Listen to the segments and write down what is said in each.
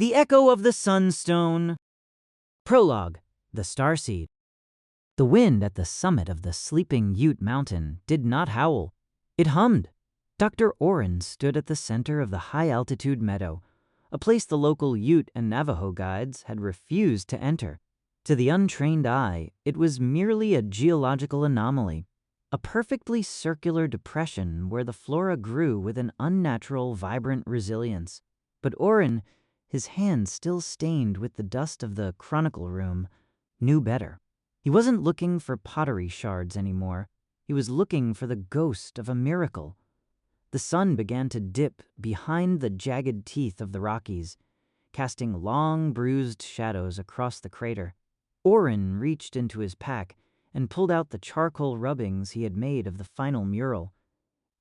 The Echo of the Sunstone. Prologue. The Starseed. The wind at the summit of the Sleeping Ute Mountain did not howl. It hummed. Dr. Oren stood at the center of the high-altitude meadow, a place the local Ute and Navajo guides had refused to enter. To the untrained eye, it was merely a geological anomaly, a perfectly circular depression where the flora grew with an unnatural, vibrant resilience. But Oren, his hands still stained with the dust of the Chronicle Room, knew better. He wasn't looking for pottery shards anymore. He was looking for the ghost of a miracle. The sun began to dip behind the jagged teeth of the Rockies, casting long, bruised shadows across the crater. Oren reached into his pack and pulled out the charcoal rubbings he had made of the final mural.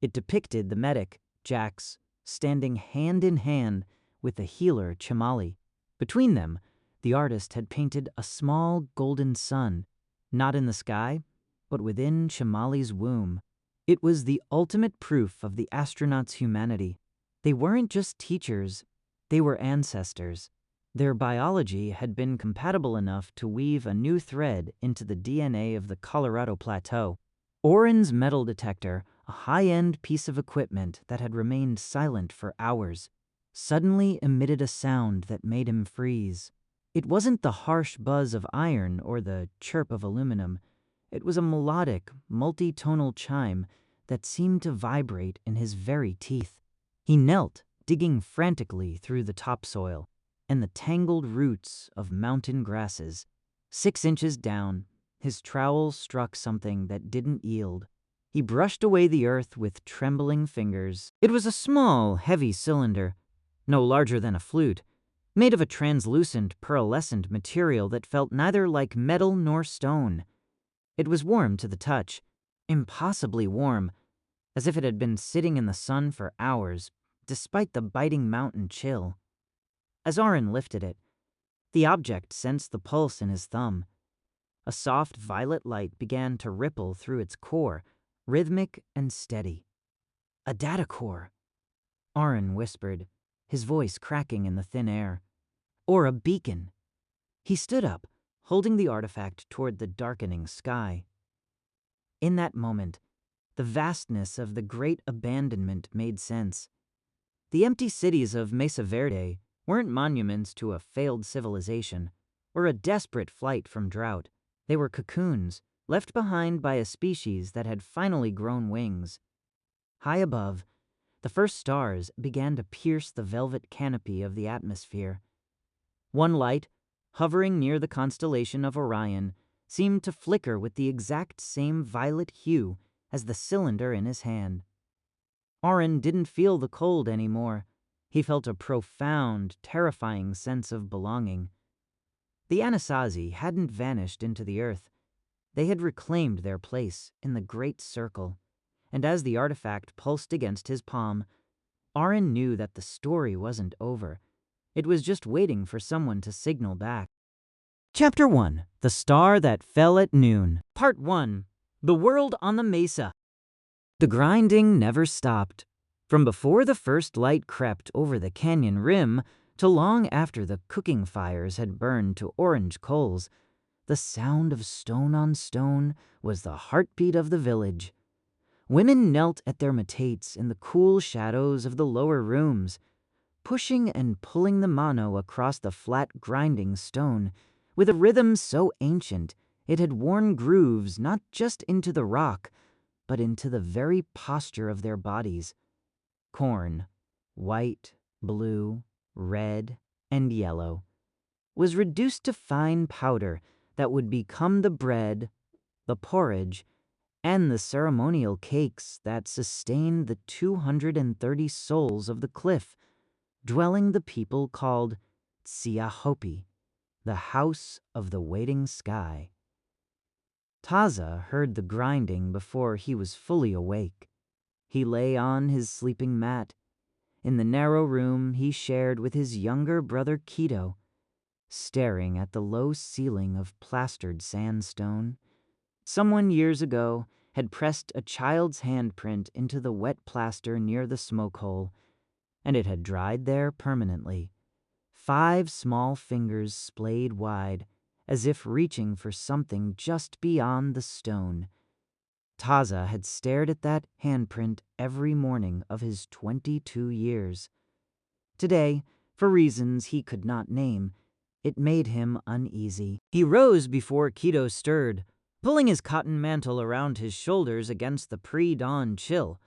It depicted the medic, Jax, standing hand in hand with the healer, Chamali. Between them, the artist had painted a small golden sun, not in the sky, but within Chamali's womb. It was the ultimate proof of the astronauts' humanity. They weren't just teachers, they were ancestors. Their biology had been compatible enough to weave a new thread into the DNA of the Colorado Plateau. Oren's metal detector, a high-end piece of equipment that had remained silent for hours, suddenly emitted a sound that made him freeze. It wasn't the harsh buzz of iron or the chirp of aluminum. It was a melodic, multi-tonal chime that seemed to vibrate in his very teeth. He knelt, digging frantically through the topsoil and the tangled roots of mountain grasses. 6 inches down, his trowel struck something that didn't yield. He brushed away the earth with trembling fingers. It was a small, heavy cylinder, no larger than a flute, made of a translucent, pearlescent material that felt neither like metal nor stone. It was warm to the touch, impossibly warm, as if it had been sitting in the sun for hours, despite the biting mountain chill. As Oren lifted it, the object sensed the pulse in his thumb. A soft violet light began to ripple through its core, rhythmic and steady. A data core, Oren whispered, his voice cracking in the thin air. Or a beacon. He stood up, holding the artifact toward the darkening sky. In that moment, the vastness of the great abandonment made sense. The empty cities of Mesa Verde weren't monuments to a failed civilization or a desperate flight from drought. They were cocoons left behind by a species that had finally grown wings. High above, the first stars began to pierce the velvet canopy of the atmosphere. One light, hovering near the constellation of Orion, seemed to flicker with the exact same violet hue as the cylinder in his hand. Oren didn't feel the cold anymore. He felt a profound, terrifying sense of belonging. The Anasazi hadn't vanished into the earth. They had reclaimed their place in the great circle, and as the artifact pulsed against his palm, Oren knew that the story wasn't over. It was just waiting for someone to signal back. Chapter 1. The Star That Fell at Noon. Part 1. The World on the Mesa. The grinding never stopped. From before the first light crept over the canyon rim to long after the cooking fires had burned to orange coals, the sound of stone on stone was the heartbeat of the village. Women knelt at their metates in the cool shadows of the lower rooms, pushing and pulling the mano across the flat grinding stone with a rhythm so ancient it had worn grooves not just into the rock, but into the very posture of their bodies. Corn, white, blue, red, and yellow, was reduced to fine powder that would become the bread, the porridge, and the ceremonial cakes that sustained the 230 souls of the cliff, dwelling the people called Tsiya Hopi, the House of the Waiting Sky. Taza heard the grinding before he was fully awake. He lay on his sleeping mat, in the narrow room he shared with his younger brother Keto, staring at the low ceiling of plastered sandstone. Someone years ago had pressed a child's handprint into the wet plaster near the smoke hole, and it had dried there permanently, 5 small fingers splayed wide, as if reaching for something just beyond the stone. Taza had stared at that handprint every morning of his 22 years. Today, for reasons he could not name, it made him uneasy. He rose before Keto stirred, pulling his cotton mantle around his shoulders against the pre-dawn chill.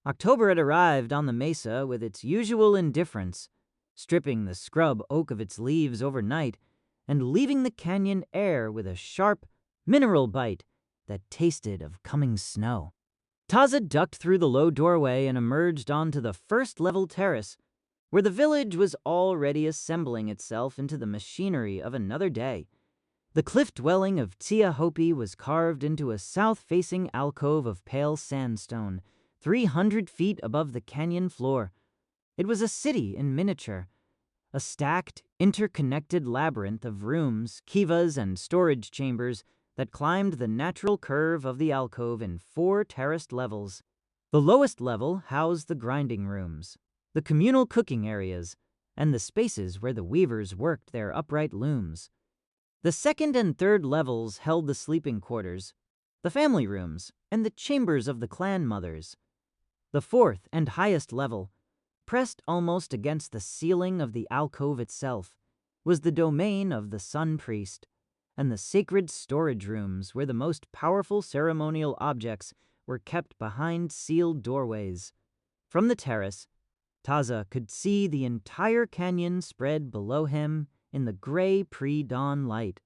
October had arrived on the mesa with its usual indifference, stripping the scrub oak of its leaves overnight and leaving the canyon air with a sharp, mineral bite that tasted of coming snow. Taza ducked through the low doorway and emerged onto the first-level terrace, where the village was already assembling itself into the machinery of another day. The cliff dwelling of Tsiya Hopi was carved into a south-facing alcove of pale sandstone, 300 feet above the canyon floor. It was a city in miniature, a stacked, interconnected labyrinth of rooms, kivas, and storage chambers that climbed the natural curve of the alcove in 4 terraced levels. The lowest level housed the grinding rooms, the communal cooking areas, and the spaces where the weavers worked their upright looms. The second and third levels held the sleeping quarters, the family rooms, and the chambers of the clan mothers. The fourth and highest level, pressed almost against the ceiling of the alcove itself, was the domain of the sun priest, and the sacred storage rooms where the most powerful ceremonial objects were kept behind sealed doorways. From the terrace, Taza could see the entire canyon spread below him in the gray pre-dawn light.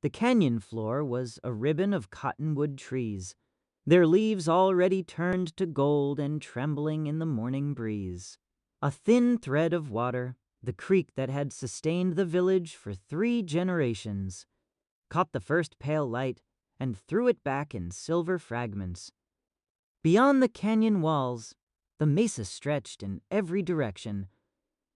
The canyon floor was a ribbon of cottonwood trees, their leaves already turned to gold and trembling in the morning breeze. A thin thread of water, the creek that had sustained the village for 3 generations, caught the first pale light and threw it back in silver fragments. Beyond the canyon walls, the mesa stretched in every direction,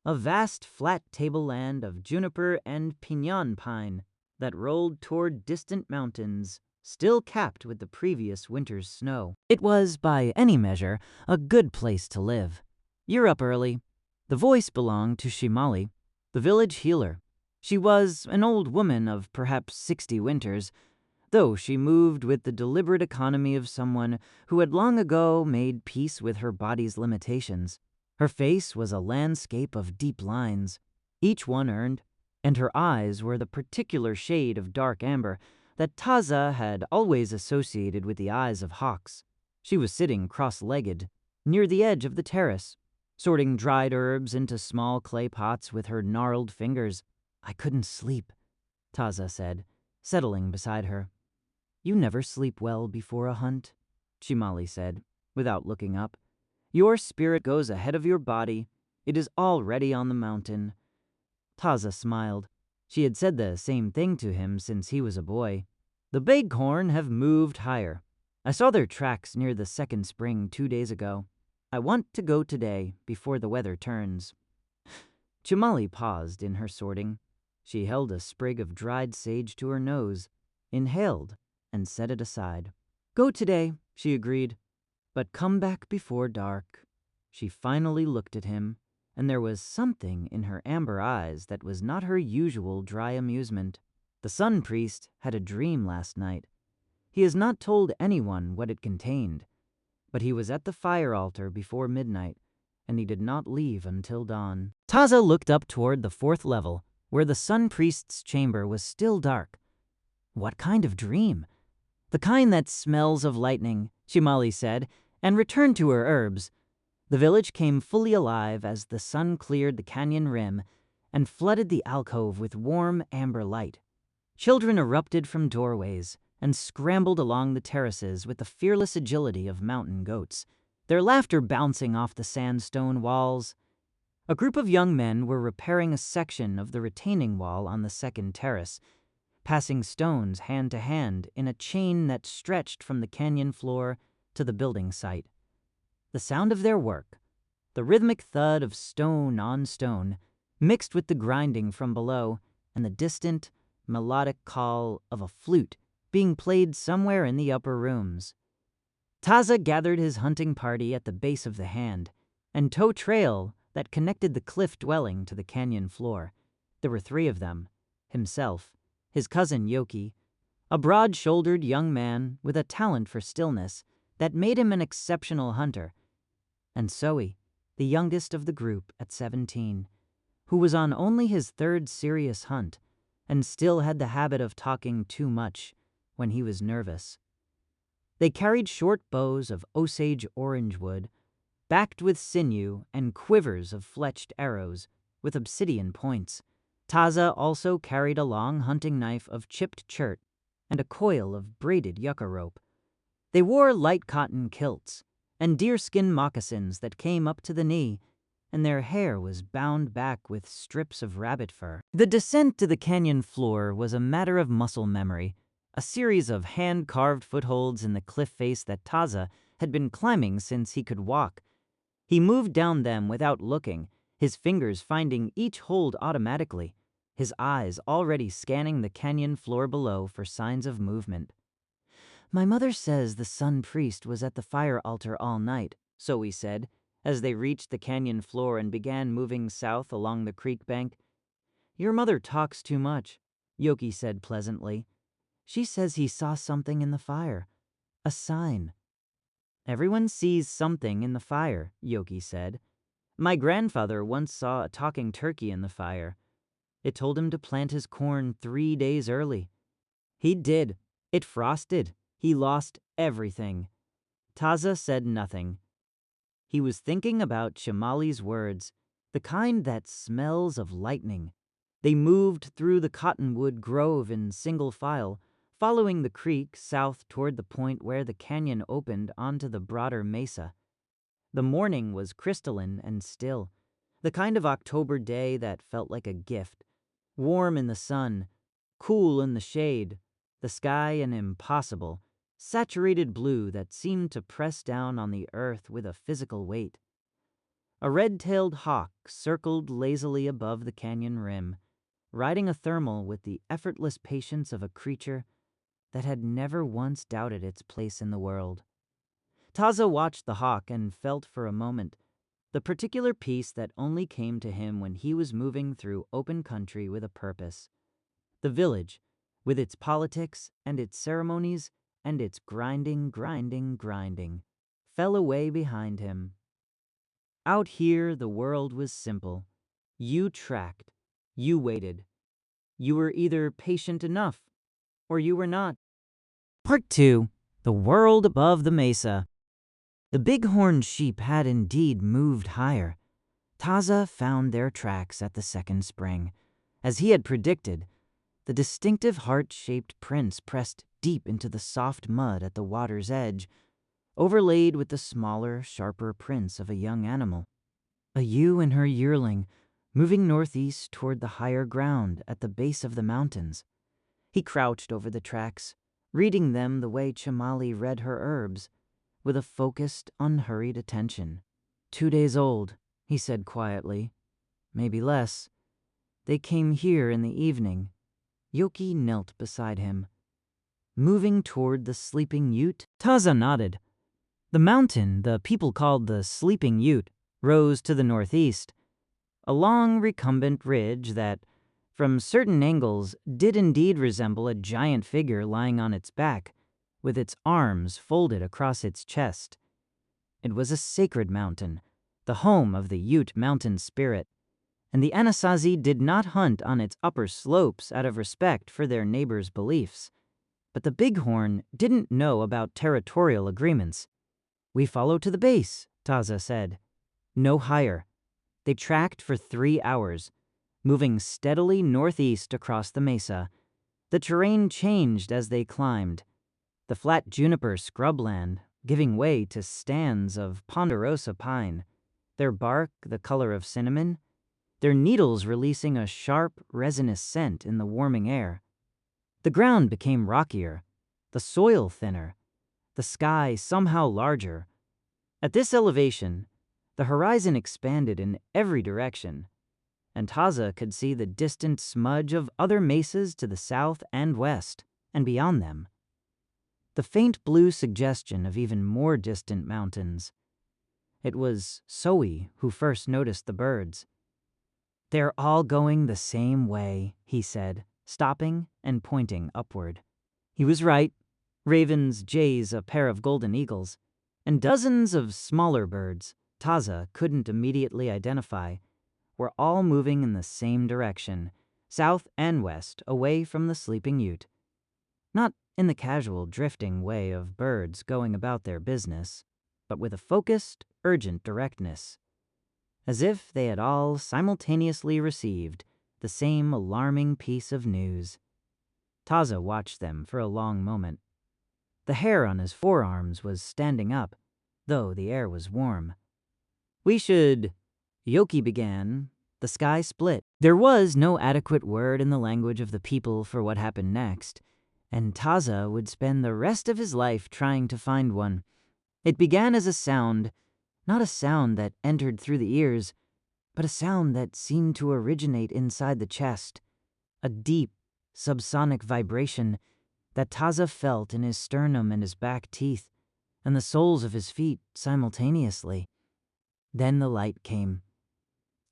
a vast flat tableland of juniper and piñon pine that rolled toward distant mountains, still capped with the previous winter's snow. It was, by any measure, a good place to live. "You're up early." The voice belonged to Shimali, the village healer. She was an old woman of perhaps 60 winters, though she moved with the deliberate economy of someone who had long ago made peace with her body's limitations. Her face was a landscape of deep lines, each one earned, and her eyes were the particular shade of dark amber that Taza had always associated with the eyes of hawks. She was sitting cross-legged, near the edge of the terrace, sorting dried herbs into small clay pots with her gnarled fingers. "I couldn't sleep," Taza said, settling beside her. "You never sleep well before a hunt," Shimali said, without looking up. "Your spirit goes ahead of your body. It is already on the mountain." Taza smiled. She had said the same thing to him since he was a boy. "The bighorn have moved higher. I saw their tracks near the second spring 2 days ago. I want to go today, before the weather turns." Shimali paused in her sorting. She held a sprig of dried sage to her nose, inhaled, and set it aside. "Go today," she agreed, "but come back before dark." She finally looked at him, and there was something in her amber eyes that was not her usual dry amusement. The sun priest had a dream last night. He has not told anyone what it contained, but he was at the fire altar before midnight, and he did not leave until dawn. Taza looked up toward the 4th level, where the sun priest's chamber was still dark. "What kind of dream?" "The kind that smells of lightning," Shimali said, and returned to her herbs. The village came fully alive as the sun cleared the canyon rim and flooded the alcove with warm amber light. Children erupted from doorways and scrambled along the terraces with the fearless agility of mountain goats, their laughter bouncing off the sandstone walls. A group of young men were repairing a section of the retaining wall on the second terrace, passing stones hand to hand in a chain that stretched from the canyon floor to the building site. The sound of their work, the rhythmic thud of stone on stone, mixed with the grinding from below and the distant, melodic call of a flute being played somewhere in the upper rooms. Taza gathered his hunting party at the base of the hand, and tow trail that connected the cliff dwelling to the canyon floor. There were 3 of them: himself, his cousin Yoki, a broad-shouldered young man with a talent for stillness that made him an exceptional hunter, and Zoe, the youngest of the group at 17, who was on only his 3rd serious hunt and still had the habit of talking too much when he was nervous. They carried short bows of Osage orange wood, backed with sinew and quivers of fletched arrows with obsidian points. Taza also carried a long hunting knife of chipped chert and a coil of braided yucca rope. They wore light cotton kilts and deerskin moccasins that came up to the knee, and their hair was bound back with strips of rabbit fur. The descent to the canyon floor was a matter of muscle memory, a series of hand-carved footholds in the cliff face that Taza had been climbing since he could walk. He moved down them without looking, his fingers finding each hold automatically, his eyes already scanning the canyon floor below for signs of movement. "My mother says the sun priest was at the fire altar all night," Zoe said, as they reached the canyon floor and began moving south along the creek bank. "Your mother talks too much," Yoki said pleasantly. "She says he saw something in the fire. A sign." "Everyone sees something in the fire," Yoki said. "My grandfather once saw a talking turkey in the fire. It told him to plant his corn 3 days early. He did. It frosted. He lost everything." Taza said nothing. He was thinking about Chamali's words, the kind that smells of lightning. They moved through the cottonwood grove in single file, following the creek south toward the point where the canyon opened onto the broader mesa. The morning was crystalline and still, the kind of October day that felt like a gift. Warm in the sun, cool in the shade, the sky an impossible, saturated blue that seemed to press down on the earth with a physical weight. A red-tailed hawk circled lazily above the canyon rim, riding a thermal with the effortless patience of a creature that had never once doubted its place in the world. Taza watched the hawk and felt for a moment the particular peace that only came to him when he was moving through open country with a purpose. The village, with its politics and its ceremonies and its grinding, fell away behind him. Out here, the world was simple. You tracked. You waited. You were either patient enough, or you were not. Part 2. The world above the mesa. The bighorn sheep had indeed moved higher. Taza found their tracks at the second spring. As he had predicted, the distinctive heart-shaped prints pressed deep into the soft mud at the water's edge, overlaid with the smaller, sharper prints of a young animal. A ewe and her yearling, moving northeast toward the higher ground at the base of the mountains. He crouched over the tracks, reading them the way Chamali read her herbs, with a focused, unhurried attention. 2 days old, he said quietly. Maybe less. They came here in the evening. Yoki knelt beside him. Moving toward the Sleeping Ute? Taza nodded. The mountain the people called the Sleeping Ute rose to the northeast, a long recumbent ridge that, from certain angles, did indeed resemble a giant figure lying on its back, with its arms folded across its chest. It was a sacred mountain, the home of the Ute mountain spirit, and the Anasazi did not hunt on its upper slopes out of respect for their neighbors' beliefs. But the bighorn didn't know about territorial agreements. "We follow to the base," Taza said. "No higher." They tracked for 3 hours, moving steadily northeast across the mesa. The terrain changed as they climbed. The flat juniper scrubland giving way to stands of ponderosa pine, their bark the color of cinnamon, their needles releasing a sharp, resinous scent in the warming air. The ground became rockier, the soil thinner, the sky somehow larger. At this elevation, the horizon expanded in every direction, and Taza could see the distant smudge of other mesas to the south and west, and beyond them. The faint blue suggestion of even more distant mountains. It was Soe who first noticed the birds. "They're all going the same way," he said, stopping and pointing upward. He was right. Ravens, jays, a pair of golden eagles, and dozens of smaller birds Taza couldn't immediately identify were all moving in the same direction, south and west, away from the Sleeping Ute. Not in the casual drifting way of birds going about their business, but with a focused, urgent directness, as if they had all simultaneously received the same alarming piece of news. Taza watched them for a long moment. The hair on his forearms was standing up, though the air was warm. "We should," Yoki began. The sky split. There was no adequate word in the language of the people for what happened next, and Taza would spend the rest of his life trying to find one. It began as a sound, not a sound that entered through the ears, but a sound that seemed to originate inside the chest, a deep, subsonic vibration that Taza felt in his sternum and his back teeth, and the soles of his feet simultaneously. Then the light came.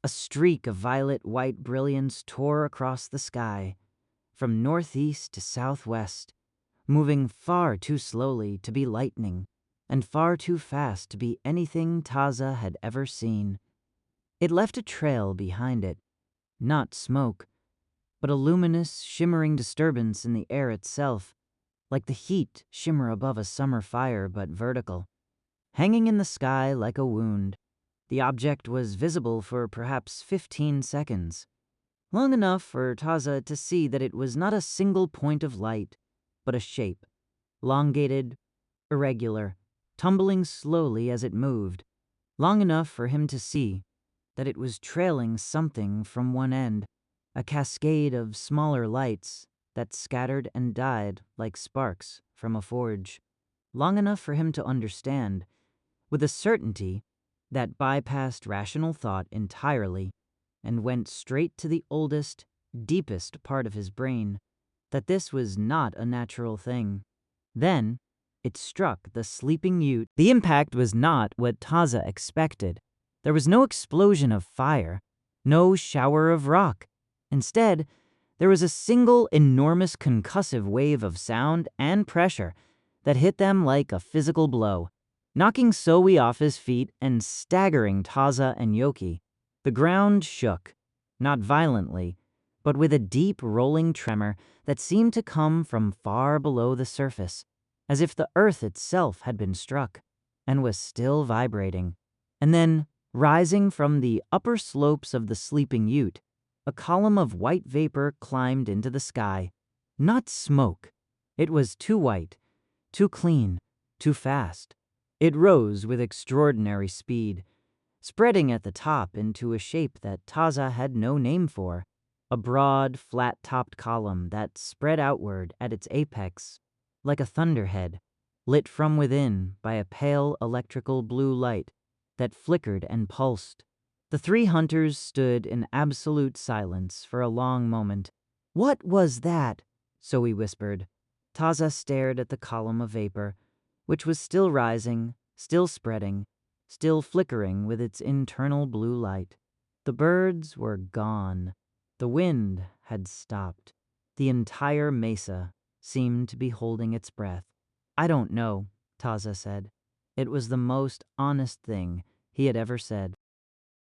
A streak of violet-white brilliance tore across the sky, from northeast to southwest, moving far too slowly to be lightning, and far too fast to be anything Taza had ever seen. It left a trail behind it, not smoke, but a luminous, shimmering disturbance in the air itself, like the heat shimmer above a summer fire but vertical. Hanging in the sky like a wound, the object was visible for perhaps 15 seconds, long enough for Taza to see that it was not a single point of light, but a shape, elongated, irregular, tumbling slowly as it moved, long enough for him to see that it was trailing something from one end, a cascade of smaller lights that scattered and died like sparks from a forge, long enough for him to understand, with a certainty that bypassed rational thought entirely and went straight to the oldest, deepest part of his brain, that this was not a natural thing. Then it struck the Sleeping Ute. The impact was not what Taza expected. There was no explosion of fire, no shower of rock. Instead, there was a single enormous concussive wave of sound and pressure that hit them like a physical blow, knocking Soe off his feet and staggering Taza and Yoki. The ground shook, not violently, but with a deep rolling tremor that seemed to come from far below the surface, as if the earth itself had been struck and was still vibrating. And then, rising from the upper slopes of the Sleeping Ute, a column of white vapor climbed into the sky. Not smoke. It was too white, too clean, too fast. It rose with extraordinary speed, spreading at the top into a shape that Taza had no name for, a broad, flat-topped column that spread outward at its apex like a thunderhead, lit from within by a pale electrical blue light that flickered and pulsed. The three hunters stood in absolute silence for a long moment. "What was that?" Soe whispered. Taza stared at the column of vapor, which was still rising, still spreading, still flickering with its internal blue light. The birds were gone. The wind had stopped. The entire mesa seemed to be holding its breath. "I don't know," Taza said. It was the most honest thing he had ever said.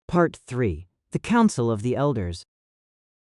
Part 3. The Council of the Elders.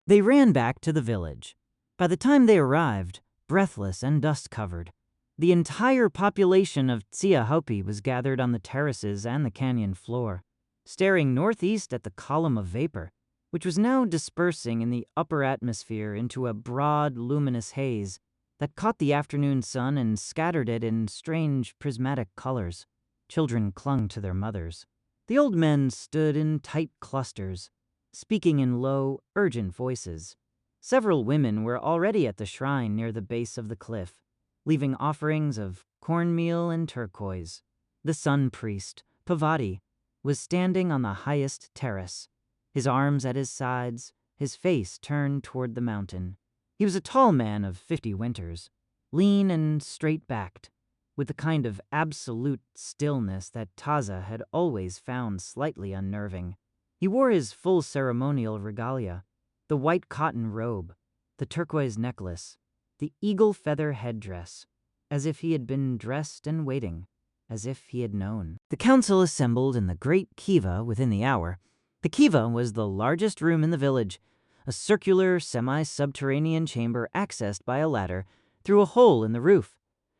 They ran back to the village. By the time they arrived, breathless and dust-covered, the entire population of Tsiya Hopi was gathered on the terraces and the canyon floor, staring northeast at the column of vapor, which was now dispersing in the upper atmosphere into a broad, luminous haze that caught the afternoon sun and scattered it in strange, prismatic colors. Children clung to their mothers. The old men stood in tight clusters, speaking in low, urgent voices. Several women were already at the shrine near the base of the cliff, leaving offerings of cornmeal and turquoise. The sun priest, Pavati, was standing on the highest terrace, his arms at his sides, his face turned toward the mountain. He was a tall man of 50 winters, lean and straight-backed, with the kind of absolute stillness that Taza had always found slightly unnerving. He wore his full ceremonial regalia, the white cotton robe, the turquoise necklace, the eagle feather headdress, as if he had been dressed and waiting, as if he had known. The council assembled in the great kiva within the hour. The kiva was the largest room in the village, a circular, semi-subterranean chamber accessed by a ladder through a hole in the roof.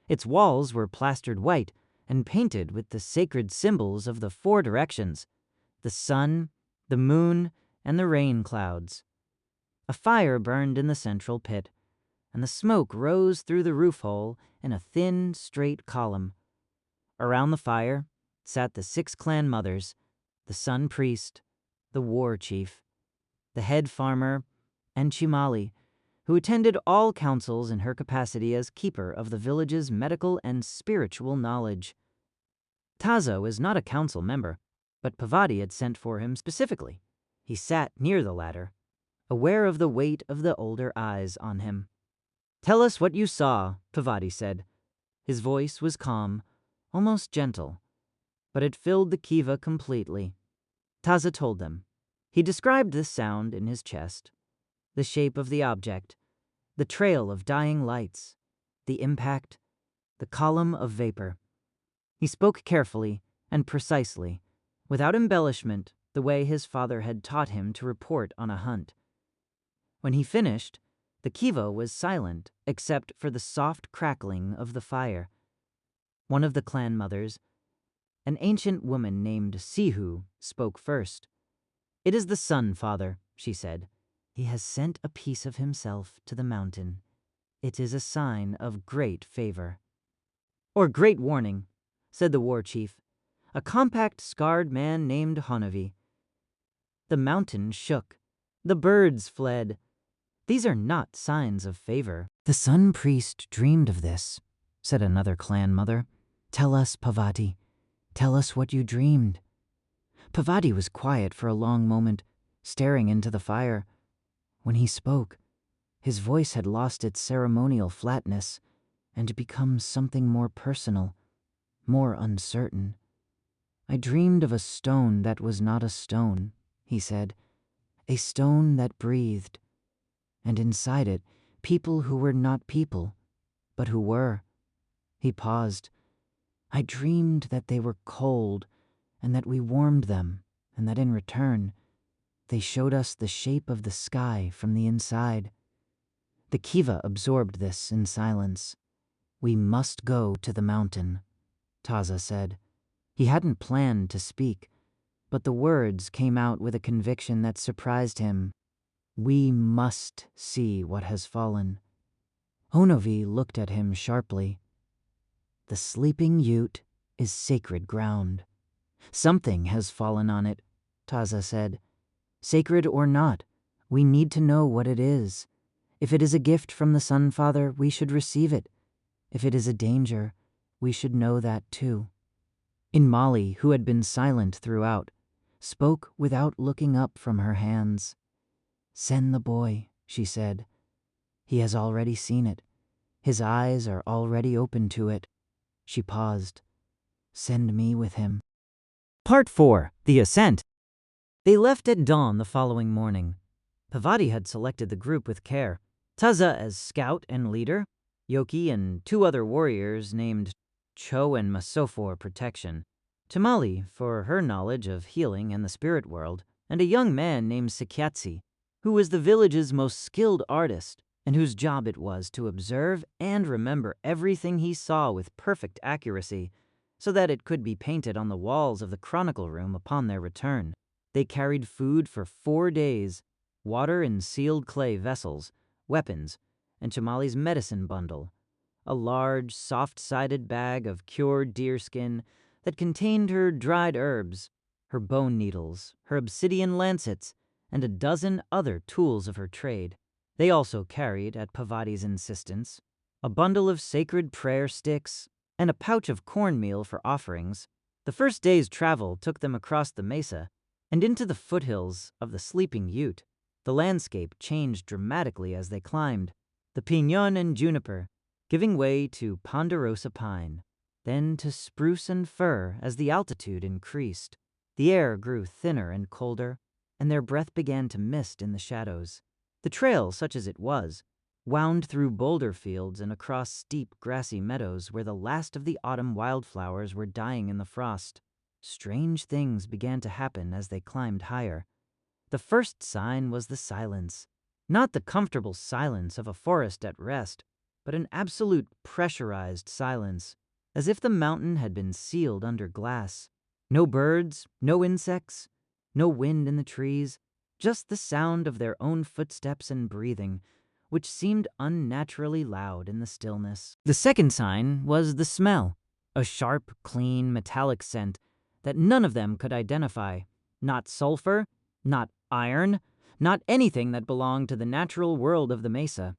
Its walls were plastered white and painted with the sacred symbols of the four directions: the sun, the moon, and the rain clouds. A fire burned in the central pit, and the smoke rose through the roof hole in a thin, straight column. Around the fire sat the 6 clan mothers, the sun priest, the war chief, the head farmer, and Chimali, who attended all councils in her capacity as keeper of the village's medical and spiritual knowledge. Taza was not a council member, but Pavati had sent for him specifically. He sat near the ladder, aware of the weight of the older eyes on him. "Tell us what you saw," Pavati said. His voice was calm, almost gentle, but it filled the kiva completely. Taza told them. He described the sound in his chest, the shape of the object, the trail of dying lights, the impact, the column of vapor. He spoke carefully and precisely, without embellishment, the way his father had taught him to report on a hunt. When he finished, the kiva was silent except for the soft crackling of the fire. One of the clan mothers, an ancient woman named Sihu, spoke first. "It is the sun, father," she said. "He has sent a piece of himself to the mountain. It is a sign of great favor." "Or great warning," said the war chief, a compact, scarred man named Honavi. "The mountain shook. The birds fled. These are not signs of favor." "The sun priest dreamed of this," said another clan mother. "Tell us, Pavati. Tell us what you dreamed." Pavati was quiet for a long moment, staring into the fire. When he spoke, his voice had lost its ceremonial flatness and become something more personal, more uncertain. "I dreamed of a stone that was not a stone," he said. "A stone that breathed, and inside it, people who were not people, but who were." He paused. "I dreamed that they were cold, and that we warmed them, and that in return, they showed us the shape of the sky from the inside." The kiva absorbed this in silence. "We must go to the mountain," Taza said. He hadn't planned to speak, but the words came out with a conviction that surprised him. "We must see what has fallen." Onovi looked at him sharply. "The Sleeping Ute is sacred ground. Something has fallen on it," Taza said. "Sacred or not, we need to know what it is. If it is a gift from the Sun Father, we should receive it. If it is a danger, we should know that too." Inmali, who had been silent throughout, spoke without looking up from her hands. "Send the boy," she said. "He has already seen it. His eyes are already open to it." She paused. "Send me with him." Part 4. The Ascent. They left at dawn the following morning. Pavati had selected the group with care. Taza as scout and leader, Yoki and 2 other warriors named Cho and Maso for protection, Tamali for her knowledge of healing and the spirit world, and a young man named Sikyatsi, who was the village's most skilled artist and whose job it was to observe and remember everything he saw with perfect accuracy so that it could be painted on the walls of the chronicle room upon their return. They carried food for 4 days, water in sealed clay vessels, weapons, and Chamali's medicine bundle, a large, soft-sided bag of cured deerskin that contained her dried herbs, her bone needles, her obsidian lancets, and a dozen other tools of her trade. They also carried, at Pavati's insistence, a bundle of sacred prayer sticks and a pouch of cornmeal for offerings. The first day's travel took them across the mesa and into the foothills of the Sleeping Ute. The landscape changed dramatically as they climbed, the pinon and juniper giving way to ponderosa pine. then to spruce and fir as the altitude increased. The air grew thinner and colder, and their breath began to mist in the shadows. The trail, such as it was, wound through boulder fields and across steep, grassy meadows where the last of the autumn wildflowers were dying in the frost. Strange things began to happen as they climbed higher. The first sign was the silence. Not the comfortable silence of a forest at rest, but an absolute pressurized silence, as if the mountain had been sealed under glass. No birds, no insects, no wind in the trees, just the sound of their own footsteps and breathing, which seemed unnaturally loud in the stillness. The second sign was the smell, a sharp, clean, metallic scent that none of them could identify. Not sulfur, not iron, not anything that belonged to the natural world of the mesa.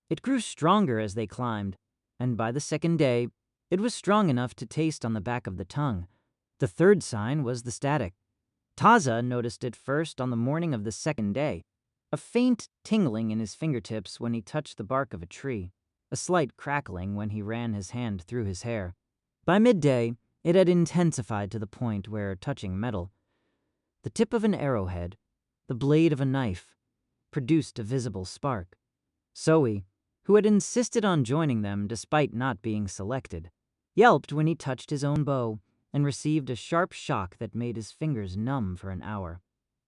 It grew stronger as they climbed, and by the second day, it was strong enough to taste on the back of the tongue. The third sign was the static. Taza noticed it first on the morning of the second day, a faint tingling in his fingertips when he touched the bark of a tree, a slight crackling when he ran his hand through his hair. By midday, it had intensified to the point where, touching metal, the tip of an arrowhead, the blade of a knife, produced a visible spark. Zoe, who had insisted on joining them despite not being selected, yelped when he touched his own bow and received a sharp shock that made his fingers numb for an hour.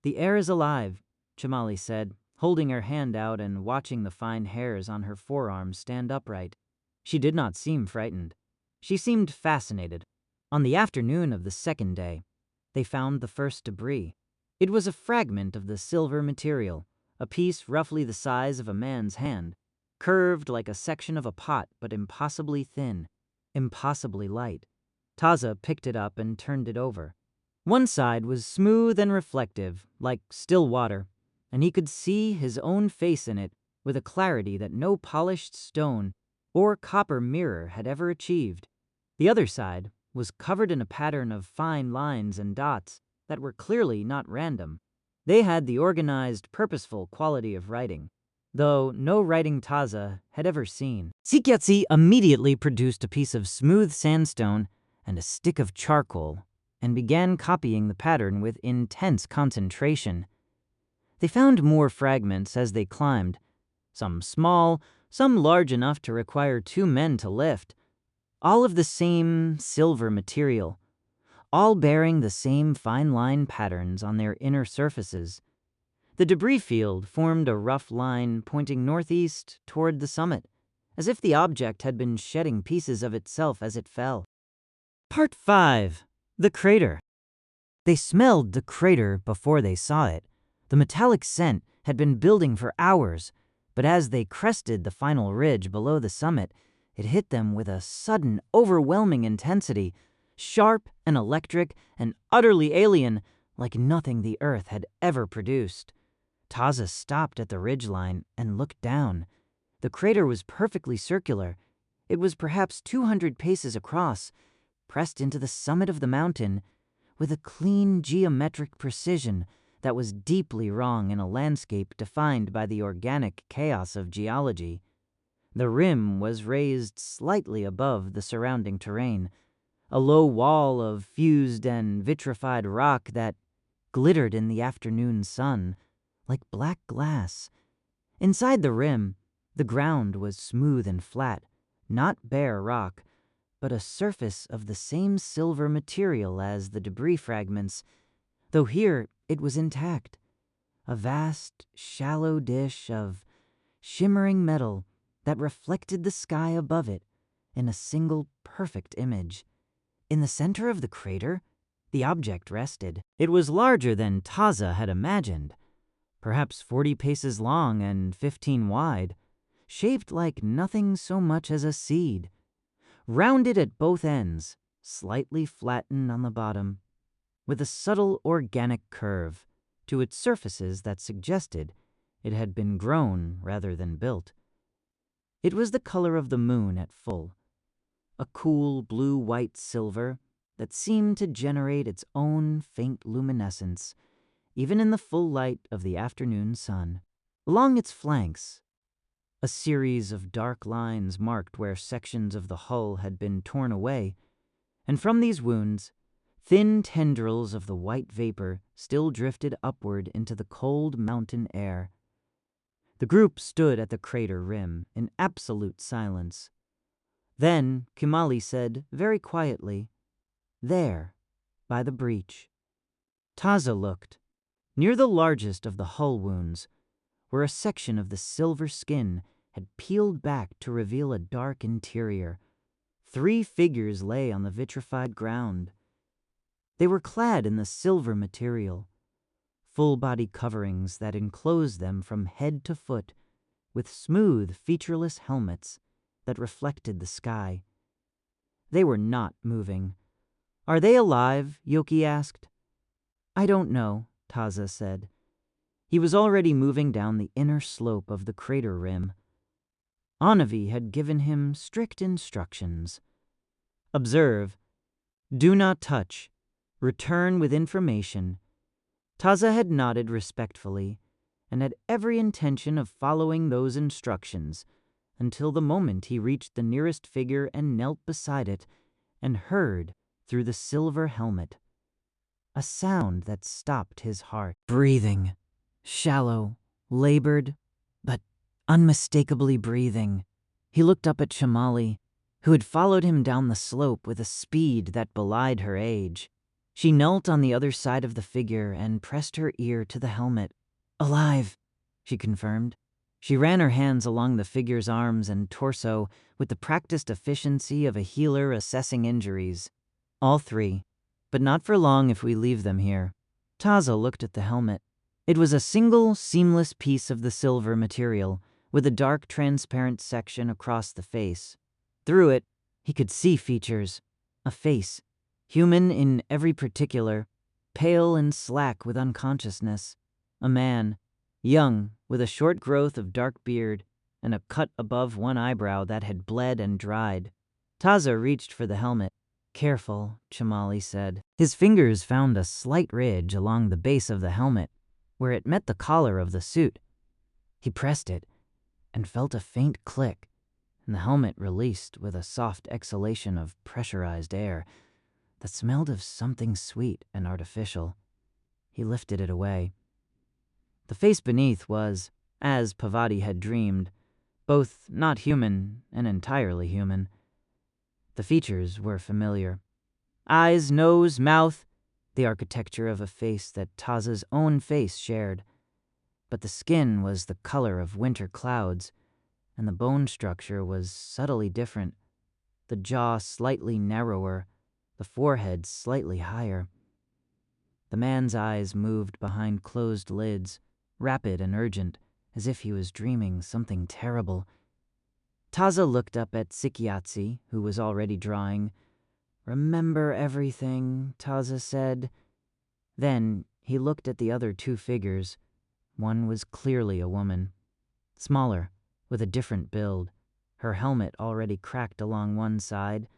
"The air is alive," Chamali said, holding her hand out and watching the fine hairs on her forearms stand upright. She did not seem frightened. She seemed fascinated. On the afternoon of the second day, they found the first debris. It was a fragment of the silver material, a piece roughly the size of a man's hand, curved like a section of a pot but impossibly thin, impossibly light. Taza picked it up and turned it over. One side was smooth and reflective, like still water, and he could see his own face in it with a clarity that no polished stone or copper mirror had ever achieved. The other side was covered in a pattern of fine lines and dots that were clearly not random. They had the organized, purposeful quality of writing, though no writing Taza had ever seen. Tsiya immediately produced a piece of smooth sandstone and a stick of charcoal and began copying the pattern with intense concentration. They found more fragments as they climbed, some small, some large enough to require 2 men to lift, all of the same silver material, all bearing the same fine line patterns on their inner surfaces. The debris field formed a rough line pointing northeast toward the summit, as if the object had been shedding pieces of itself as it fell. Part 5. The crater. They smelled the crater before they saw it. The metallic scent had been building for hours, but as they crested the final ridge below the summit, it hit them with a sudden, overwhelming intensity, sharp and electric and utterly alien, like nothing the earth had ever produced. Taza stopped at the ridgeline and looked down. The crater was perfectly circular. It was perhaps 200 paces across, pressed into the summit of the mountain, with a clean geometric precision that was deeply wrong in a landscape defined by the organic chaos of geology. The rim was raised slightly above the surrounding terrain, a low wall of fused and vitrified rock that glittered in the afternoon sun like black glass. Inside the rim, the ground was smooth and flat, not bare rock, but a surface of the same silver material as the debris fragments, though here it was intact. A vast, shallow dish of shimmering metal that reflected the sky above it in a single perfect image. In the center of the crater, the object rested. It was larger than Taza had imagined, perhaps 40 paces long and 15 wide, shaped like nothing so much as a seed, rounded at both ends, slightly flattened on the bottom, with a subtle organic curve to its surfaces that suggested it had been grown rather than built. It was the color of the moon at full, a cool blue-white silver that seemed to generate its own faint luminescence, even in the full light of the afternoon sun. Along its flanks, a series of dark lines marked where sections of the hull had been torn away, and from these wounds, thin tendrils of the white vapor still drifted upward into the cold mountain air. The group stood at the crater rim in absolute silence. Then Kimali said very quietly, "There, by the breach." Taza looked. Near the largest of the hull wounds, where a section of the silver skin had peeled back to reveal a dark interior, 3 figures lay on the vitrified ground. They were clad in the silver material, full-body coverings that enclosed them from head to foot, with smooth, featureless helmets that reflected the sky. They were not moving. "Are they alive?" Yoki asked. "I don't know," Taza said. He was already moving down the inner slope of the crater rim. Anavi had given him strict instructions. Observe, do not touch, return with information. Taza had nodded respectfully and had every intention of following those instructions until the moment he reached the nearest figure and knelt beside it and heard, through the silver helmet, a sound that stopped his heart. Breathing. Shallow, labored, but unmistakably breathing. He looked up at Shamali, who had followed him down the slope with a speed that belied her age. She knelt on the other side of the figure and pressed her ear to the helmet. "Alive," she confirmed. She ran her hands along the figure's arms and torso with the practiced efficiency of a healer assessing injuries. "All 3, but not for long if we leave them here." Taza looked at the helmet. It was a single, seamless piece of the silver material, with a dark, transparent section across the face. Through it, he could see features. A face, human in every particular, pale and slack with unconsciousness. A man, young, with a short growth of dark beard and a cut above one eyebrow that had bled and dried. Taza reached for the helmet. "Careful," Chamali said. His fingers found a slight ridge along the base of the helmet, where it met the collar of the suit. He pressed it and felt a faint click, and the helmet released with a soft exhalation of pressurized air that smelled of something sweet and artificial. He lifted it away. The face beneath was, as Pavati had dreamed, both not human and entirely human. The features were familiar. Eyes, nose, mouth, the architecture of a face that Taza's own face shared. But the skin was the color of winter clouds, and the bone structure was subtly different, the jaw slightly narrower, the forehead slightly higher. The man's eyes moved behind closed lids, rapid and urgent, as if he was dreaming something terrible. Taza looked up at Tsiya, who was already drawing. "Remember everything," Taza said. Then he looked at the other 2 figures. One was clearly a woman, smaller, with a different build, her helmet already cracked along one side.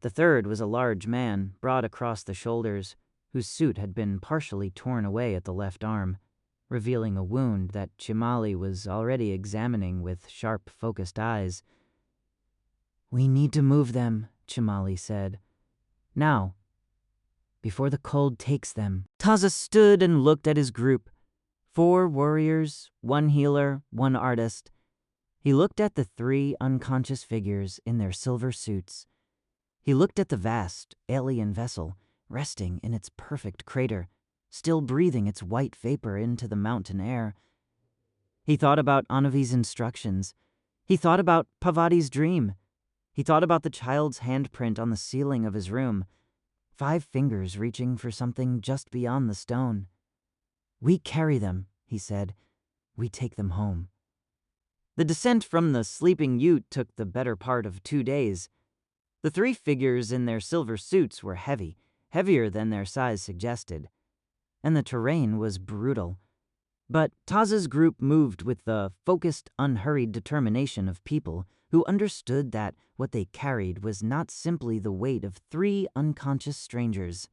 The third was a large man, broad across the shoulders, whose suit had been partially torn away at the left arm, revealing a wound that Chimali was already examining with sharp, focused eyes. "We need to move them," Chimali said. "Now, before the cold takes them." Taza stood and looked at his group. 4 warriors, 1 healer, 1 artist. He looked at the 3 unconscious figures in their silver suits. He looked at the vast, alien vessel, resting in its perfect crater, still breathing its white vapor into the mountain air. He thought about Anavi's instructions. He thought about Pavati's dream. He thought about the child's handprint on the ceiling of his room, 5 fingers reaching for something just beyond the stone. "We carry them," he said. "We take them home." The descent from the Sleeping Ute took the better part of 2 days. The 3 figures in their silver suits were heavy, heavier than their size suggested, and the terrain was brutal. But Taza's group moved with the focused, unhurried determination of people who understood that what they carried was not simply the weight of 3 unconscious strangers.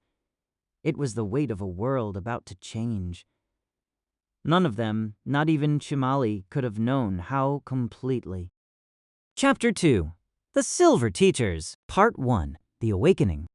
It was the weight of a world about to change. None of them, not even Chimali, could have known how completely. Chapter 2. The Silver Teachers, Part 1. The Awakening.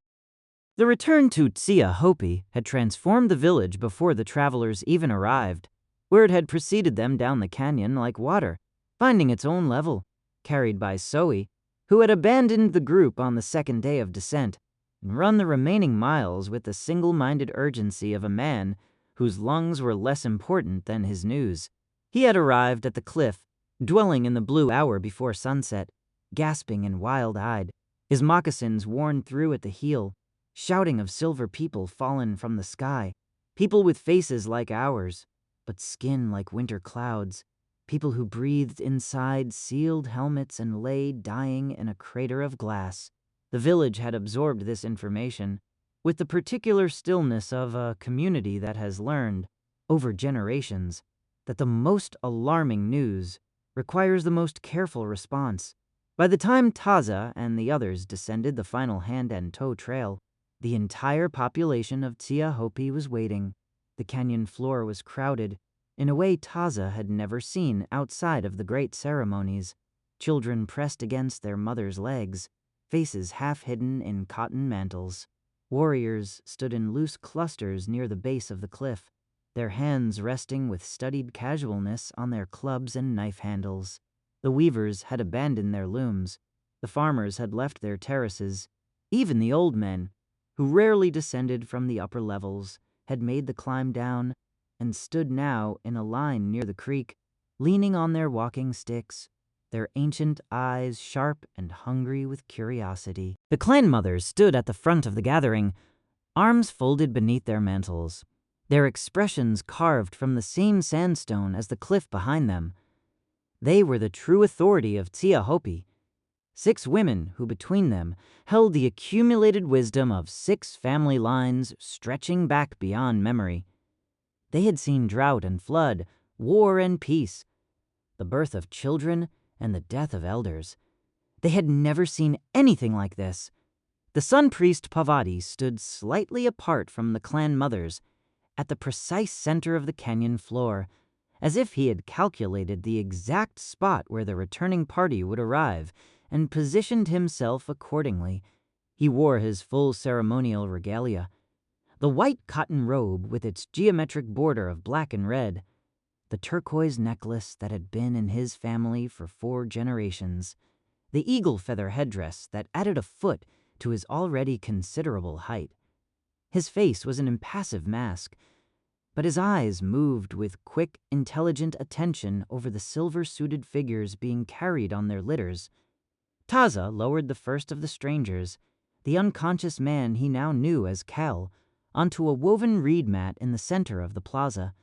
The return to Tsiya Hopi had transformed the village before the travelers even arrived, where it had preceded them down the canyon like water, finding its own level, carried by Zoe, who had abandoned the group on the second day of descent and run the remaining miles with the single-minded urgency of a man whose lungs were less important than his news. He had arrived at the cliff, dwelling in the blue hour before sunset, gasping and wild-eyed, his moccasins worn through at the heel, shouting of silver people fallen from the sky, people with faces like ours, but skin like winter clouds, people who breathed inside sealed helmets and lay dying in a crater of glass. The village had absorbed this information with the particular stillness of a community that has learned, over generations, that the most alarming news requires the most careful response. By the time Taza and the others descended the final hand and toe trail, the entire population of Tsiya Hopi was waiting. The canyon floor was crowded in a way Taza had never seen outside of the great ceremonies. Children pressed against their mothers' legs, faces half hidden in cotton mantles. Warriors stood in loose clusters near the base of the cliff, their hands resting with studied casualness on their clubs and knife handles. The weavers had abandoned their looms. The farmers had left their terraces. Even the old men, who rarely descended from the upper levels, had made the climb down and stood now in a line near the creek, leaning on their walking sticks, their ancient eyes sharp and hungry with curiosity. The clan mothers stood at the front of the gathering, arms folded beneath their mantles, their expressions carved from the same sandstone as the cliff behind them. They were the true authority of Tsiya Hopi, 6 women who between them held the accumulated wisdom of 6 family lines stretching back beyond memory. They had seen drought and flood, war and peace, the birth of children and the death of elders. They had never seen anything like this. The sun priest Pavati stood slightly apart from the clan mothers, at the precise center of the canyon floor, as if he had calculated the exact spot where the returning party would arrive and positioned himself accordingly. He wore his full ceremonial regalia, the white cotton robe with its geometric border of black and red, the turquoise necklace that had been in his family for 4 generations, the eagle feather headdress that added a foot to his already considerable height. His face was an impassive mask, but his eyes moved with quick, intelligent attention over the silver-suited figures being carried on their litters. Taza lowered the first of the strangers, the unconscious man he now knew as Cal, onto a woven reed mat in the center of the plaza.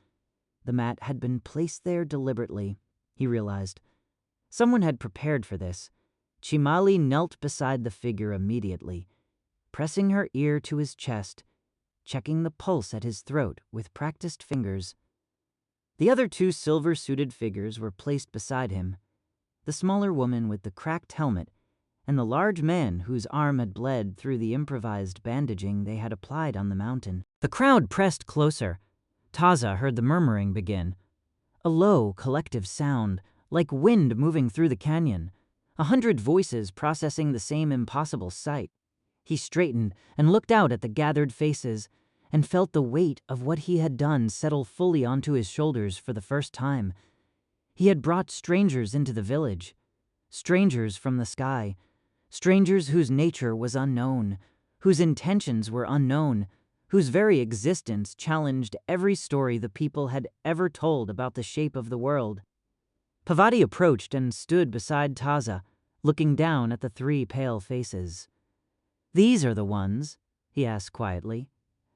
The mat had been placed there deliberately, he realized. Someone had prepared for this. Chimali knelt beside the figure immediately, pressing her ear to his chest, checking the pulse at his throat with practiced fingers. The other 2 silver-suited figures were placed beside him, the smaller woman with the cracked helmet and the large man whose arm had bled through the improvised bandaging they had applied on the mountain. The crowd pressed closer. Taza heard the murmuring begin, a low, collective sound, like wind moving through the canyon, 100 voices processing the same impossible sight. He straightened and looked out at the gathered faces and felt the weight of what he had done settle fully onto his shoulders for the first time. He had brought strangers into the village, strangers from the sky, strangers whose nature was unknown, whose intentions were unknown, whose very existence challenged every story the people had ever told about the shape of the world. Pavati approached and stood beside Taza, looking down at the 3 pale faces. "These are the ones," he asked quietly.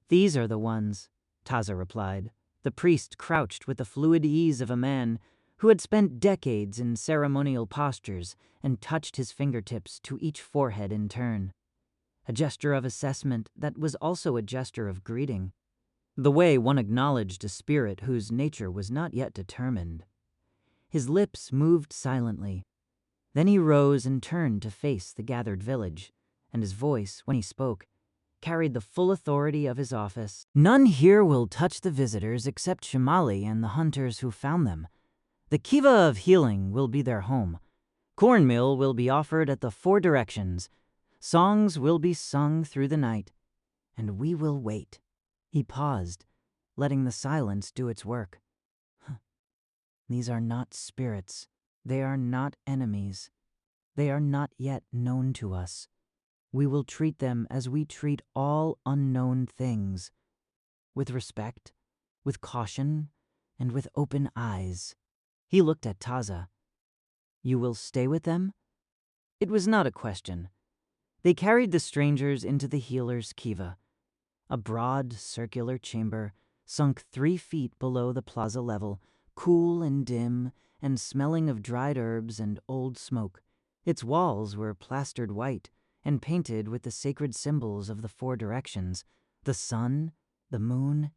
"These are the ones," Taza replied. The priest crouched with the fluid ease of a man who had spent decades in ceremonial postures and touched his fingertips to each forehead in turn. A gesture of assessment that was also a gesture of greeting, the way one acknowledged a spirit whose nature was not yet determined. His lips moved silently. Then he rose and turned to face the gathered village, and his voice, when he spoke, carried the full authority of his office. "None here will touch the visitors except Shimali and the hunters who found them. The kiva of healing will be their home. Cornmeal will be offered at the 4 directions. Songs will be sung through the night. and we will wait." He paused, letting the silence do its work. "These are not spirits. They are not enemies. They are not yet known to us. We will treat them as we treat all unknown things, with respect, with caution, and with open eyes." He looked at Taza. "You will stay with them?" It was not a question. They carried the strangers into the healer's kiva, a broad, circular chamber sunk 3 feet below the plaza level, cool and dim and smelling of dried herbs and old smoke. Its walls were plastered white and painted with the sacred symbols of the 4 directions, the sun, the moon,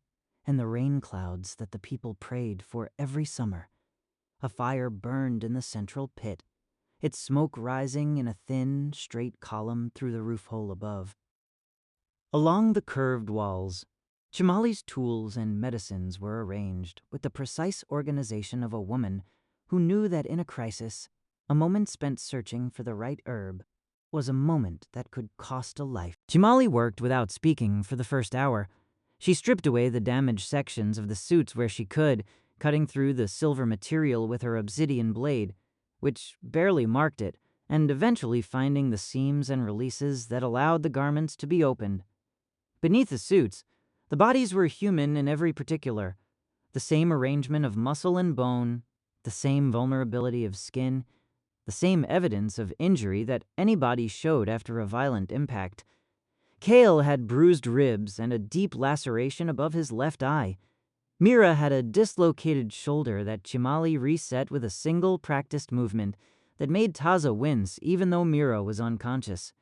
and the rain clouds that the people prayed for every summer. A fire burned in the central pit, its smoke rising in a thin, straight column through the roof hole above. Along the curved walls, Chimali's tools and medicines were arranged with the precise organization of a woman who knew that in a crisis, a moment spent searching for the right herb was a moment that could cost a life. Chimali worked without speaking for the first hour. She stripped away the damaged sections of the suits where she could, cutting through the silver material with her obsidian blade, which barely marked it, and eventually finding the seams and releases that allowed the garments to be opened. Beneath the suits, the bodies were human in every particular. The same arrangement of muscle and bone, the same vulnerability of skin, the same evidence of injury that any body showed after a violent impact. Kale had bruised ribs and a deep laceration above his left eye. Mira had a dislocated shoulder that Chimali reset with a single practiced movement that made Taza wince even though Mira was unconscious.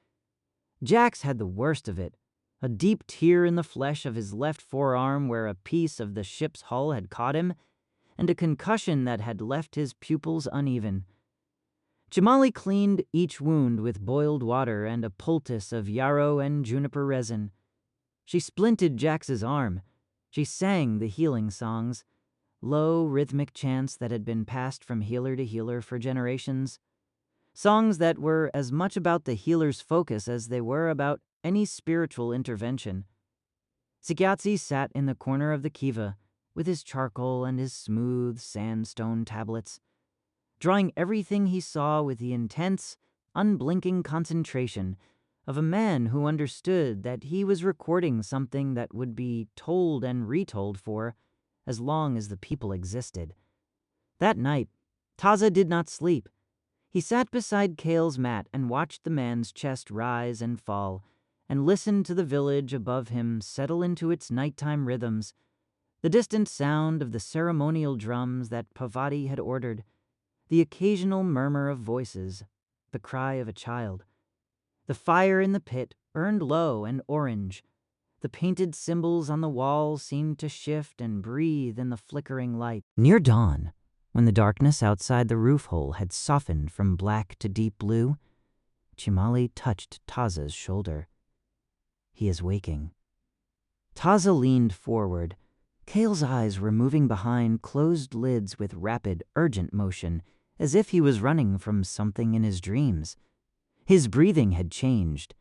Jax had the worst of it, a deep tear in the flesh of his left forearm where a piece of the ship's hull had caught him, and a concussion that had left his pupils uneven. Chimali cleaned each wound with boiled water and a poultice of yarrow and juniper resin. She splinted Jax's arm. She sang the healing songs, low, rhythmic chants that had been passed from healer to healer for generations. Songs that were as much about the healer's focus as they were about any spiritual intervention. Tsikyatsi sat in the corner of the kiva with his charcoal and his smooth sandstone tablets, drawing everything he saw with the intense, unblinking concentration of a man who understood that he was recording something that would be told and retold for as long as the people existed. That night, Taza did not sleep. He sat beside Kale's mat and watched the man's chest rise and fall, and listened to the village above him settle into its nighttime rhythms, the distant sound of the ceremonial drums that Pavati had ordered, the occasional murmur of voices, the cry of a child. The fire in the pit burned low and orange. The painted symbols on the wall seemed to shift and breathe in the flickering light. Near dawn, when the darkness outside the roof hole had softened from black to deep blue, Chimali touched Taza's shoulder. "He is waking." Taza leaned forward. Kale's eyes were moving behind closed lids with rapid, urgent motion, as if he was running from something in his dreams. His breathing had changed,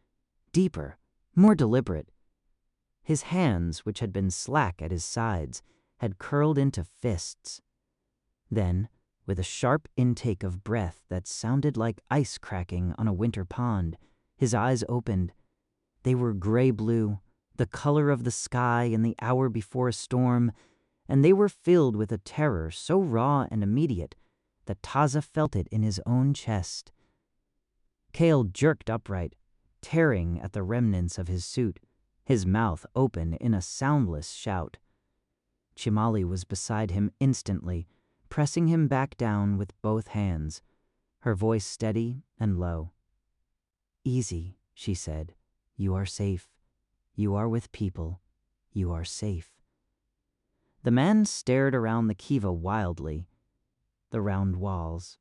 deeper, more deliberate. His hands, which had been slack at his sides, had curled into fists. Then, with a sharp intake of breath that sounded like ice cracking on a winter pond, his eyes opened. They were gray-blue, the color of the sky in the hour before a storm, and they were filled with a terror so raw and immediate that Taza felt it in his own chest. Kale jerked upright, tearing at the remnants of his suit, his mouth open in a soundless shout. Chimali was beside him instantly, pressing him back down with both hands, her voice steady and low. "Easy," she said. "You are safe. You are with people. You are safe." The man stared around the kiva wildly. The round walls,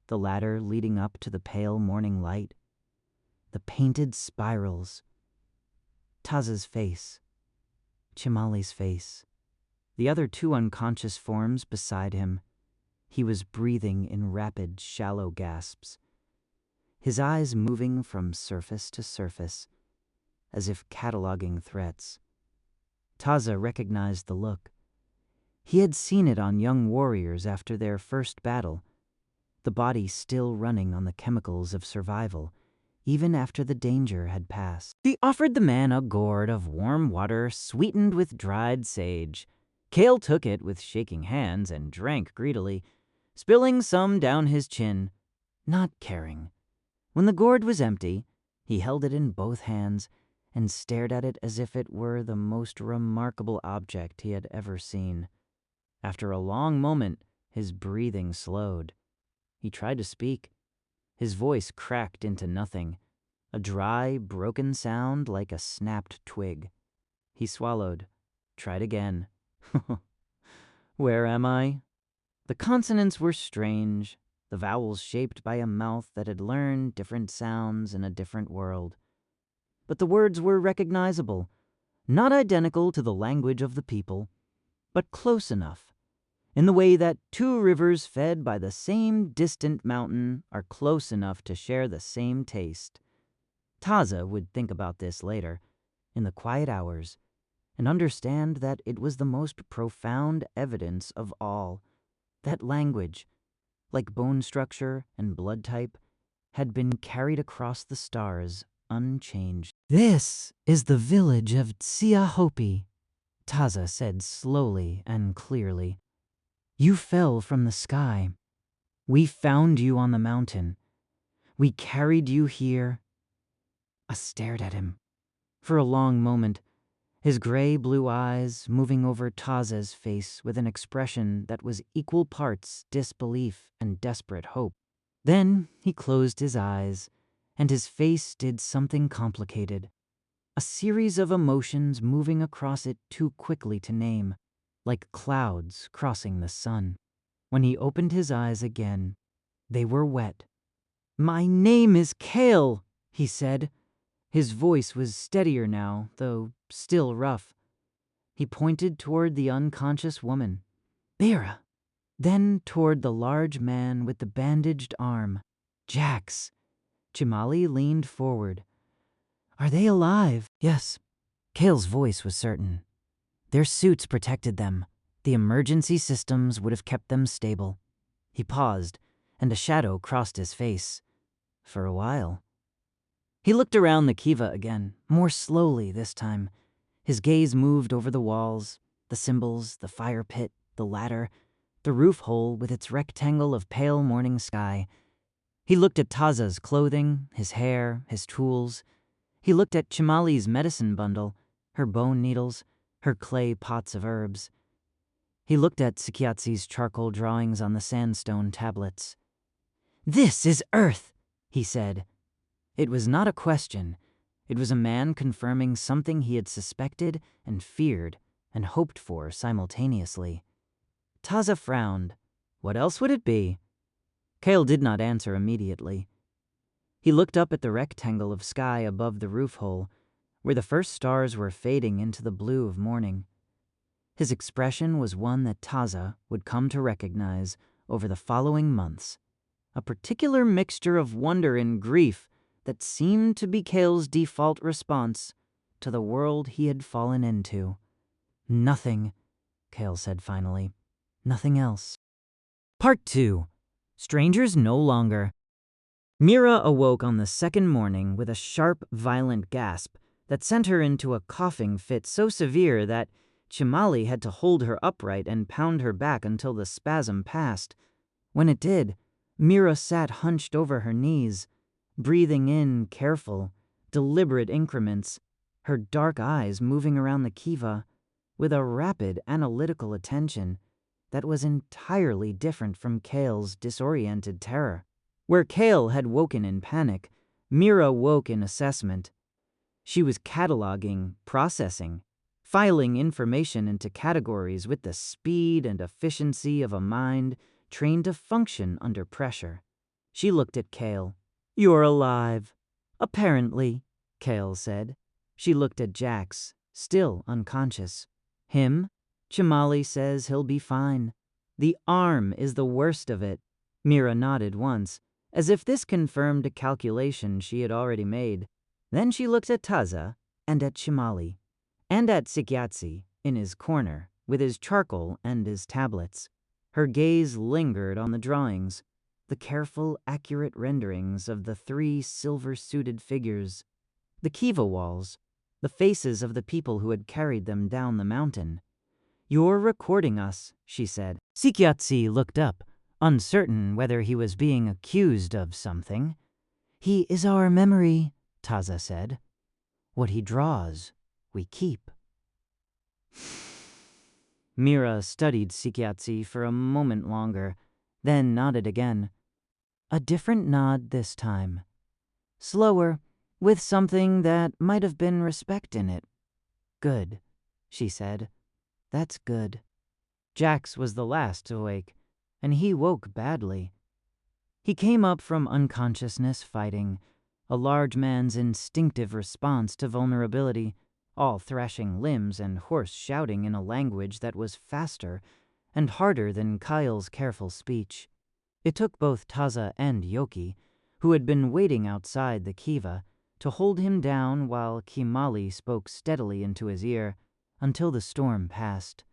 the ladder leading up to the pale morning light, the painted spirals, Taza's face, Chimali's face, the other 2 unconscious forms beside him. He was breathing in rapid, shallow gasps, his eyes moving from surface to surface, as if cataloging threats. Taza recognized the look. He had seen it on young warriors after their first battle, the body still running on the chemicals of survival, even after the danger had passed. He offered the man a gourd of warm water sweetened with dried sage. Kale took it with shaking hands and drank greedily, spilling some down his chin, not caring. When the gourd was empty, he held it in both hands and stared at it as if it were the most remarkable object he had ever seen. After a long moment, his breathing slowed. He tried to speak. His voice cracked into nothing, a dry, broken sound like a snapped twig. He swallowed, tried again. Where am I? The consonants were strange, the vowels shaped by a mouth that had learned different sounds in a different world. But the words were recognizable, not identical to the language of the people, but close enough, in the way that two rivers fed by the same distant mountain are close enough to share the same taste. Taza would think about this later, in the quiet hours, and understand that it was the most profound evidence of all, that language, like bone structure and blood type, had been carried across the stars unchanged. "This is the village of Tsiya Hopi," Taza said slowly and clearly. "You fell from the sky. We found you on the mountain. We carried you here." I stared at him for a long moment, his gray-blue eyes moving over Taza's face with an expression that was equal parts disbelief and desperate hope. Then he closed his eyes, and his face did something complicated, a series of emotions moving across it too quickly to name, like clouds crossing the sun. When he opened his eyes again, they were wet. "My name is Kale," he said. His voice was steadier now, though still rough. He pointed toward the unconscious woman, Mira, then toward the large man with the bandaged arm, Jax. Chimali leaned forward. "Are they alive?" "Yes." Kale's voice was certain. "Their suits protected them. The emergency systems would have kept them stable." He paused, and a shadow crossed his face. "For a while." He looked around the kiva again, more slowly this time. His gaze moved over the walls, the symbols, the fire pit, the ladder, the roof hole with its rectangle of pale morning sky. He looked at Taza's clothing, his hair, his tools. He looked at Chimali's medicine bundle, her bone needles, her clay pots of herbs. He looked at Tsikiatsi's charcoal drawings on the sandstone tablets. "This is Earth," he said. It was not a question. It was a man confirming something he had suspected and feared and hoped for simultaneously. Taza frowned. What else would it be? Kale did not answer immediately. He looked up at the rectangle of sky above the roof hole, where the first stars were fading into the blue of morning. His expression was one that Taza would come to recognize over the following months, a particular mixture of wonder and grief that seemed to be Kale's default response to the world he had fallen into. "Nothing," Kale said finally. "Nothing else." Part 2. Strangers no longer. Mira awoke on the second morning with a sharp, violent gasp that sent her into a coughing fit so severe that Chimali had to hold her upright and pound her back until the spasm passed. When it did, Mira sat hunched over her knees, breathing in careful, deliberate increments, her dark eyes moving around the kiva with a rapid, analytical attention that was entirely different from Kale's disoriented terror. Where Kale had woken in panic, Mira woke in assessment. She was cataloging, processing, filing information into categories with the speed and efficiency of a mind trained to function under pressure. She looked at Kale. "You're alive." "Apparently," Kale said. She looked at Jax, still unconscious. "Him? Chimali says he'll be fine. The arm is the worst of it." Mira nodded once, as if this confirmed a calculation she had already made. Then she looked at Taza and at Chimali, and at Tsiya in his corner, with his charcoal and his tablets. Her gaze lingered on the drawings, the careful, accurate renderings of the 3 silver-suited figures, the kiva walls, the faces of the people who had carried them down the mountain. "You're recording us," she said. Tsiya looked up, uncertain whether he was being accused of something. "He is our memory," Taza said. "What he draws, we keep." Mira studied Tsiya for a moment longer, then nodded again. A different nod this time. Slower, with something that might have been respect in it. "Good," she said. "That's good." Jax was the last to wake, and he woke badly. He came up from unconsciousness fighting, a large man's instinctive response to vulnerability, all thrashing limbs and hoarse shouting in a language that was faster and harder than Kyle's careful speech. It took both Taza and Yoki, who had been waiting outside the kiva, to hold him down while Kimali spoke steadily into his ear until the storm passed.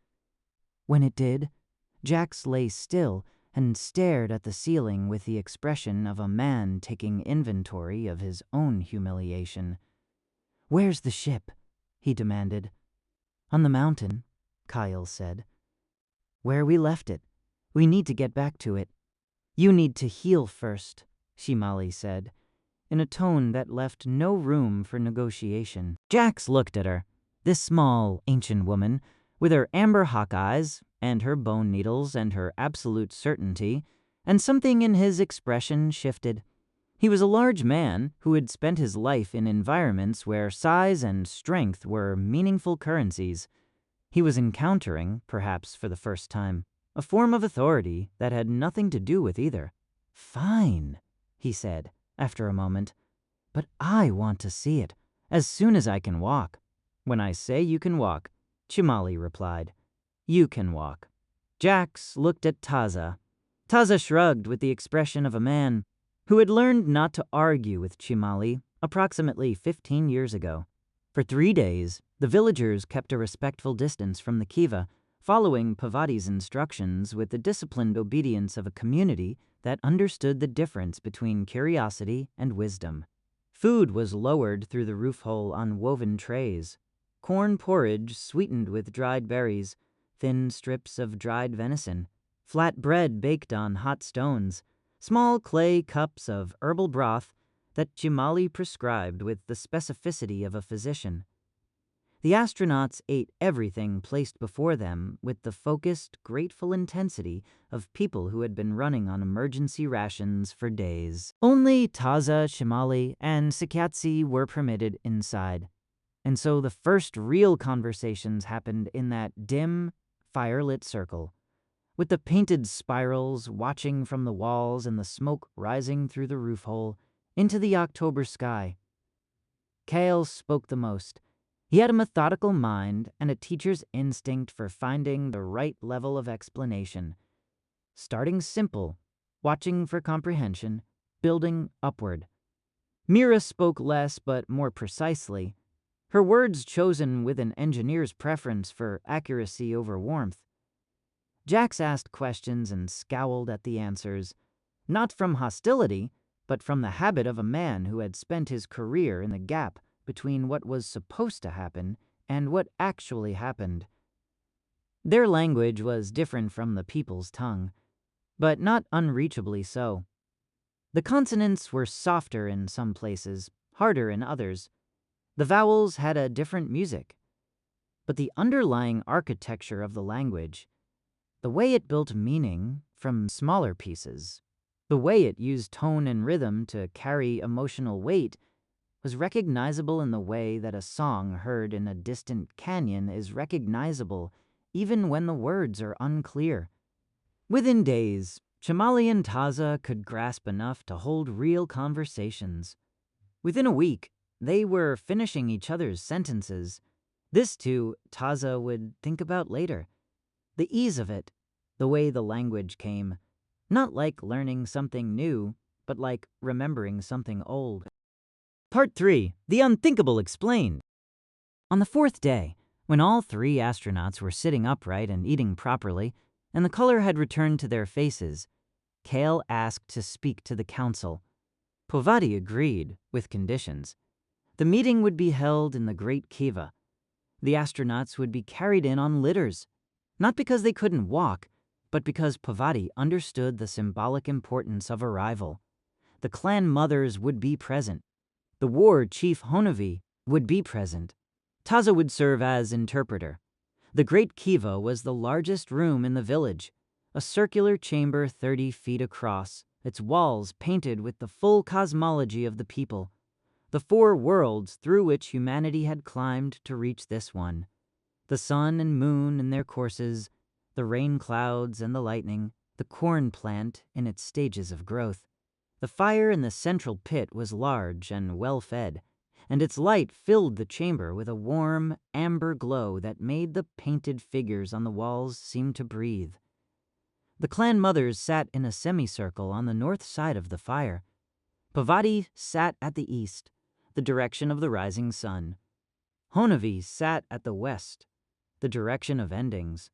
When it did, Jax lay still and stared at the ceiling with the expression of a man taking inventory of his own humiliation. "Where's the ship?" he demanded. "On the mountain," Kyle said. "Where we left it. We need to get back to it." "You need to heal first," Shimali said, in a tone that left no room for negotiation. Jax looked at her, this small, ancient woman, with her amber hawk eyes, and her bone needles, and her absolute certainty, and something in his expression shifted. He was a large man who had spent his life in environments where size and strength were meaningful currencies. He was encountering, perhaps for the first time, a form of authority that had nothing to do with either. "Fine," he said, after a moment. "But I want to see it, as soon as I can walk." "When I say you can walk," Chimali replied, "you can walk." Jax looked at Taza. Taza shrugged with the expression of a man who had learned not to argue with Chimali approximately 15 years ago. For 3 days, the villagers kept a respectful distance from the kiva, following Pavati's instructions with the disciplined obedience of a community that understood the difference between curiosity and wisdom. Food was lowered through the roof hole on woven trays. Corn porridge sweetened with dried berries, thin strips of dried venison, flat bread baked on hot stones, small clay cups of herbal broth that Chimali prescribed with the specificity of a physician. The astronauts ate everything placed before them with the focused, grateful intensity of people who had been running on emergency rations for days. Only Taza, Chimali, and Tsiya were permitted inside, and so the first real conversations happened in that dim, firelit circle, with the painted spirals watching from the walls and the smoke rising through the roof hole into the October sky. Kale spoke the most. He had a methodical mind and a teacher's instinct for finding the right level of explanation. Starting simple, watching for comprehension, building upward. Mira spoke less but more precisely, her words chosen with an engineer's preference for accuracy over warmth. Jax asked questions and scowled at the answers, not from hostility, but from the habit of a man who had spent his career in the gap between what was supposed to happen and what actually happened. Their language was different from the people's tongue, but not unreachably so. The consonants were softer in some places, harder in others. The vowels had a different music. But the underlying architecture of the language, the way it built meaning from smaller pieces, the way it used tone and rhythm to carry emotional weight, was recognizable in the way that a song heard in a distant canyon is recognizable even when the words are unclear. Within days, Chimali and Taza could grasp enough to hold real conversations. Within a week, they were finishing each other's sentences. This, too, Taza would think about later. The ease of it, the way the language came, not like learning something new, but like remembering something old. Part 3. The Unthinkable Explained. On the fourth day, when all 3 astronauts were sitting upright and eating properly, and the color had returned to their faces, Kale asked to speak to the council. Povati agreed, with conditions. The meeting would be held in the Great Kiva. The astronauts would be carried in on litters, not because they couldn't walk, but because Povati understood the symbolic importance of arrival. The clan mothers would be present. The war chief Honovi would be present. Taza would serve as interpreter. The Great Kiva was the largest room in the village, a circular chamber 30 feet across, its walls painted with the full cosmology of the people, the 4 worlds through which humanity had climbed to reach this one. The sun and moon in their courses, the rain clouds and the lightning, the corn plant in its stages of growth. The fire in the central pit was large and well-fed, and its light filled the chamber with a warm, amber glow that made the painted figures on the walls seem to breathe. The clan mothers sat in a semicircle on the north side of the fire. Povati sat at the east, the direction of the rising sun. Honovi sat at the west, the direction of endings.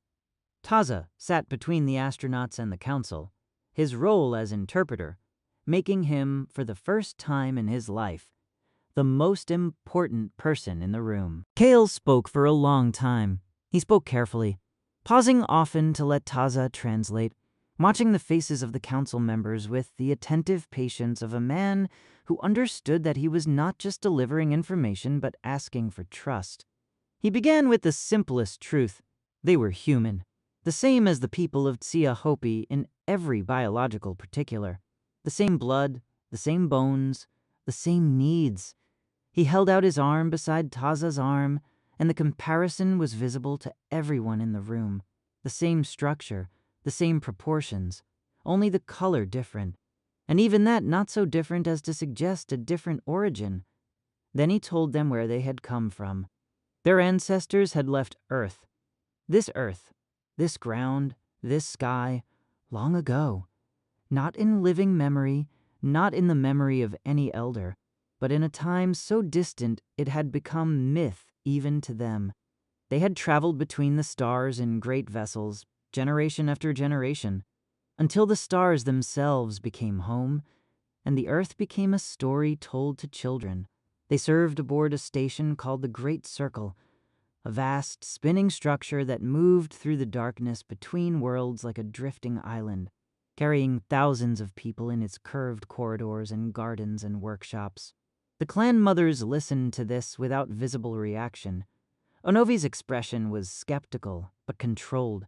Taza sat between the astronauts and the council, his role as interpreter, making him, for the first time in his life, the most important person in the room. Kale spoke for a long time. He spoke carefully, pausing often to let Taza translate, watching the faces of the council members with the attentive patience of a man who understood that he was not just delivering information but asking for trust. He began with the simplest truth. They were human, the same as the people of Tsiya Hopi in every biological particular. The same blood, the same bones, the same needs. He held out his arm beside Taza's arm, and the comparison was visible to everyone in the room. The same structure, the same proportions, only the color different, and even that not so different as to suggest a different origin. Then he told them where they had come from. Their ancestors had left Earth, this ground, this sky, long ago, not in living memory, not in the memory of any elder, but in a time so distant it had become myth even to them. They had traveled between the stars in great vessels, generation after generation, until the stars themselves became home, and the Earth became a story told to children. They served aboard a station called the Great Circle, a vast, spinning structure that moved through the darkness between worlds like a drifting island, carrying thousands of people in its curved corridors and gardens and workshops. The clan mothers listened to this without visible reaction. Onovi's expression was skeptical, but controlled.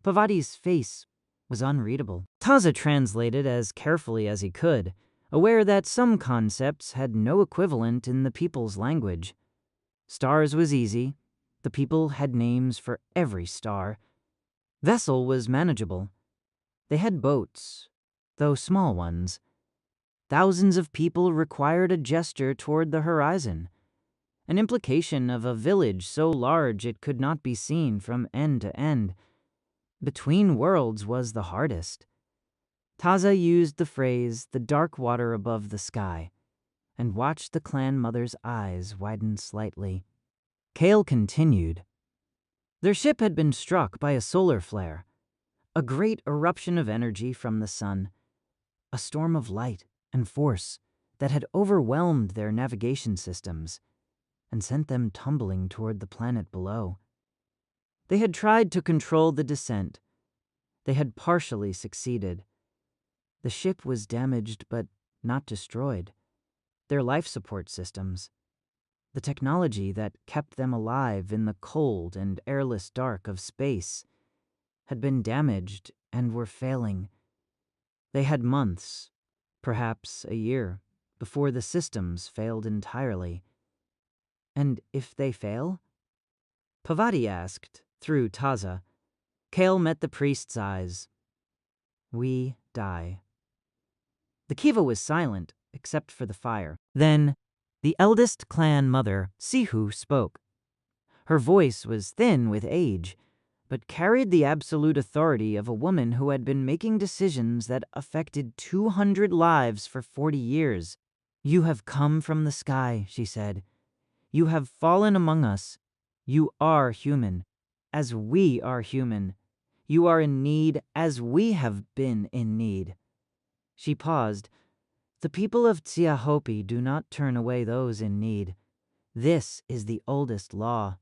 Povati's face was unreadable. Taza translated as carefully as he could, aware that some concepts had no equivalent in the people's language. Stars was easy. The people had names for every star. Vessel was manageable. They had boats, though small ones. Thousands of people required a gesture toward the horizon, an implication of a village so large it could not be seen from end to end. Between worlds was the hardest. Taza used the phrase, the dark water above the sky, and watched the clan mother's eyes widen slightly. Kale continued. Their ship had been struck by a solar flare, a great eruption of energy from the sun, a storm of light and force that had overwhelmed their navigation systems and sent them tumbling toward the planet below. They had tried to control the descent. They had partially succeeded. The ship was damaged but not destroyed. Their life support systems, the technology that kept them alive in the cold and airless dark of space, had been damaged and were failing. They had months, perhaps a year, before the systems failed entirely. And if they fail? Povati asked, through Taza. Kale met the priest's eyes. We die. The Kiva was silent, except for the fire. Then, the eldest clan mother, Sihu, spoke. Her voice was thin with age, but carried the absolute authority of a woman who had been making decisions that affected 200 lives for 40 years. You have come from the sky, she said. You have fallen among us. You are human, as we are human. You are in need, as we have been in need." She paused. "The people of Tsiya Hopi do not turn away those in need. This is the oldest law."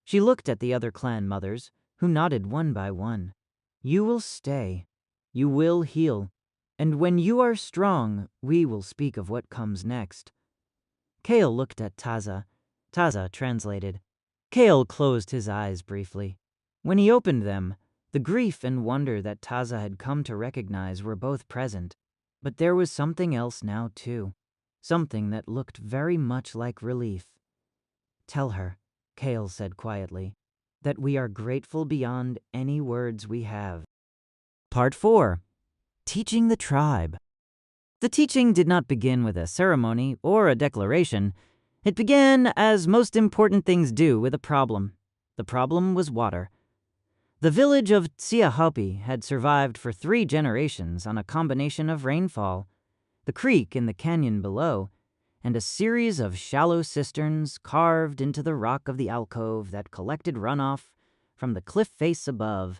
She looked at the other clan mothers, who nodded one by one. "You will stay. You will heal. And when you are strong, we will speak of what comes next." Kale looked at Taza. Taza translated. Kale closed his eyes briefly. When he opened them, the grief and wonder that Taza had come to recognize were both present. But there was something else now, too. Something that looked very much like relief. "Tell her," Kale said quietly, "that we are grateful beyond any words we have." Part 4. Teaching the Tribe. The teaching did not begin with a ceremony or a declaration. It began, as most important things do, with a problem. The problem was water. The village of Tsiya Hopi had survived for 3 generations on a combination of rainfall, the creek in the canyon below, and a series of shallow cisterns carved into the rock of the alcove that collected runoff from the cliff face above.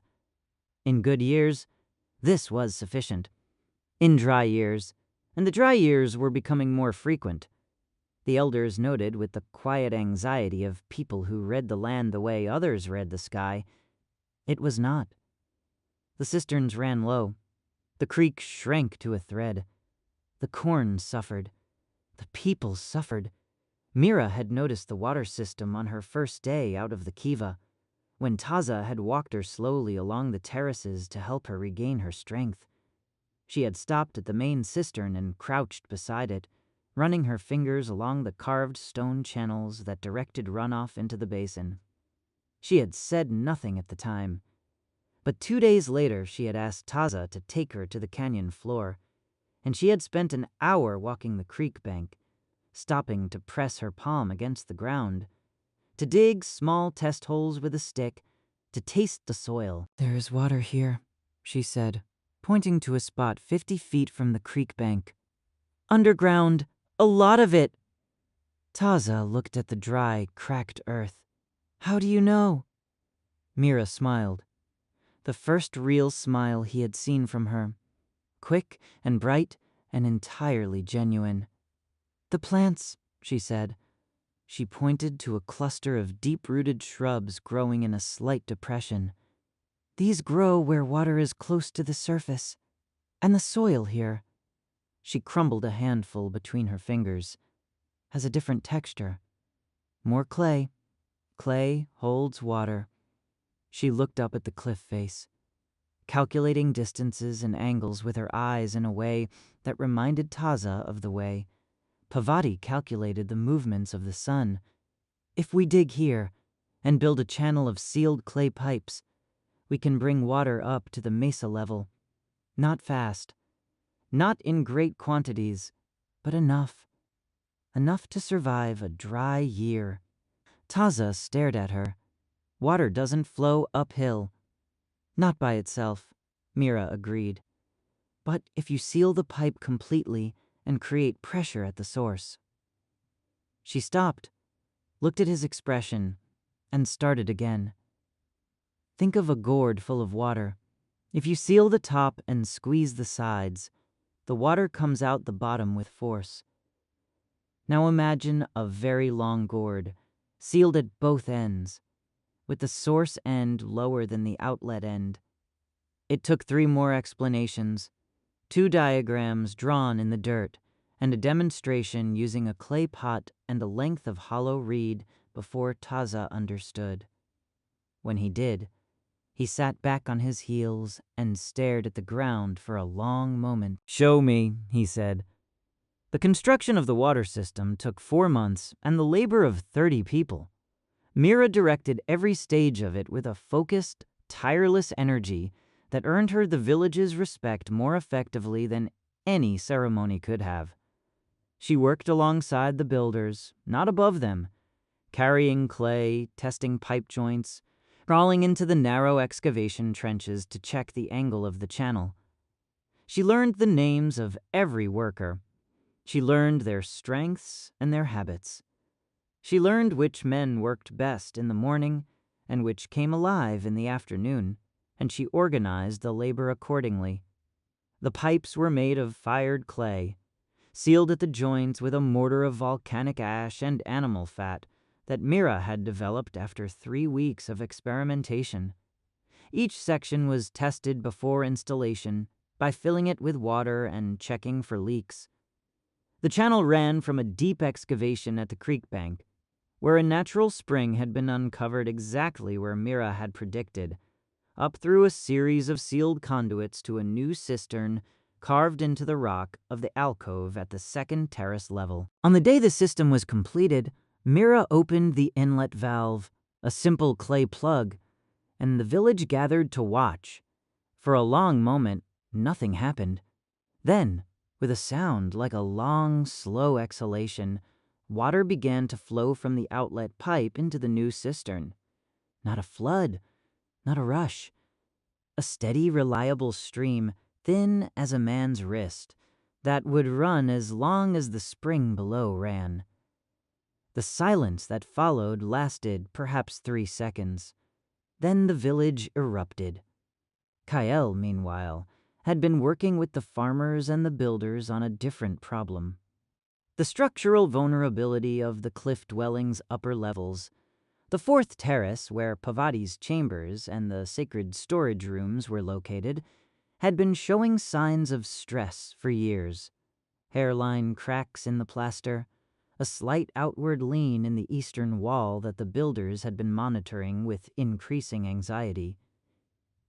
In good years, this was sufficient. In dry years, and the dry years were becoming more frequent, the elders noted with the quiet anxiety of people who read the land the way others read the sky, it was not. The cisterns ran low. The creek shrank to a thread. The corn suffered. The people suffered. Mira had noticed the water system on her first day out of the kiva, when Taza had walked her slowly along the terraces to help her regain her strength. She had stopped at the main cistern and crouched beside it, running her fingers along the carved stone channels that directed runoff into the basin. She had said nothing at the time, but 2 days later she had asked Taza to take her to the canyon floor, and she had spent an hour walking the creek bank, stopping to press her palm against the ground, to dig small test holes with a stick, to taste the soil. "There is water here," she said, pointing to a spot 50 feet from the creek bank. "Underground, a lot of it." Taza looked at the dry, cracked earth. "How do you know?" Mira smiled. The first real smile he had seen from her. Quick and bright and entirely genuine. "The plants," she said. She pointed to a cluster of deep-rooted shrubs growing in a slight depression. "These grow where water is close to the surface. And the soil here," she crumbled a handful between her fingers, "has a different texture. More clay. Clay holds water." She looked up at the cliff face, calculating distances and angles with her eyes in a way that reminded Taza of the way Pavati calculated the movements of the sun. "If we dig here and build a channel of sealed clay pipes, we can bring water up to the mesa level. Not fast, not in great quantities, but enough. Enough to survive a dry year." Taza stared at her. "Water doesn't flow uphill." "Not by itself," Mira agreed. "But if you seal the pipe completely and create pressure at the source." She stopped, looked at his expression, and started again. "Think of a gourd full of water. If you seal the top and squeeze the sides, the water comes out the bottom with force. Now imagine a very long gourd, sealed at both ends, with the source end lower than the outlet end." It took 3 more explanations, 2 diagrams drawn in the dirt, and a demonstration using a clay pot and a length of hollow reed before Taza understood. When he did, he sat back on his heels and stared at the ground for a long moment. "Show me," he said. The construction of the water system took 4 months and the labor of 30 people. Mira directed every stage of it with a focused, tireless energy that earned her the village's respect more effectively than any ceremony could have. She worked alongside the builders, not above them, carrying clay, testing pipe joints, crawling into the narrow excavation trenches to check the angle of the channel. She learned the names of every worker. She learned their strengths and their habits. She learned which men worked best in the morning and which came alive in the afternoon, and she organized the labor accordingly. The pipes were made of fired clay, sealed at the joints with a mortar of volcanic ash and animal fat that Mira had developed after 3 weeks of experimentation. Each section was tested before installation by filling it with water and checking for leaks. The channel ran from a deep excavation at the creek bank, where a natural spring had been uncovered exactly where Mira had predicted, up through a series of sealed conduits to a new cistern carved into the rock of the alcove at the second terrace level. On the day the system was completed, Mira opened the inlet valve, a simple clay plug, and the village gathered to watch. For a long moment, nothing happened. Then, with a sound like a long, slow exhalation, water began to flow from the outlet pipe into the new cistern. Not a flood, not a rush. A steady, reliable stream, thin as a man's wrist, that would run as long as the spring below ran. The silence that followed lasted perhaps 3 seconds. Then the village erupted. Kael, meanwhile, had been working with the farmers and the builders on a different problem. The structural vulnerability of the cliff dwelling's upper levels. The 4th terrace, where Pavati's chambers and the sacred storage rooms were located, had been showing signs of stress for years. Hairline cracks in the plaster, a slight outward lean in the eastern wall that the builders had been monitoring with increasing anxiety.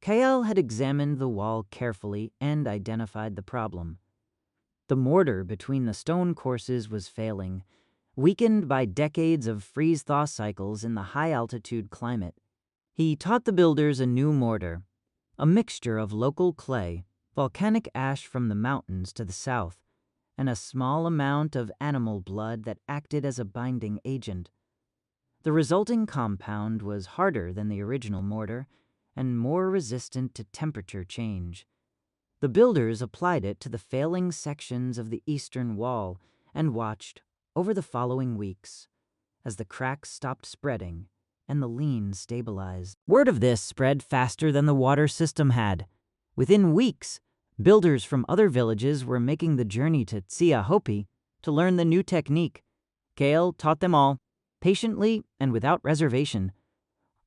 Kael had examined the wall carefully and identified the problem. The mortar between the stone courses was failing, weakened by decades of freeze-thaw cycles in the high-altitude climate. He taught the builders a new mortar, a mixture of local clay, volcanic ash from the mountains to the south, and a small amount of animal blood that acted as a binding agent. The resulting compound was harder than the original mortar and more resistant to temperature change. The builders applied it to the failing sections of the eastern wall and watched, over the following weeks, as the cracks stopped spreading and the lean stabilized. Word of this spread faster than the water system had. Within weeks, builders from other villages were making the journey to Tsiya Hopi to learn the new technique. Kael taught them all, patiently and without reservation,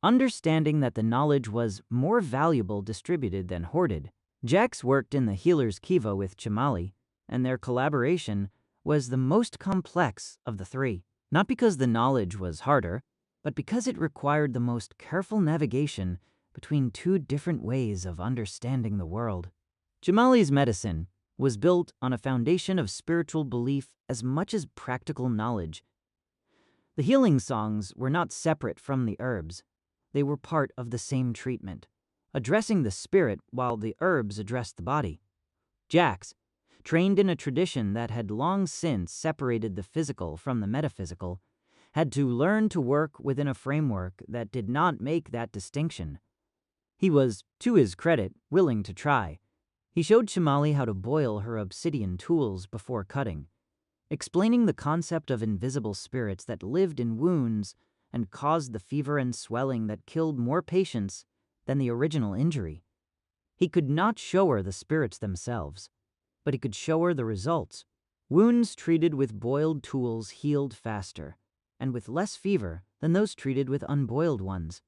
understanding that the knowledge was more valuable distributed than hoarded. Jax worked in the healer's kiva with Chamali, and their collaboration was the most complex of the 3, not because the knowledge was harder, but because it required the most careful navigation between 2 different ways of understanding the world. Chamali's medicine was built on a foundation of spiritual belief as much as practical knowledge. The healing songs were not separate from the herbs. They were part of the same treatment, addressing the spirit while the herbs addressed the body. Jax, trained in a tradition that had long since separated the physical from the metaphysical, had to learn to work within a framework that did not make that distinction. He was, to his credit, willing to try. He showed Chamali how to boil her obsidian tools before cutting, explaining the concept of invisible spirits that lived in wounds and caused the fever and swelling that killed more patients than the original injury. He could not show her the spirits themselves, but he could show her the results. Wounds treated with boiled tools healed faster, and with less fever than those treated with unboiled ones.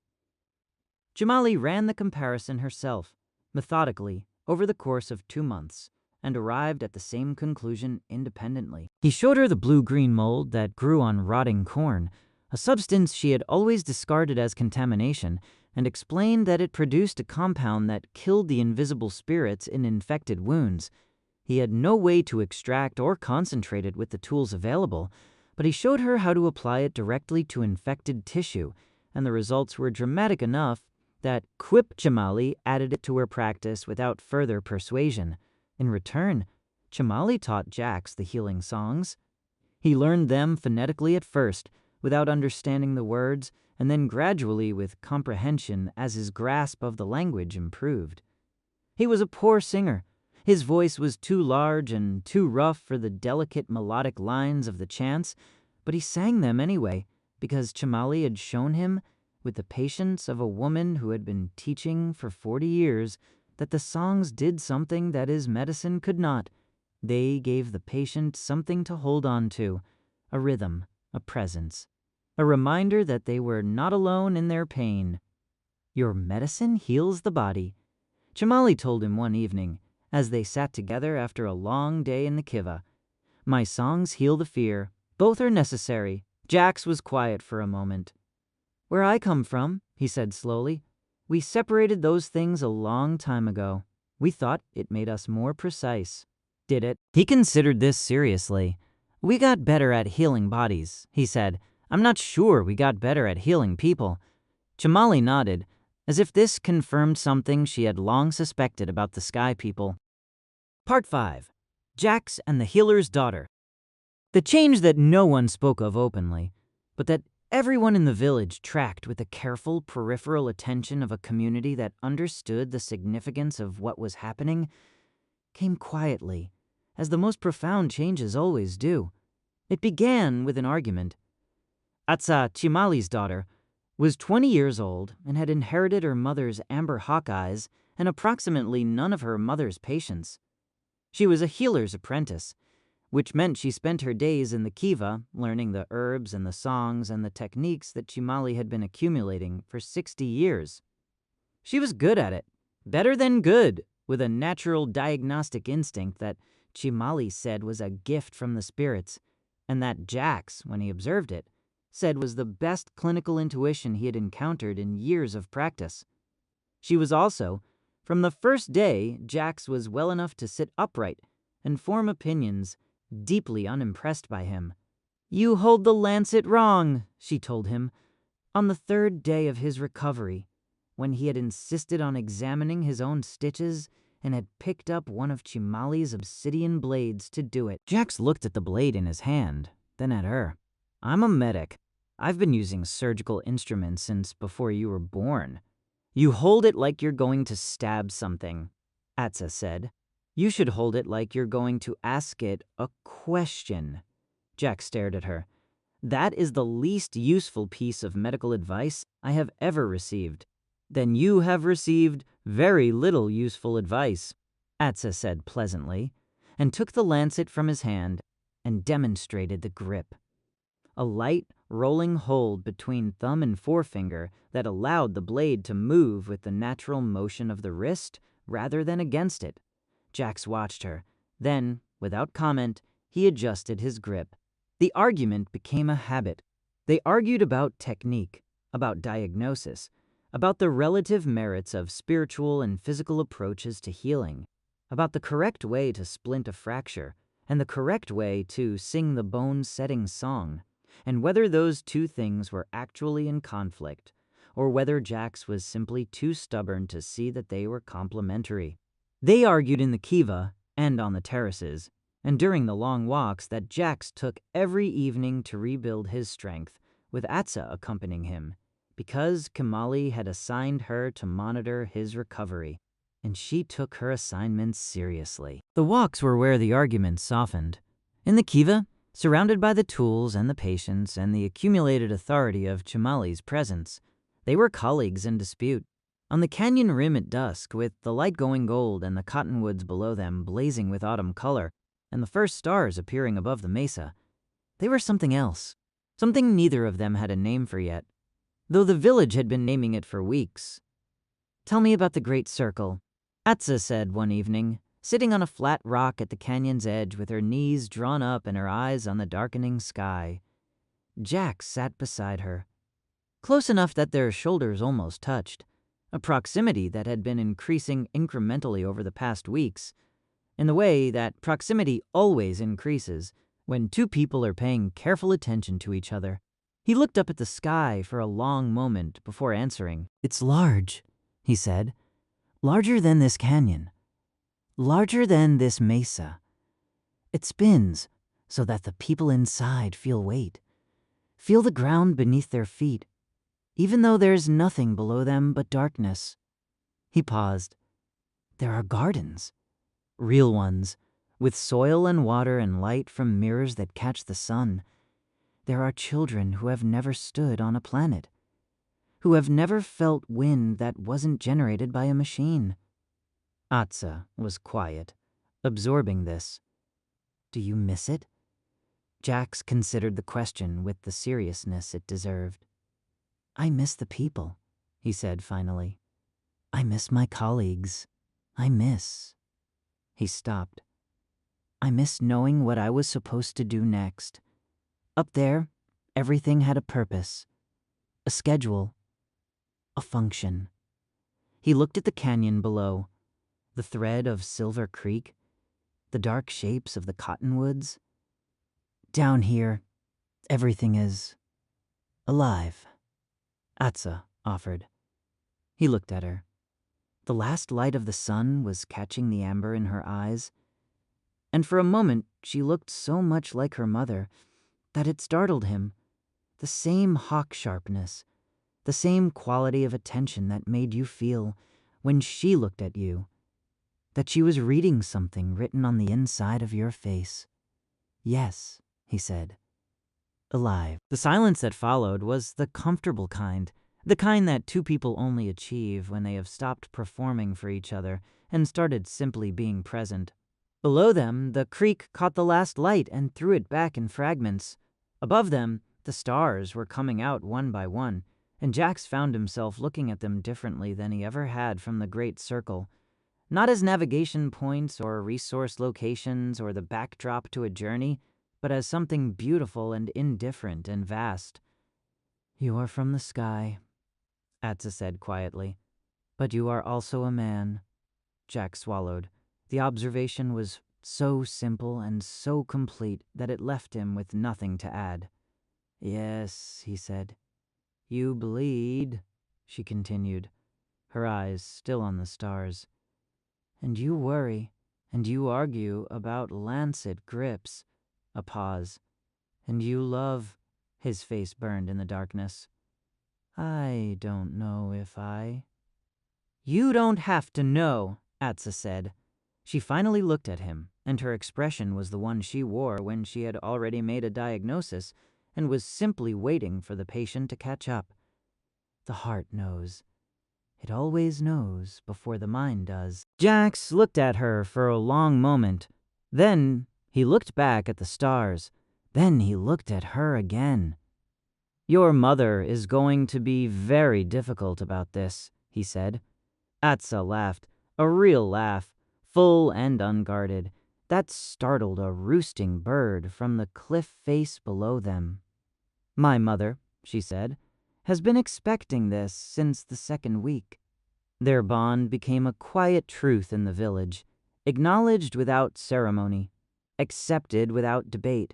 Chamali ran the comparison herself, methodically, over the course of 2 months, and arrived at the same conclusion independently. He showed her the blue-green mold that grew on rotting corn, a substance she had always discarded as contamination, and explained that it produced a compound that killed the invisible spirits in infected wounds. He had no way to extract or concentrate it with the tools available, but he showed her how to apply it directly to infected tissue, and the results were dramatic enough that Quip Chamali added it to her practice without further persuasion. In return, Chamali taught Jax the healing songs. He learned them phonetically at first, without understanding the words, and then gradually with comprehension as his grasp of the language improved. He was a poor singer. His voice was too large and too rough for the delicate melodic lines of the chants, but he sang them anyway, because Chamali had shown him, with the patience of a woman who had been teaching for 40 years, that the songs did something that his medicine could not. They gave the patient something to hold on to, a rhythm, a presence, a reminder that they were not alone in their pain. Your medicine heals the body, Chamali told him one evening, as they sat together after a long day in the kiva. My songs heal the fear. Both are necessary. Jax was quiet for a moment. Where I come from, he said slowly, we separated those things a long time ago. We thought it made us more precise. Did it? He considered this seriously. We got better at healing bodies, he said. I'm not sure we got better at healing people. Chamali nodded, as if this confirmed something she had long suspected about the Sky People. Part 5. Jax and the Healer's Daughter. The change that no one spoke of openly, but that everyone in the village tracked with the careful peripheral attention of a community that understood the significance of what was happening, came quietly, as the most profound changes always do. It began with an argument. Taza, Chimali's daughter, was 20 years old and had inherited her mother's amber hawk eyes and approximately none of her mother's patience. She was a healer's apprentice, which meant she spent her days in the kiva learning the herbs and the songs and the techniques that Chimali had been accumulating for 60 years. She was good at it, better than good, with a natural diagnostic instinct that Chimali said was a gift from the spirits, and that Jax, when he observed it, said was the best clinical intuition he had encountered in years of practice. She was also, from the first day, Jax was well enough to sit upright and form opinions, deeply unimpressed by him. You hold the lancet wrong, she told him, on the third day of his recovery, when he had insisted on examining his own stitches and had picked up one of Chimali's obsidian blades to do it. Jax looked at the blade in his hand, then at her. I'm a medic. I've been using surgical instruments since before you were born. You hold it like you're going to stab something, Taza said. You should hold it like you're going to ask it a question. Jack stared at her. That is the least useful piece of medical advice I have ever received. Then you have received very little useful advice, Taza said pleasantly, and took the lancet from his hand and demonstrated the grip. A light, rolling hold between thumb and forefinger that allowed the blade to move with the natural motion of the wrist rather than against it. Jax watched her. Then, without comment, he adjusted his grip. The argument became a habit. They argued about technique, about diagnosis, about the relative merits of spiritual and physical approaches to healing, about the correct way to splint a fracture and the correct way to sing the bone-setting song, and whether those two things were actually in conflict, or whether Jax was simply too stubborn to see that they were complementary. They argued in the kiva and on the terraces, and during the long walks that Jax took every evening to rebuild his strength, with Taza accompanying him, because Chimali had assigned her to monitor his recovery, and she took her assignments seriously. The walks were where the arguments softened. In the kiva, surrounded by the tools and the patience and the accumulated authority of Chimali's presence, they were colleagues in dispute. On the canyon rim at dusk, with the light going gold and the cottonwoods below them blazing with autumn color, and the first stars appearing above the mesa, they were something else, something neither of them had a name for yet, though the village had been naming it for weeks. Tell me about the Great Circle, Taza said one evening, sitting on a flat rock at the canyon's edge with her knees drawn up and her eyes on the darkening sky. Jax sat beside her, close enough that their shoulders almost touched, a proximity that had been increasing incrementally over the past weeks, in the way that proximity always increases when two people are paying careful attention to each other. He looked up at the sky for a long moment before answering. It's large, he said, larger than this canyon. Larger than this mesa. It spins so that the people inside feel weight, feel the ground beneath their feet, even though there's nothing below them but darkness. He paused. There are gardens, real ones, with soil and water and light from mirrors that catch the sun. There are children who have never stood on a planet, who have never felt wind that wasn't generated by a machine. Atza was quiet, absorbing this. Do you miss it? Jax considered the question with the seriousness it deserved. I miss the people, he said finally. I miss my colleagues. I miss. He stopped. I miss knowing what I was supposed to do next. Up there, everything had a purpose, a schedule, a function. He looked at the canyon below, the thread of Silver Creek, the dark shapes of the cottonwoods. Down here, everything is alive, Atza offered. He looked at her. The last light of the sun was catching the amber in her eyes, and for a moment she looked so much like her mother that it startled him. The same hawk sharpness, the same quality of attention that made you feel, when she looked at you, that she was reading something written on the inside of your face. Yes, he said. Alive. The silence that followed was the comfortable kind, the kind that two people only achieve when they have stopped performing for each other and started simply being present. Below them, the creek caught the last light and threw it back in fragments. Above them, the stars were coming out one by one, and Jax found himself looking at them differently than he ever had from the Great Circle. Not as navigation points or resource locations or the backdrop to a journey, but as something beautiful and indifferent and vast. You are from the sky, Atza said quietly. But you are also a man. Jack swallowed. The observation was so simple and so complete that it left him with nothing to add. Yes, he said. You bleed, she continued, her eyes still on the stars. And you worry, and you argue about lancet grips. A pause. And you love. His face burned in the darkness. I don't know if I. You don't have to know, Atza said. She finally looked at him, and her expression was the one she wore when she had already made a diagnosis and was simply waiting for the patient to catch up. The heart knows. It always knows before the mind does. Jax looked at her for a long moment. Then he looked back at the stars. Then he looked at her again. Your mother is going to be very difficult about this, he said. Atza laughed, a real laugh, full and unguarded, that startled a roosting bird from the cliff face below them. My mother, she said, has been expecting this since the second week. Their bond became a quiet truth in the village, acknowledged without ceremony, accepted without debate,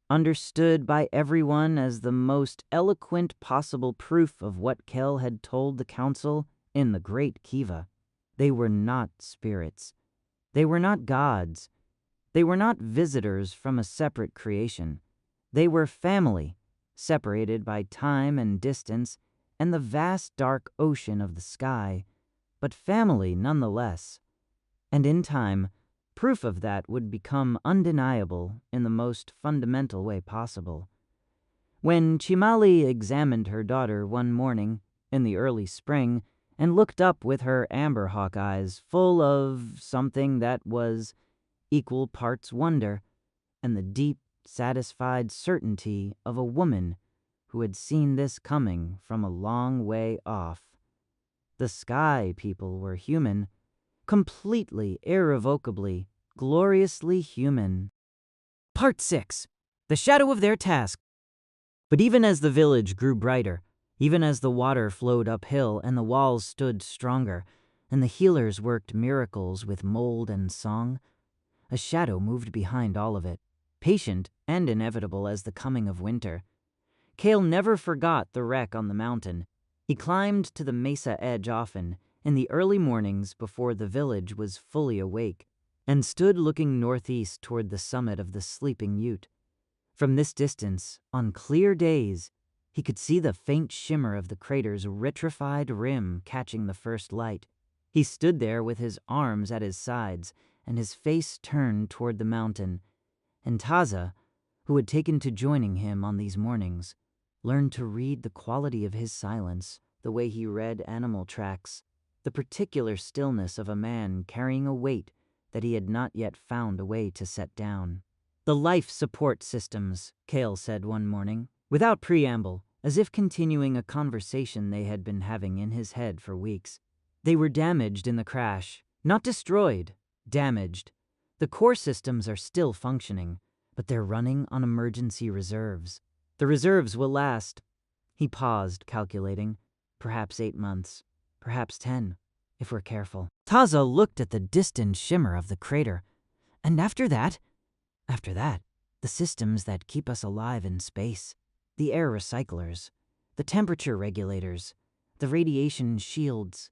understood by everyone as the most eloquent possible proof of what Kel had told the council in the Great Kiva. They were not spirits. They were not gods. They were not visitors from a separate creation. They were family, separated by time and distance and the vast dark ocean of the sky, but family nonetheless. And in time, proof of that would become undeniable in the most fundamental way possible. When Chimali examined her daughter one morning in the early spring and looked up with her amber hawk eyes full of something that was equal parts wonder and the deep, satisfied certainty of a woman who had seen this coming from a long way off. The sky people were human, completely, irrevocably, gloriously human. Part 6. The shadow of their task. But even as the village grew brighter, even as the water flowed uphill and the walls stood stronger, and the healers worked miracles with mold and song, a shadow moved behind all of it, patient and inevitable as the coming of winter. Cale never forgot the wreck on the mountain. He climbed to the mesa edge often, in the early mornings before the village was fully awake, and stood looking northeast toward the summit of the Sleeping Ute. From this distance, on clear days, he could see the faint shimmer of the crater's vitrified rim catching the first light. He stood there with his arms at his sides and his face turned toward the mountain, and Taza, who had taken to joining him on these mornings, learned to read the quality of his silence, the way he read animal tracks, the particular stillness of a man carrying a weight that he had not yet found a way to set down. "The life support systems," Cale said one morning, without preamble, as if continuing a conversation they had been having in his head for weeks. "They were damaged in the crash. Not destroyed, damaged. The core systems are still functioning, but they're running on emergency reserves. The reserves will last." He paused, calculating. "Perhaps 8 months, perhaps 10, if we're careful." Taza looked at the distant shimmer of the crater. "And after that?" "After that, the systems that keep us alive in space. The air recyclers, the temperature regulators, the radiation shields.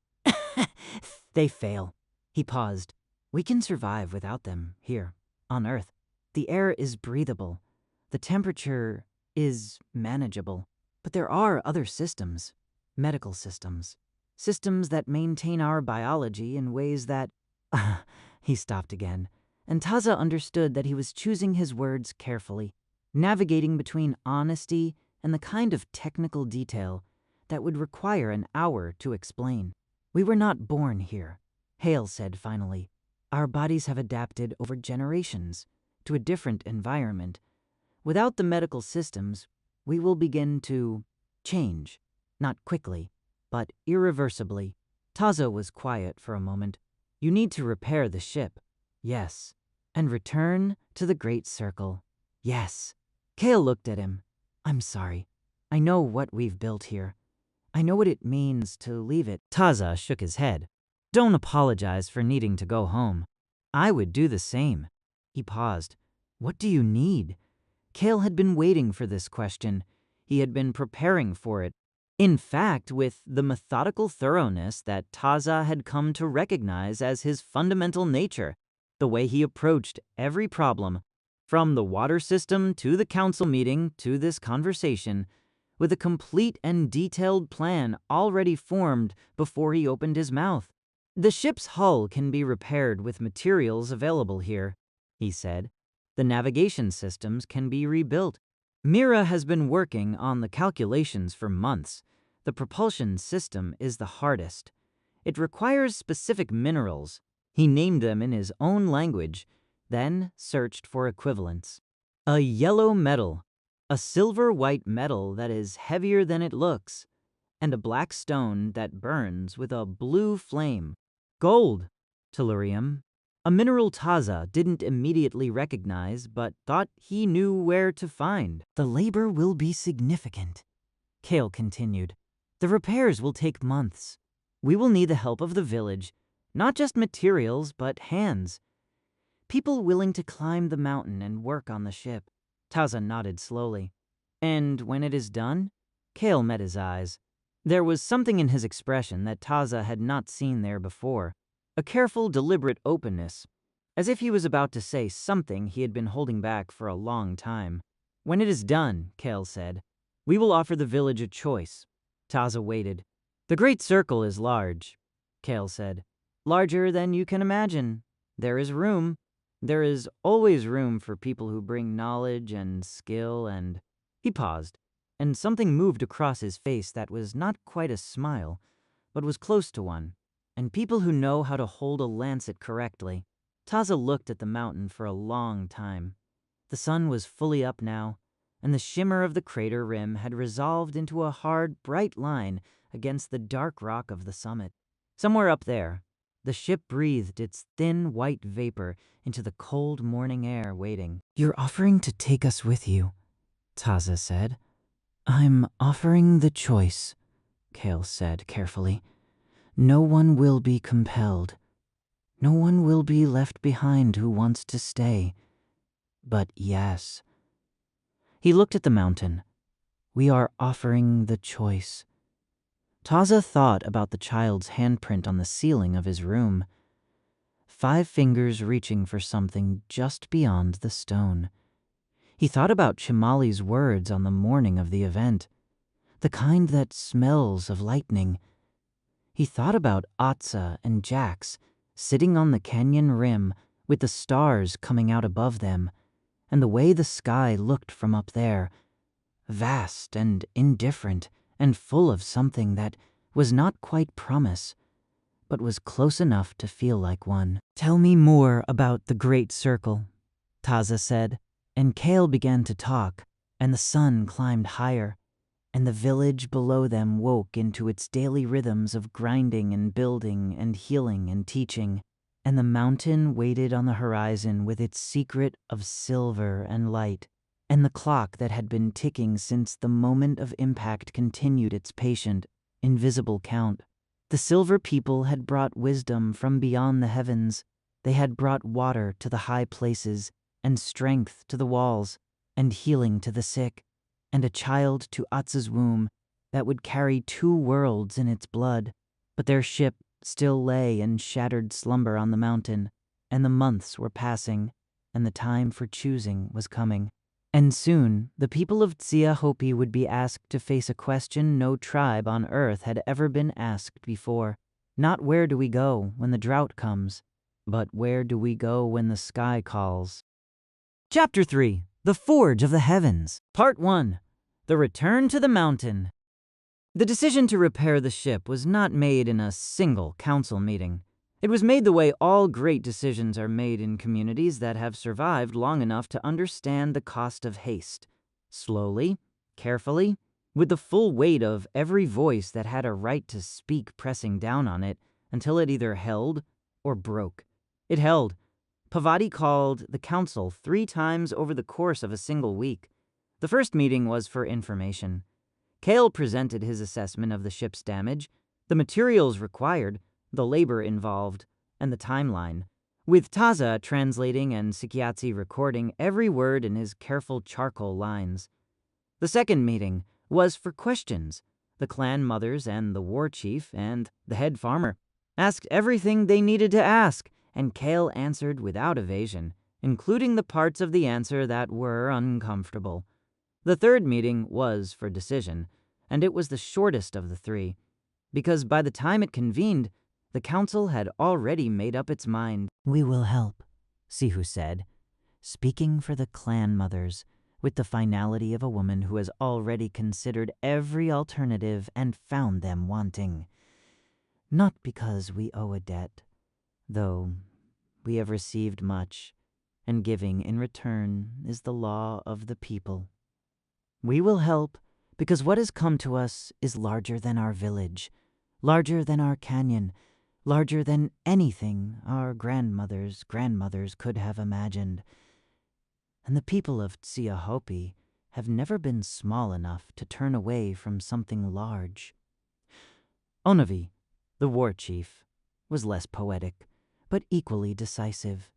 They fail." He paused. "We can survive without them here, on Earth. The air is breathable. The temperature is manageable. But there are other systems, medical systems, systems that maintain our biology in ways that—" He stopped again, and Taza understood that he was choosing his words carefully, navigating between honesty and the kind of technical detail that would require an hour to explain. "We were not born here," Hale said finally. "Our bodies have adapted over generations to a different environment. Without the medical systems, we will begin to change, not quickly, but irreversibly." Taza was quiet for a moment. "You need to repair the ship." "Yes." "And return to the Great Circle." "Yes." Cale looked at him. "I'm sorry. I know what we've built here. I know what it means to leave it." Taza shook his head. "Don't apologize for needing to go home. I would do the same." He paused. "What do you need?" Cale had been waiting for this question. He had been preparing for it. In fact, with the methodical thoroughness that Taza had come to recognize as his fundamental nature, the way he approached every problem, from the water system to the council meeting to this conversation, with a complete and detailed plan already formed before he opened his mouth. "The ship's hull can be repaired with materials available here," he said. "The navigation systems can be rebuilt. Mira has been working on the calculations for months. The propulsion system is the hardest. It requires specific minerals." He named them in his own language, then searched for equivalents. "A yellow metal, a silver-white metal that is heavier than it looks, and a black stone that burns with a blue flame. Gold, tellurium, a mineral Taza didn't immediately recognize but thought he knew where to find." "The labor will be significant," Cale continued. "The repairs will take months. We will need the help of the village, not just materials, but hands. People willing to climb the mountain and work on the ship." Taza nodded slowly. "And when it is done?" Cale met his eyes. There was something in his expression that Taza had not seen there before, a careful, deliberate openness, as if he was about to say something he had been holding back for a long time. "When it is done," Cale said, "we will offer the village a choice." Taza waited. "The Great Circle is large," Cale said. "Larger than you can imagine. There is room. There is always room for people who bring knowledge and skill and—" He paused, and something moved across his face that was not quite a smile, but was close to one. "And people who know how to hold a lancet correctly." Taza looked at the mountain for a long time. The sun was fully up now, and the shimmer of the crater rim had resolved into a hard, bright line against the dark rock of the summit. Somewhere up there, the ship breathed its thin white vapor into the cold morning air, waiting. "You're offering to take us with you," Taza said. "I'm offering the choice," Cale said carefully. "No one will be compelled. No one will be left behind who wants to stay. But yes." He looked at the mountain. "We are offering the choice." Taza thought about the child's handprint on the ceiling of his room. 5 fingers reaching for something just beyond the stone. He thought about Chimali's words on the morning of the event, the kind that smells of lightning. He thought about Atza and Jax sitting on the canyon rim with the stars coming out above them, and the way the sky looked from up there, vast and indifferent and full of something that was not quite promise, but was close enough to feel like one. "Tell me more about the Great Circle," Taza said, and Kale began to talk, and the sun climbed higher, and the village below them woke into its daily rhythms of grinding and building and healing and teaching, and the mountain waited on the horizon with its secret of silver and light, and the clock that had been ticking since the moment of impact continued its patient, invisible count. The silver people had brought wisdom from beyond the heavens. They had brought water to the high places, and strength to the walls, and healing to the sick, and a child to Atza's womb that would carry 2 worlds in its blood. But their ship still lay in shattered slumber on the mountain, and the months were passing, and the time for choosing was coming. And soon, the people of Tsiya Hopi would be asked to face a question no tribe on earth had ever been asked before. Not where do we go when the drought comes, but where do we go when the sky calls? Chapter 3. The Forge of the Heavens. Part 1. The Return to the Mountain. The decision to repair the ship was not made in a single council meeting. It was made the way all great decisions are made in communities that have survived long enough to understand the cost of haste. Slowly, carefully, with the full weight of every voice that had a right to speak pressing down on it until it either held or broke. It held. Pavati called the council 3 times over the course of a single week. The first meeting was for information. Kale presented his assessment of the ship's damage, the materials required, the labor involved, and the timeline, with Taza translating and Sikiatsi recording every word in his careful charcoal lines. The second meeting was for questions. The clan mothers and the war chief and the head farmer asked everything they needed to ask, and Kale answered without evasion, including the parts of the answer that were uncomfortable. The third meeting was for decision, and it was the shortest of the 3, because by the time it convened, the council had already made up its mind. "We will help," Sihu said, speaking for the clan mothers with the finality of a woman who has already considered every alternative and found them wanting. "Not because we owe a debt, though we have received much, and giving in return is the law of the people. We will help because what has come to us is larger than our village, larger than our canyon, larger than anything our grandmothers' grandmothers could have imagined. And the people of Tsiya Hopi have never been small enough to turn away from something large." Onavi, the war chief, was less poetic, but equally decisive.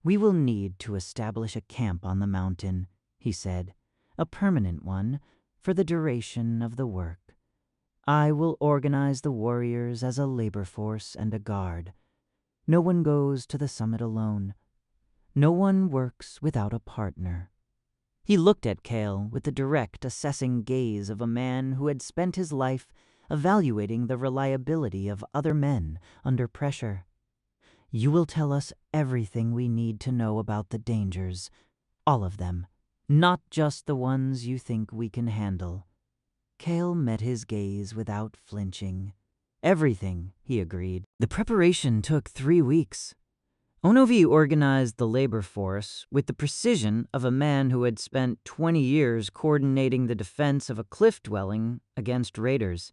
"We will need to establish a camp on the mountain," he said, "a permanent one for the duration of the work. I will organize the warriors as a labor force and a guard. No one goes to the summit alone. No one works without a partner." He looked at Kale with the direct, assessing gaze of a man who had spent his life evaluating the reliability of other men under pressure. "You will tell us everything we need to know about the dangers, all of them, not just the ones you think we can handle." Kale met his gaze without flinching. "Everything," he agreed. The preparation took 3 weeks. Onovi organized the labor force with the precision of a man who had spent 20 years coordinating the defense of a cliff dwelling against raiders,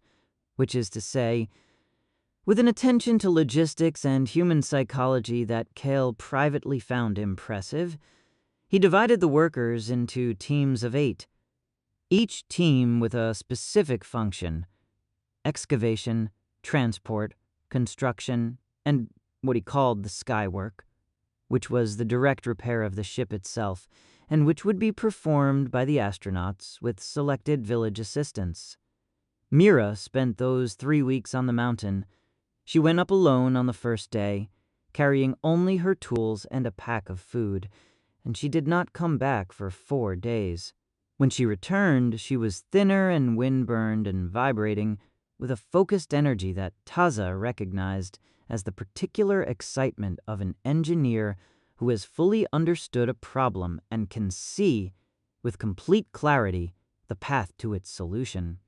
which is to say, with an attention to logistics and human psychology that Kale privately found impressive. He divided the workers into teams of 8, each team with a specific function: excavation, transport, construction, and what he called the sky work, which was the direct repair of the ship itself, and which would be performed by the astronauts with selected village assistants. Mira spent those 3 weeks on the mountain. She went up alone on the first day, carrying only her tools and a pack of food, and she did not come back for 4 days. When she returned, she was thinner and windburned and vibrating, with a focused energy that Taza recognized as the particular excitement of an engineer who has fully understood a problem and can see, with complete clarity, the path to its solution.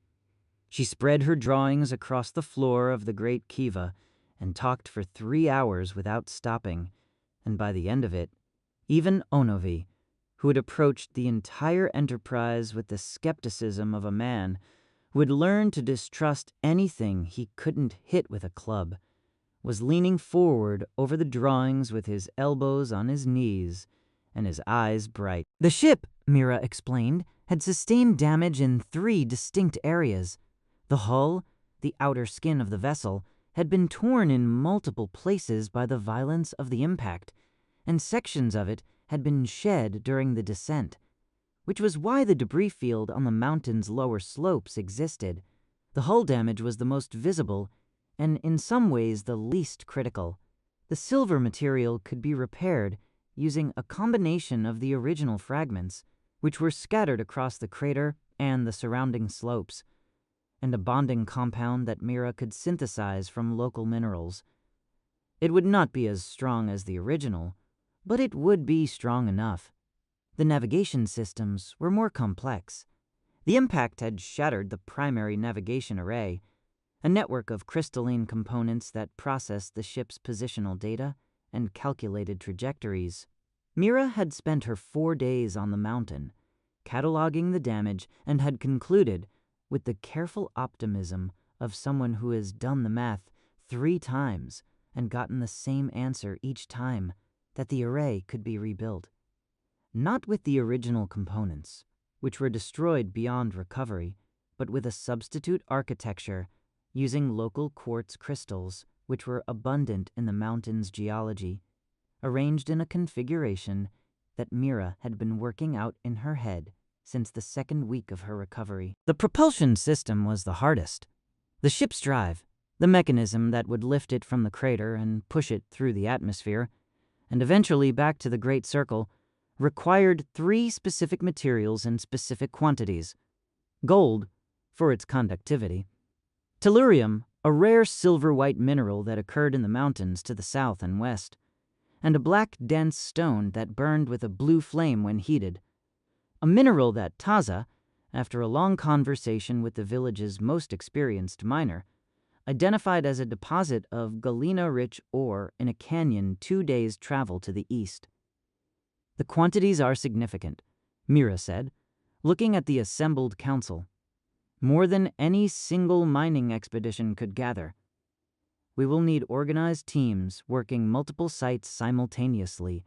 She spread her drawings across the floor of the great kiva and talked for 3 hours without stopping, and by the end of it, even Onovi, who had approached the entire enterprise with the skepticism of a man who had learned to distrust anything he couldn't hit with a club, was leaning forward over the drawings with his elbows on his knees and his eyes bright. The ship, Mira explained, had sustained damage in 3 distinct areas. The hull, the outer skin of the vessel, had been torn in multiple places by the violence of the impact, and sections of it had been shed during the descent, which was why the debris field on the mountain's lower slopes existed. The hull damage was the most visible and in some ways the least critical. The silver material could be repaired using a combination of the original fragments, which were scattered across the crater and the surrounding slopes, and a bonding compound that Mira could synthesize from local minerals. It would not be as strong as the original, but it would be strong enough. The navigation systems were more complex. The impact had shattered the primary navigation array, a network of crystalline components that processed the ship's positional data and calculated trajectories. Mira had spent her 4 days on the mountain, cataloging the damage, and had concluded, with the careful optimism of someone who has done the math 3 times and gotten the same answer each time, that the array could be rebuilt. Not with the original components, which were destroyed beyond recovery, but with a substitute architecture using local quartz crystals, which were abundant in the mountain's geology, arranged in a configuration that Mira had been working out in her head since the 2nd week of her recovery. The propulsion system was the hardest. The ship's drive, the mechanism that would lift it from the crater and push it through the atmosphere, and eventually back to the Great Circle, required 3 specific materials in specific quantities: gold, for its conductivity; tellurium, a rare silver-white mineral that occurred in the mountains to the south and west; and a black, dense stone that burned with a blue flame when heated. A mineral that Taza, after a long conversation with the village's most experienced miner, identified as a deposit of galena-rich ore in a canyon 2 days' travel to the east. The quantities are significant, Mira said, looking at the assembled council. More than any single mining expedition could gather. We will need organized teams working multiple sites simultaneously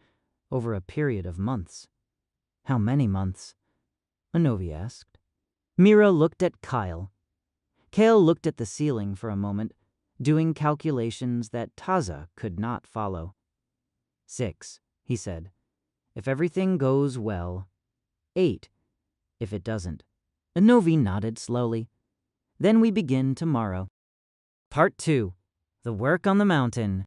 over a period of months. How many months? Onovi asked. Mira looked at Kyle. Kale looked at the ceiling for a moment, doing calculations that Taza could not follow. 6, he said. If everything goes well. 8, if it doesn't. Onovi nodded slowly. Then we begin tomorrow. Part 2. The work on the mountain.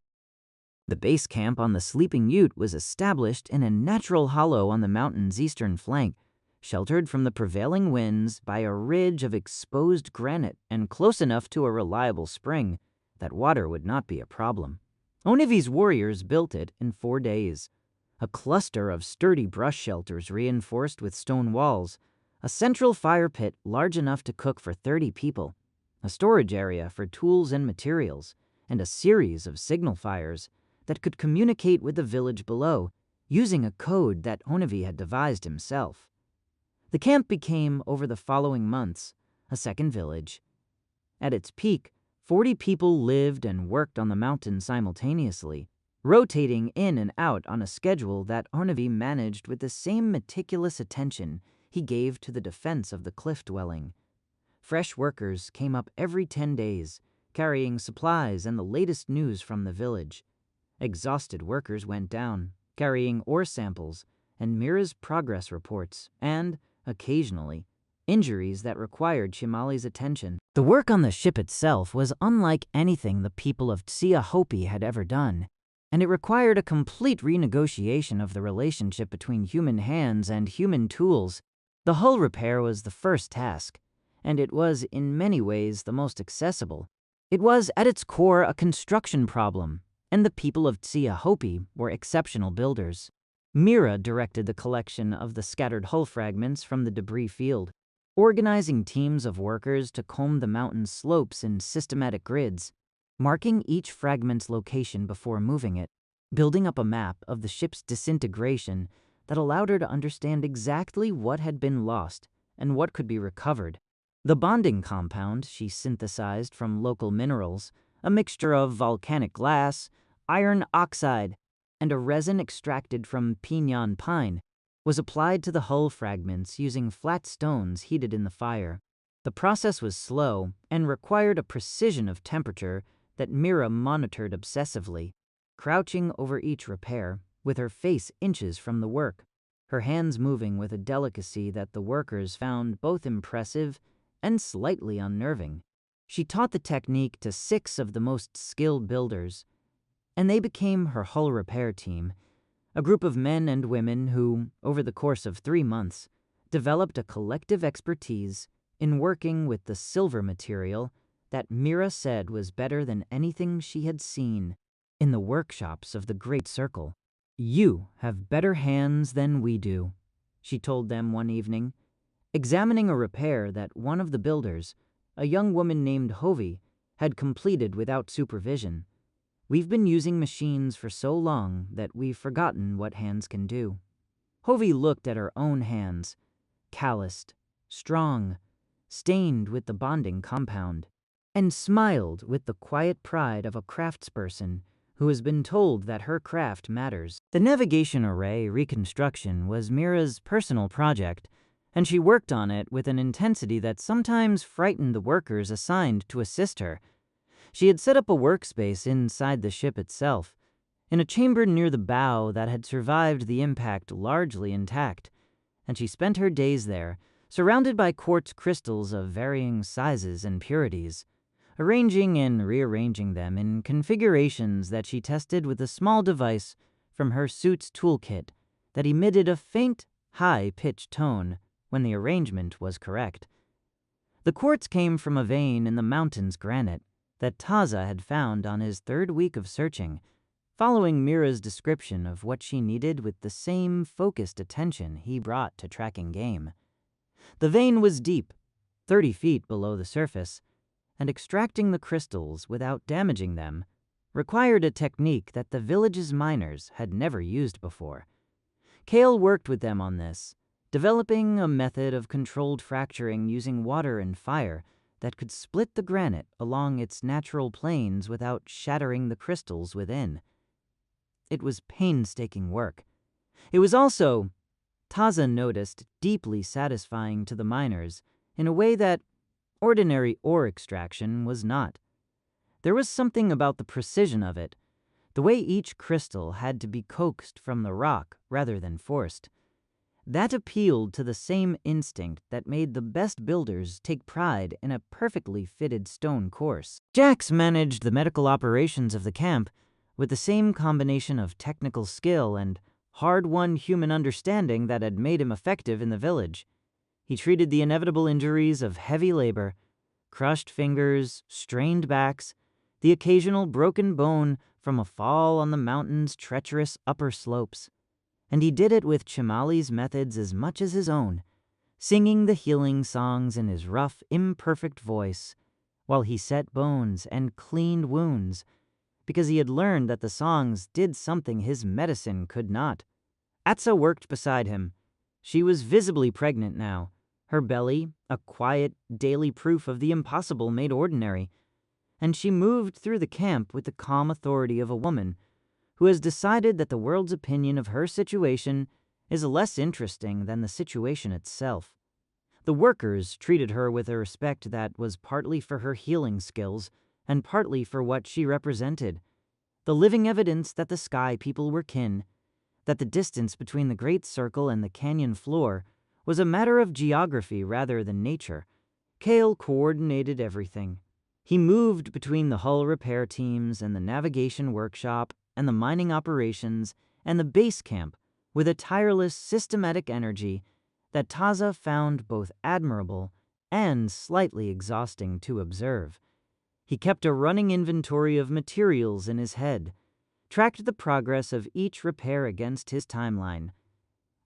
The base camp on the Sleeping Ute was established in a natural hollow on the mountain's eastern flank, sheltered from the prevailing winds by a ridge of exposed granite and close enough to a reliable spring that water would not be a problem. Onovi's warriors built it in 4 days. A cluster of sturdy brush shelters reinforced with stone walls, a central fire pit large enough to cook for 30 people, a storage area for tools and materials, and a series of signal fires that could communicate with the village below using a code that Onovi had devised himself. The camp became, over the following months, a second village. At its peak, 40 people lived and worked on the mountain simultaneously, rotating in and out on a schedule that Onovi managed with the same meticulous attention he gave to the defense of the cliff dwelling. Fresh workers came up every 10 days, carrying supplies and the latest news from the village. Exhausted workers went down, carrying ore samples and Mira's progress reports, and, occasionally, injuries that required Shimali's attention. The work on the ship itself was unlike anything the people of Tsiya Hopi had ever done, and it required a complete renegotiation of the relationship between human hands and human tools. The hull repair was the first task, and it was in many ways the most accessible. It was at its core a construction problem, and the people of Tsiya Hopi were exceptional builders. Mira directed the collection of the scattered hull fragments from the debris field, organizing teams of workers to comb the mountain's slopes in systematic grids, marking each fragment's location before moving it, building up a map of the ship's disintegration that allowed her to understand exactly what had been lost and what could be recovered. The bonding compound she synthesized from local minerals, a mixture of volcanic glass, iron oxide, and a resin extracted from pinyon pine, was applied to the hull fragments using flat stones heated in the fire. The process was slow and required a precision of temperature that Mira monitored obsessively, crouching over each repair, with her face inches from the work, her hands moving with a delicacy that the workers found both impressive and slightly unnerving. She taught the technique to 6 of the most skilled builders, and they became her hull repair team, a group of men and women who, over the course of 3 months, developed a collective expertise in working with the silver material that Mira said was better than anything she had seen in the workshops of the Great Circle. "You have better hands than we do," she told them one evening, examining a repair that one of the builders, a young woman named Hovi, had completed without supervision. "We've been using machines for so long that we've forgotten what hands can do." Hovi looked at her own hands, calloused, strong, stained with the bonding compound, and smiled with the quiet pride of a craftsperson who has been told that her craft matters. The navigation array reconstruction was Mira's personal project, and she worked on it with an intensity that sometimes frightened the workers assigned to assist her. She had set up a workspace inside the ship itself, in a chamber near the bow that had survived the impact largely intact, and she spent her days there, surrounded by quartz crystals of varying sizes and purities, arranging and rearranging them in configurations that she tested with a small device from her suit's toolkit that emitted a faint, high-pitched tone when the arrangement was correct. The quartz came from a vein in the mountain's granite that Taza had found on his 3rd week of searching, following Mira's description of what she needed with the same focused attention he brought to tracking game. The vein was deep, 30 feet below the surface, and extracting the crystals without damaging them required a technique that the village's miners had never used before. Kale worked with them on this, developing a method of controlled fracturing using water and fire that could split the granite along its natural planes without shattering the crystals within. It was painstaking work. It was also, Taza noticed, deeply satisfying to the miners in a way that ordinary ore extraction was not. There was something about the precision of it, the way each crystal had to be coaxed from the rock rather than forced. That appealed to the same instinct that made the best builders take pride in a perfectly fitted stone course. Jax managed the medical operations of the camp with the same combination of technical skill and hard-won human understanding that had made him effective in the village. He treated the inevitable injuries of heavy labor, crushed fingers, strained backs, the occasional broken bone from a fall on the mountain's treacherous upper slopes. And he did it with Chimali's methods as much as his own, singing the healing songs in his rough, imperfect voice, while he set bones and cleaned wounds, because he had learned that the songs did something his medicine could not. Atsa worked beside him. She was visibly pregnant now, her belly a quiet, daily proof of the impossible made ordinary, and she moved through the camp with the calm authority of a woman who has decided that the world's opinion of her situation is less interesting than the situation itself. The workers treated her with a respect that was partly for her healing skills and partly for what she represented, the living evidence that the sky people were kin, that the distance between the Great Circle and the canyon floor was a matter of geography rather than nature. Kale coordinated everything. He moved between the hull repair teams and the navigation workshop and the mining operations and the base camp with a tireless, systematic energy that Taza found both admirable and slightly exhausting to observe. He kept a running inventory of materials in his head, tracked the progress of each repair against his timeline,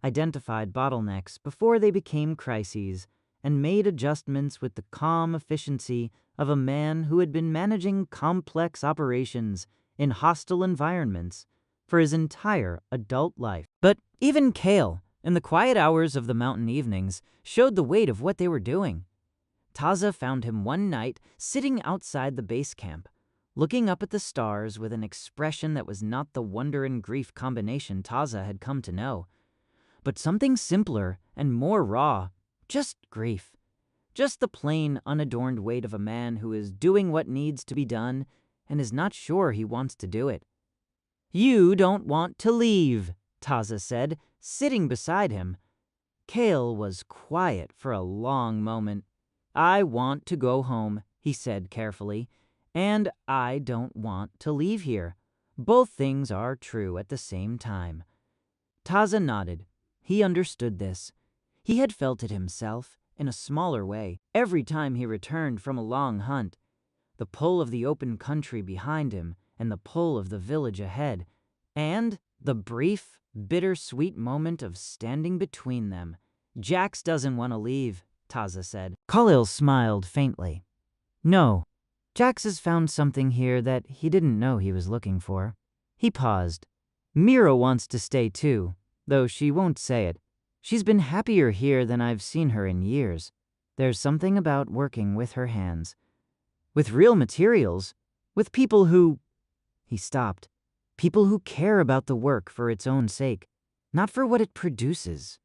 identified bottlenecks before they became crises, and made adjustments with the calm efficiency of a man who had been managing complex operations in hostile environments for his entire adult life. But even Kale, in the quiet hours of the mountain evenings, showed the weight of what they were doing. Taza found him one night sitting outside the base camp, looking up at the stars with an expression that was not the wonder and grief combination Taza had come to know, but something simpler and more raw, just grief. Just the plain, unadorned weight of a man who is doing what needs to be done and is not sure he wants to do it. "You don't want to leave," Taza said, sitting beside him. Kale was quiet for a long moment. "I want to go home," he said carefully, "and I don't want to leave here. Both things are true at the same time." Taza nodded. He understood this. He had felt it himself, in a smaller way, every time he returned from a long hunt. The pull of the open country behind him and the pull of the village ahead, and the brief, bitter-sweet moment of standing between them. "Jax doesn't want to leave," Taza said. Khalil smiled faintly. "No, Jax has found something here that he didn't know he was looking for." He paused. "Mira wants to stay too, though she won't say it. She's been happier here than I've seen her in years. There's something about working with her hands. With real materials, with people who—" He stopped. "People who care about the work for its own sake, not for what it produces,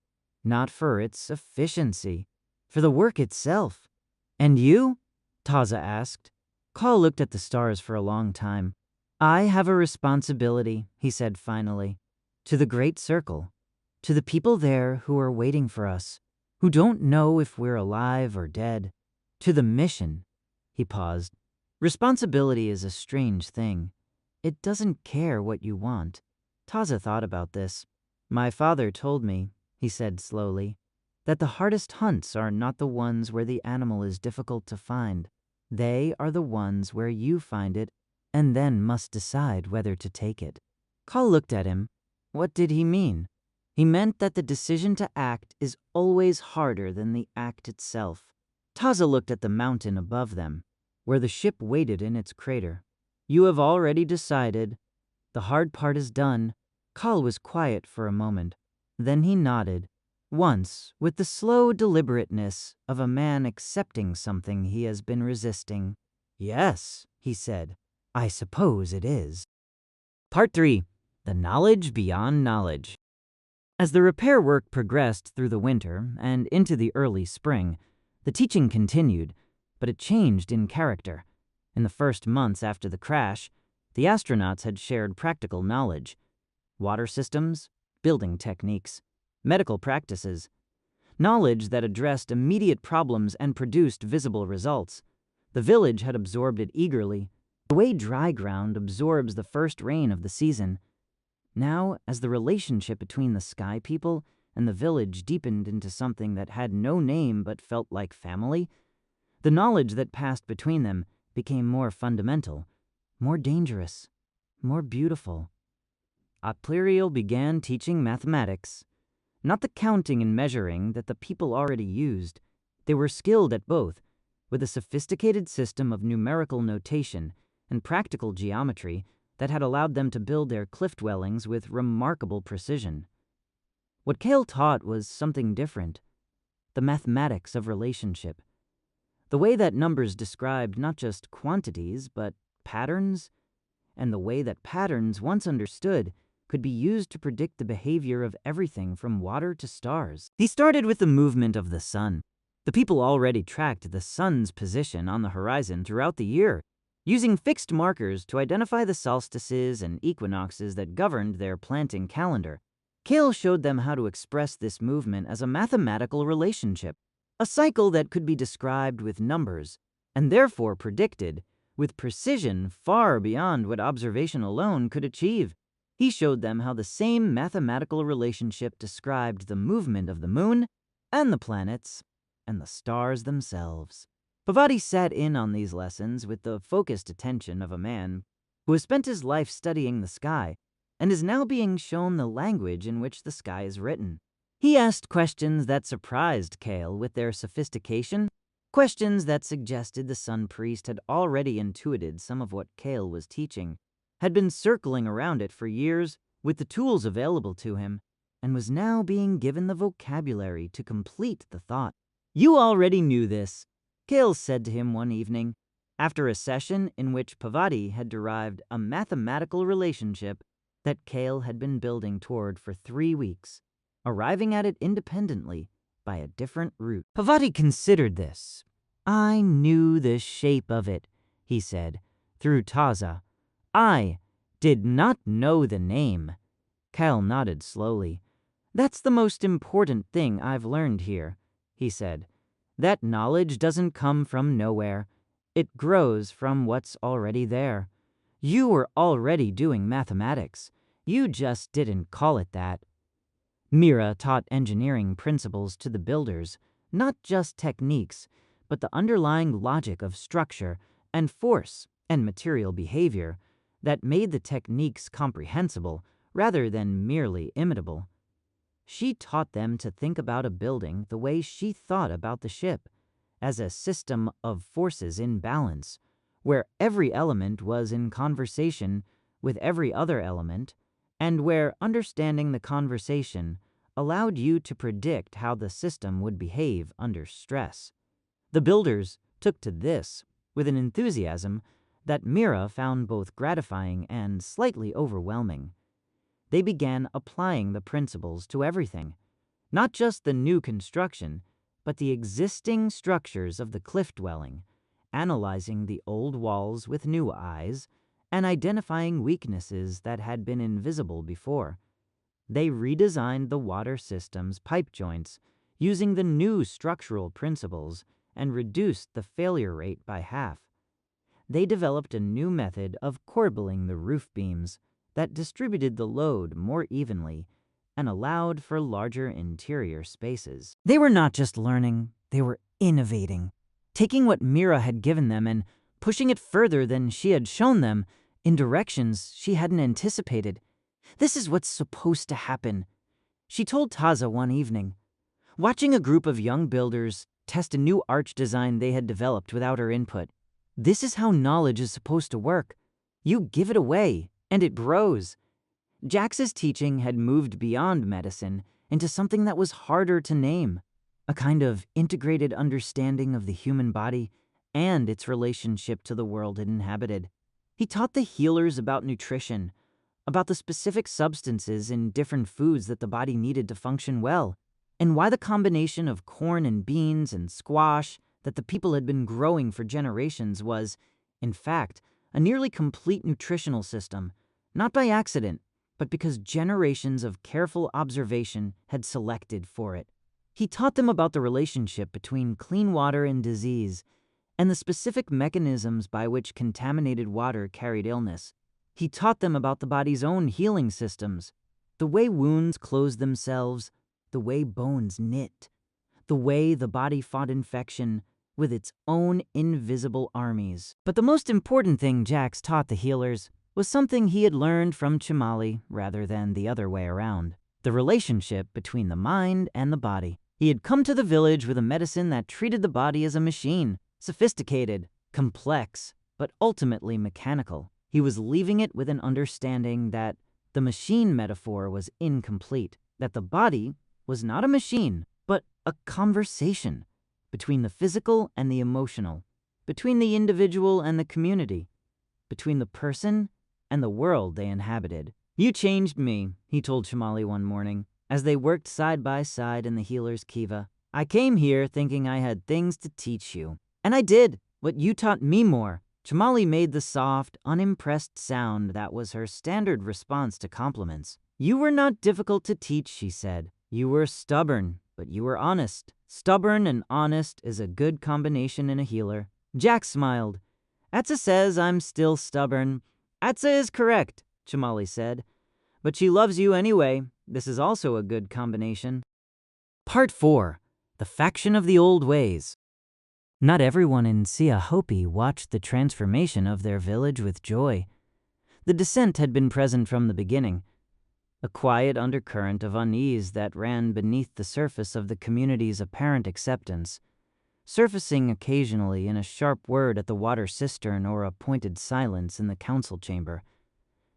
not for its efficiency, for the work itself." "And you?" Taza asked. Kal looked at the stars for a long time. "I have a responsibility," he said finally, "to the Great Circle, to the people there who are waiting for us, who don't know if we're alive or dead, to the mission." He paused. "Responsibility is a strange thing. It doesn't care what you want." Taza thought about this. "My father told me," he said slowly, "that the hardest hunts are not the ones where the animal is difficult to find. They are the ones where you find it and then must decide whether to take it." Kal looked at him. What did he mean? He meant that the decision to act is always harder than the act itself. Taza looked at the mountain above them, where the ship waited in its crater. "You have already decided. The hard part is done." Kal was quiet for a moment. Then he nodded, once with the slow deliberateness of a man accepting something he has been resisting. "Yes," he said, "I suppose it is." Part 3. The Knowledge Beyond Knowledge. As the repair work progressed through the winter and into the early spring, the teaching continued, but it changed in character. In the first months after the crash, the astronauts had shared practical knowledge: water systems, building techniques, medical practices, knowledge that addressed immediate problems and produced visible results. The village had absorbed it eagerly, the way dry ground absorbs the first rain of the season. Now, as the relationship between the Sky People and the village deepened into something that had no name but felt like family, the knowledge that passed between them became more fundamental, more dangerous, more beautiful. Aplirial began teaching mathematics. Not the counting and measuring that the people already used. They were skilled at both, with a sophisticated system of numerical notation and practical geometry that had allowed them to build their cliff dwellings with remarkable precision. What Kale taught was something different: the mathematics of relationship. The way that numbers described not just quantities, but patterns, and the way that patterns, once understood, could be used to predict the behavior of everything from water to stars. He started with the movement of the sun. The people already tracked the sun's position on the horizon throughout the year, using fixed markers to identify the solstices and equinoxes that governed their planting calendar. Kale showed them how to express this movement as a mathematical relationship, a cycle that could be described with numbers, and therefore predicted, with precision far beyond what observation alone could achieve. He showed them how the same mathematical relationship described the movement of the moon and the planets and the stars themselves. Pavati sat in on these lessons with the focused attention of a man who has spent his life studying the sky and is now being shown the language in which the sky is written. He asked questions that surprised Kale with their sophistication, questions that suggested the Sun Priest had already intuited some of what Kale was teaching, had been circling around it for years with the tools available to him, and was now being given the vocabulary to complete the thought. "You already knew this," Kale said to him one evening, after a session in which Pavati had derived a mathematical relationship that Kale had been building toward for 3 weeks, arriving at it independently by a different route. Pavati considered this. "I knew the shape of it," he said, through Taza. "I did not know the name." Kale nodded slowly. "That's the most important thing I've learned here," he said. "That knowledge doesn't come from nowhere. It grows from what's already there. You were already doing mathematics. You just didn't call it that." Mira taught engineering principles to the builders, not just techniques, but the underlying logic of structure and force and material behavior that made the techniques comprehensible rather than merely imitable. She taught them to think about a building the way she thought about the ship, as a system of forces in balance, where every element was in conversation with every other element, and where understanding the conversation allowed you to predict how the system would behave under stress. The builders took to this with an enthusiasm that Mira found both gratifying and slightly overwhelming. They began applying the principles to everything, not just the new construction, but the existing structures of the cliff dwelling, analyzing the old walls with new eyes and identifying weaknesses that had been invisible before. They redesigned the water system's pipe joints using the new structural principles and reduced the failure rate by half. They developed a new method of corbelling the roof beams that distributed the load more evenly and allowed for larger interior spaces. They were not just learning, they were innovating, taking what Mira had given them and pushing it further than she had shown them in directions she hadn't anticipated. "This is what's supposed to happen," she told Taza one evening, watching a group of young builders test a new arch design they had developed without her input. "This is how knowledge is supposed to work. You give it away, and it grows." Jax's teaching had moved beyond medicine into something that was harder to name, a kind of integrated understanding of the human body and its relationship to the world it inhabited. He taught the healers about nutrition, about the specific substances in different foods that the body needed to function well, and why the combination of corn and beans and squash that the people had been growing for generations was, in fact, a nearly complete nutritional system, not by accident, but because generations of careful observation had selected for it. He taught them about the relationship between clean water and disease, and the specific mechanisms by which contaminated water carried illness. He taught them about the body's own healing systems, the way wounds closed themselves, the way bones knit, the way the body fought infection with its own invisible armies. But the most important thing Jax taught the healers was something he had learned from Chamali rather than the other way around: the relationship between the mind and the body. He had come to the village with a medicine that treated the body as a machine, sophisticated, complex, but ultimately mechanical. He was leaving it with an understanding that the machine metaphor was incomplete, that the body was not a machine, but a conversation between the physical and the emotional, between the individual and the community, between the person and the world they inhabited. "You changed me," he told Chamali one morning, as they worked side by side in the healer's kiva. "I came here thinking I had things to teach you. And I did, what you taught me more." Chamali made the soft, unimpressed sound that was her standard response to compliments. "You were not difficult to teach," she said. "You were stubborn, but you were honest. Stubborn and honest is a good combination in a healer." Jax smiled. "Atza says I'm still stubborn." "Atza is correct," Chamali said. "But she loves you anyway. This is also a good combination." Part 4. The Faction of the Old Ways. Not everyone in Tsiya Hopi watched the transformation of their village with joy. The dissent had been present from the beginning, a quiet undercurrent of unease that ran beneath the surface of the community's apparent acceptance, surfacing occasionally in a sharp word at the water cistern or a pointed silence in the council chamber.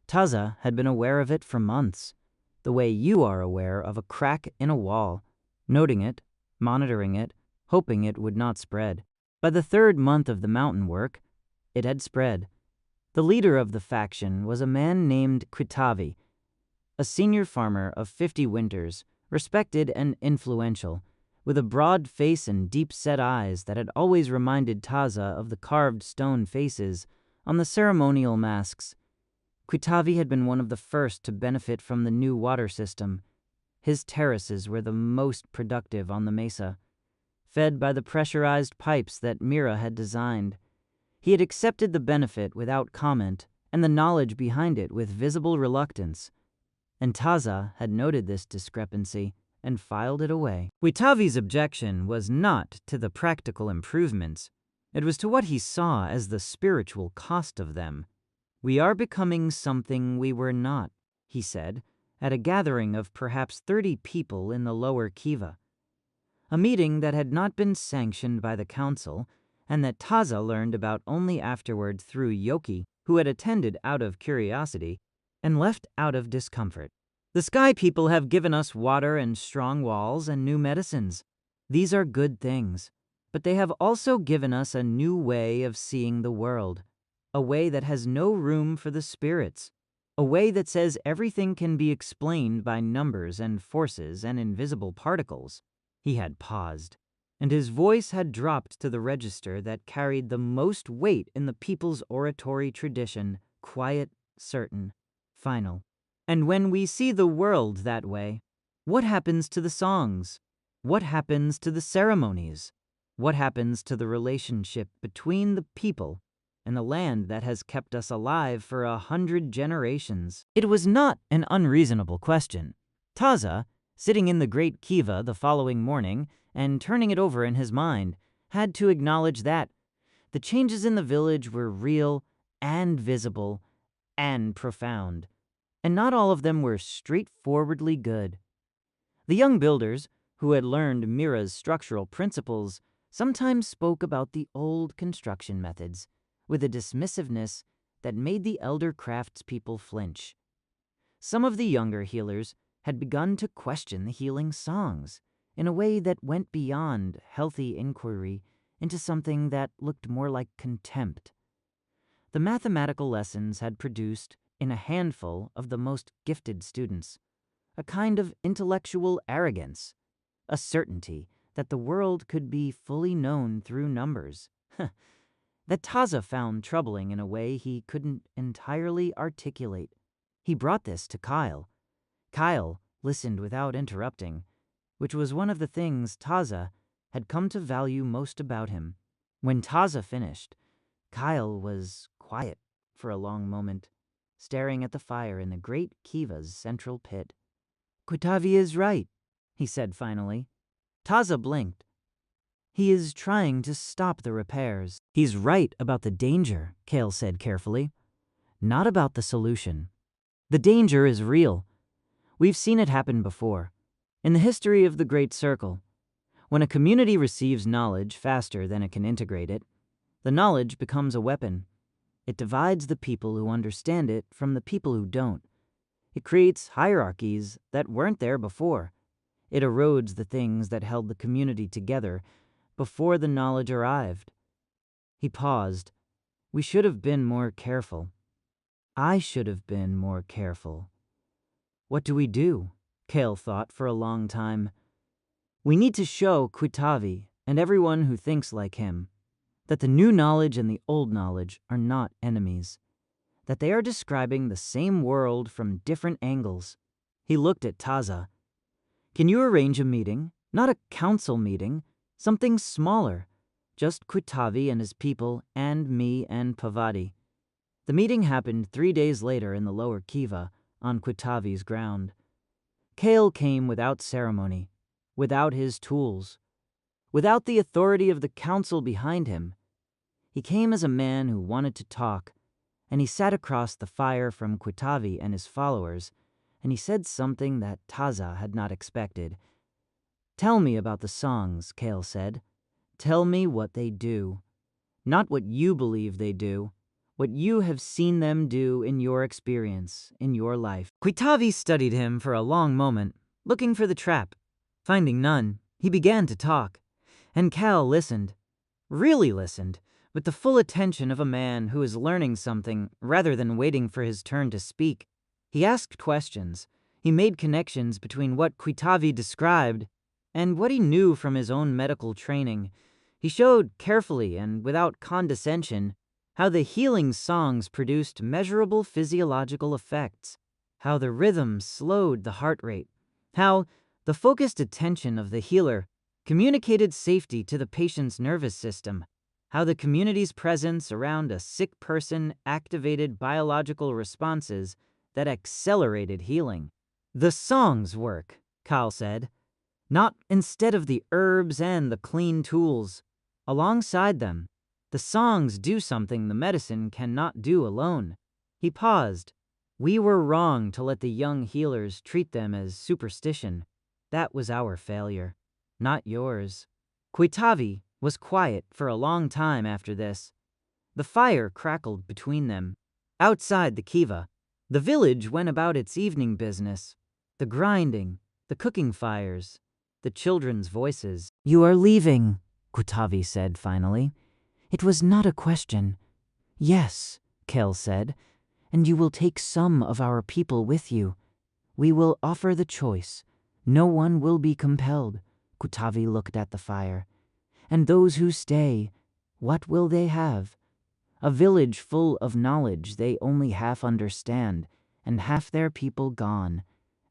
Taza had been aware of it for months, the way you are aware of a crack in a wall, noting it, monitoring it, hoping it would not spread. By the third month of the mountain work, it had spread. The leader of the faction was a man named Quitavi, a senior farmer of 50 winters, respected and influential, with a broad face and deep-set eyes that had always reminded Taza of the carved stone faces on the ceremonial masks. Quitavi had been one of the first to benefit from the new water system. His terraces were the most productive on the mesa, fed by the pressurized pipes that Mira had designed. He had accepted the benefit without comment and the knowledge behind it with visible reluctance, and Taza had noted this discrepancy and filed it away. Quitavi's objection was not to the practical improvements. It was to what he saw as the spiritual cost of them. "We are becoming something we were not," he said, at a gathering of perhaps 30 people in the lower Kiva. A meeting that had not been sanctioned by the council and that Taza learned about only afterward through Yoki, who had attended out of curiosity and left out of discomfort. "The Sky People have given us water and strong walls and new medicines. These are good things, but they have also given us a new way of seeing the world, a way that has no room for the spirits, a way that says everything can be explained by numbers and forces and invisible particles." He had paused, and his voice had dropped to the register that carried the most weight in the people's oratory tradition: quiet, certain, final. "And when we see the world that way, what happens to the songs? What happens to the ceremonies? What happens to the relationship between the people and the land that has kept us alive for 100 generations?" It was not an unreasonable question. Taza, sitting in the great kiva the following morning and turning it over in his mind, had to acknowledge that the changes in the village were real and visible and profound, and not all of them were straightforwardly good. The young builders, who had learned Mira's structural principles, sometimes spoke about the old construction methods with a dismissiveness that made the elder craftspeople flinch. Some of the younger healers had begun to question the healing songs in a way that went beyond healthy inquiry into something that looked more like contempt. The mathematical lessons had produced, in a handful of the most gifted students, a kind of intellectual arrogance, a certainty that the world could be fully known through numbers, that Taza found troubling in a way he couldn't entirely articulate. He brought this to Kyle. Kyle listened without interrupting, which was one of the things Taza had come to value most about him. When Taza finished, Kyle was quiet for a long moment, staring at the fire in the great kiva's central pit. "Quitavi is right," he said finally. Taza blinked. "He is trying to stop the repairs." "He's right about the danger," Kale said carefully, "not about the solution. The danger is real. We've seen it happen before. In the history of the Great Circle, when a community receives knowledge faster than it can integrate it, the knowledge becomes a weapon. It divides the people who understand it from the people who don't. It creates hierarchies that weren't there before. It erodes the things that held the community together before the knowledge arrived." He paused. "We should have been more careful. I should have been more careful." "What do we do?" Kale thought for a long time. "We need to show Quitavi and everyone who thinks like him that the new knowledge and the old knowledge are not enemies, that they are describing the same world from different angles." He looked at Taza. "Can you arrange a meeting? Not a council meeting, something smaller, just Quitavi and his people and me and Pavadi." The meeting happened 3 days later in the lower Kiva on Quitavi's ground. Kale came without ceremony, without his tools, without the authority of the council behind him. He came as a man who wanted to talk, and he sat across the fire from Quitavi and his followers, and he said something that Taza had not expected. "Tell me about the songs," Kale said. "Tell me what they do. Not what you believe they do, what you have seen them do in your experience, in your life." Quitavi studied him for a long moment, looking for the trap. Finding none, he began to talk, and Cal listened, really listened, with the full attention of a man who is learning something rather than waiting for his turn to speak. He asked questions. He made connections between what Quitavi described and what he knew from his own medical training. He showed carefully and without condescension how the healing songs produced measurable physiological effects, how the rhythm slowed the heart rate, how the focused attention of the healer communicated safety to the patient's nervous system, how the community's presence around a sick person activated biological responses that accelerated healing. "The songs work," Kyle said, "not instead of the herbs and the clean tools. Alongside them, the songs do something the medicine cannot do alone." He paused. "We were wrong to let the young healers treat them as superstition. That was our failure, not yours." Quitavi was quiet for a long time after this. The fire crackled between them. Outside the kiva, the village went about its evening business. The grinding, the cooking fires, the children's voices. "You are leaving," Quitavi said finally. "It was not a question." "Yes," Kel said, "and you will take some of our people with you. We will offer the choice. No one will be compelled." Quitavi looked at the fire. "And those who stay, what will they have? A village full of knowledge they only half understand, and half their people gone,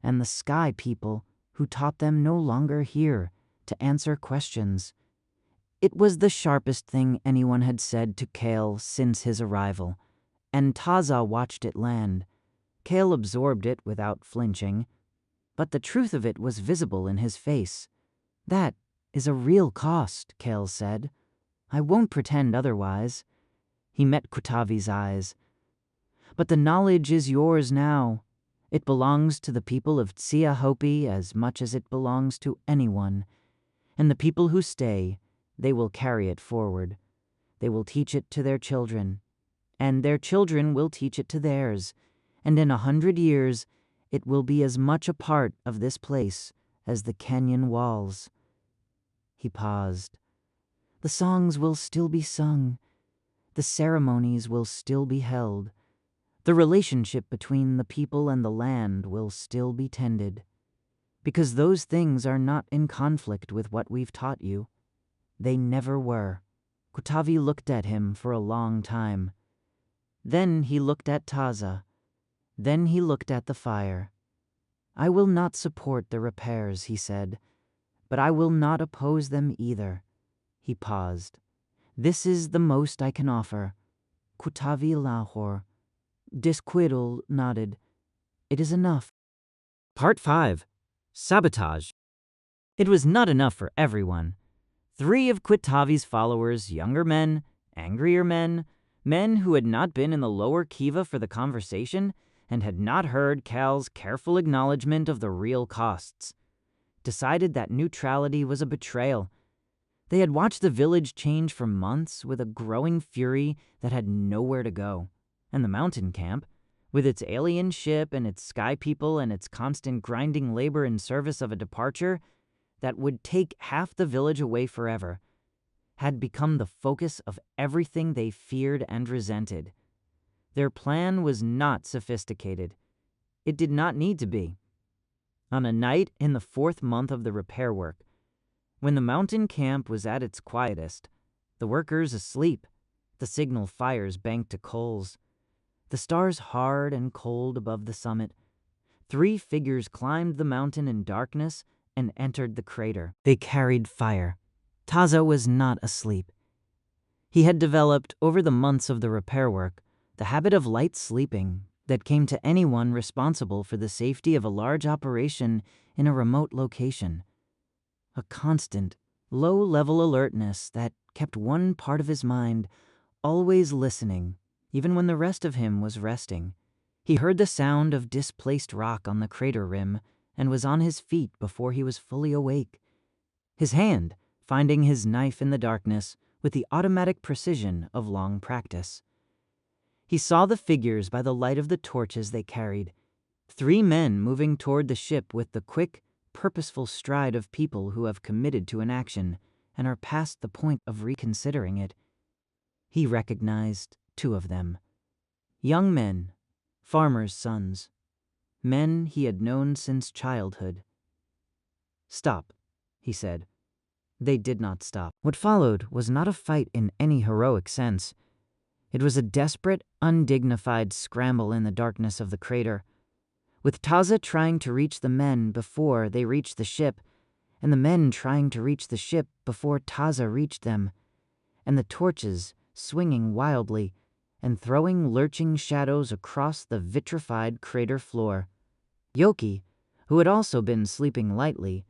and the sky people who taught them no longer here to answer questions." It was the sharpest thing anyone had said to Kale since his arrival, and Taza watched it land. Kale absorbed it without flinching, but the truth of it was visible in his face. "That is a real cost," Kale said. "I won't pretend otherwise." He met Quitavi's eyes. "But the knowledge is yours now. It belongs to the people of Tsiya Hopi as much as it belongs to anyone. And the people who stay, they will carry it forward. They will teach it to their children, and their children will teach it to theirs, and in 100 years it will be as much a part of this place as the canyon walls." He paused. "The songs will still be sung. The ceremonies will still be held. The relationship between the people and the land will still be tended. Because those things are not in conflict with what we've taught you. They never were." Quitavi looked at him for a long time. Then he looked at Taza. Then he looked at the fire. "I will not support the repairs," he said, "but I will not oppose them either." He paused. "This is the most I can offer." Quitavi Lahore. Disquidal nodded. "It is enough." Part 5. Sabotage. It was not enough for everyone. 3 of Quitavi's followers, younger men, angrier men, men who had not been in the lower kiva for the conversation and had not heard Cal's careful acknowledgement of the real costs, decided that neutrality was a betrayal. They had watched the village change for months with a growing fury that had nowhere to go, and the mountain camp, with its alien ship and its sky people and its constant grinding labor in service of a departure that would take half the village away forever, had become the focus of everything they feared and resented. Their plan was not sophisticated. It did not need to be. On a night in the 4th month of the repair work, when the mountain camp was at its quietest, the workers asleep, the signal fires banked to coals, the stars hard and cold above the summit, 3 figures climbed the mountain in darkness and entered the crater. They carried fire. Taza was not asleep. He had developed, over the months of the repair work, the habit of light sleeping that came to anyone responsible for the safety of a large operation in a remote location. A constant, low-level alertness that kept one part of his mind always listening even when the rest of him was resting. He heard the sound of displaced rock on the crater rim and was on his feet before he was fully awake, his hand finding his knife in the darkness with the automatic precision of long practice. He saw the figures by the light of the torches they carried, 3 men moving toward the ship with the quick, purposeful stride of people who have committed to an action and are past the point of reconsidering it. He recognized 2 of them. Young men, farmers' sons, men he had known since childhood. "Stop," he said. They did not stop. What followed was not a fight in any heroic sense. It was a desperate, undignified scramble in the darkness of the crater, with Taza trying to reach the men before they reached the ship, and the men trying to reach the ship before Taza reached them, and the torches swinging wildly and throwing lurching shadows across the vitrified crater floor. Yoki, who had also been sleeping lightly,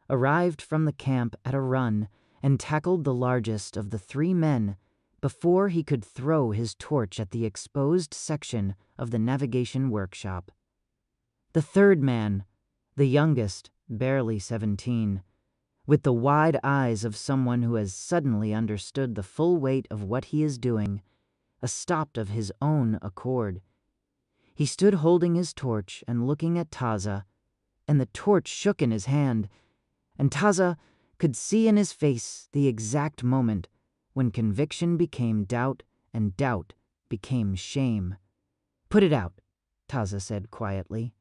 arrived from the camp at a run and tackled the largest of the 3 men before he could throw his torch at the exposed section of the navigation workshop. The 3rd man, the youngest, barely 17, with the wide eyes of someone who has suddenly understood the full weight of what he is doing, stopped of his own accord. He stood holding his torch and looking at Taza, and the torch shook in his hand, and Taza could see in his face the exact moment when conviction became doubt and doubt became shame. "Put it out," Taza said quietly.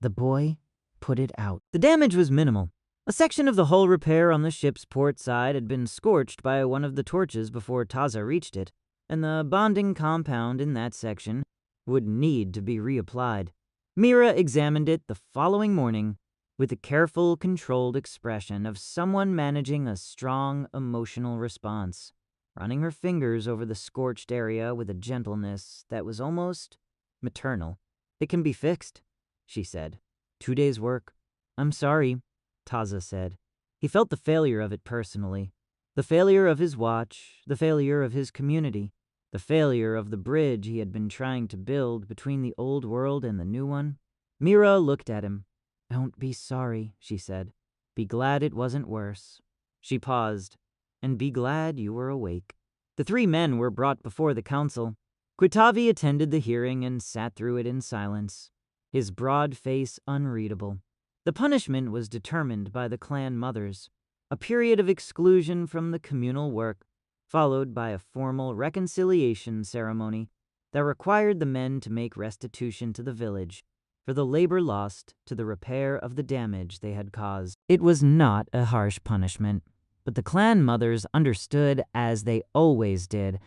The boy put it out. The damage was minimal. A section of the hull repair on the ship's port side had been scorched by one of the torches before Taza reached it, and the bonding compound in that section would need to be reapplied. Mira examined it the following morning with the careful, controlled expression of someone managing a strong emotional response, running her fingers over the scorched area with a gentleness that was almost maternal. "It can be fixed," she said. 2 days' work. "I'm sorry," Taza said. He felt the failure of it personally. The failure of his watch, the failure of his community, the failure of the bridge he had been trying to build between the old world and the new one. Mira looked at him. "Don't be sorry," she said. "Be glad it wasn't worse." She paused. "And be glad you were awake." The 3 men were brought before the council. Quitavi attended the hearing and sat through it in silence, his broad face unreadable. The punishment was determined by the clan mothers, a period of exclusion from the communal work, followed by a formal reconciliation ceremony that required the men to make restitution to the village for the labor lost to the repair of the damage they had caused. It was not a harsh punishment, but the clan mothers understood, as they always did,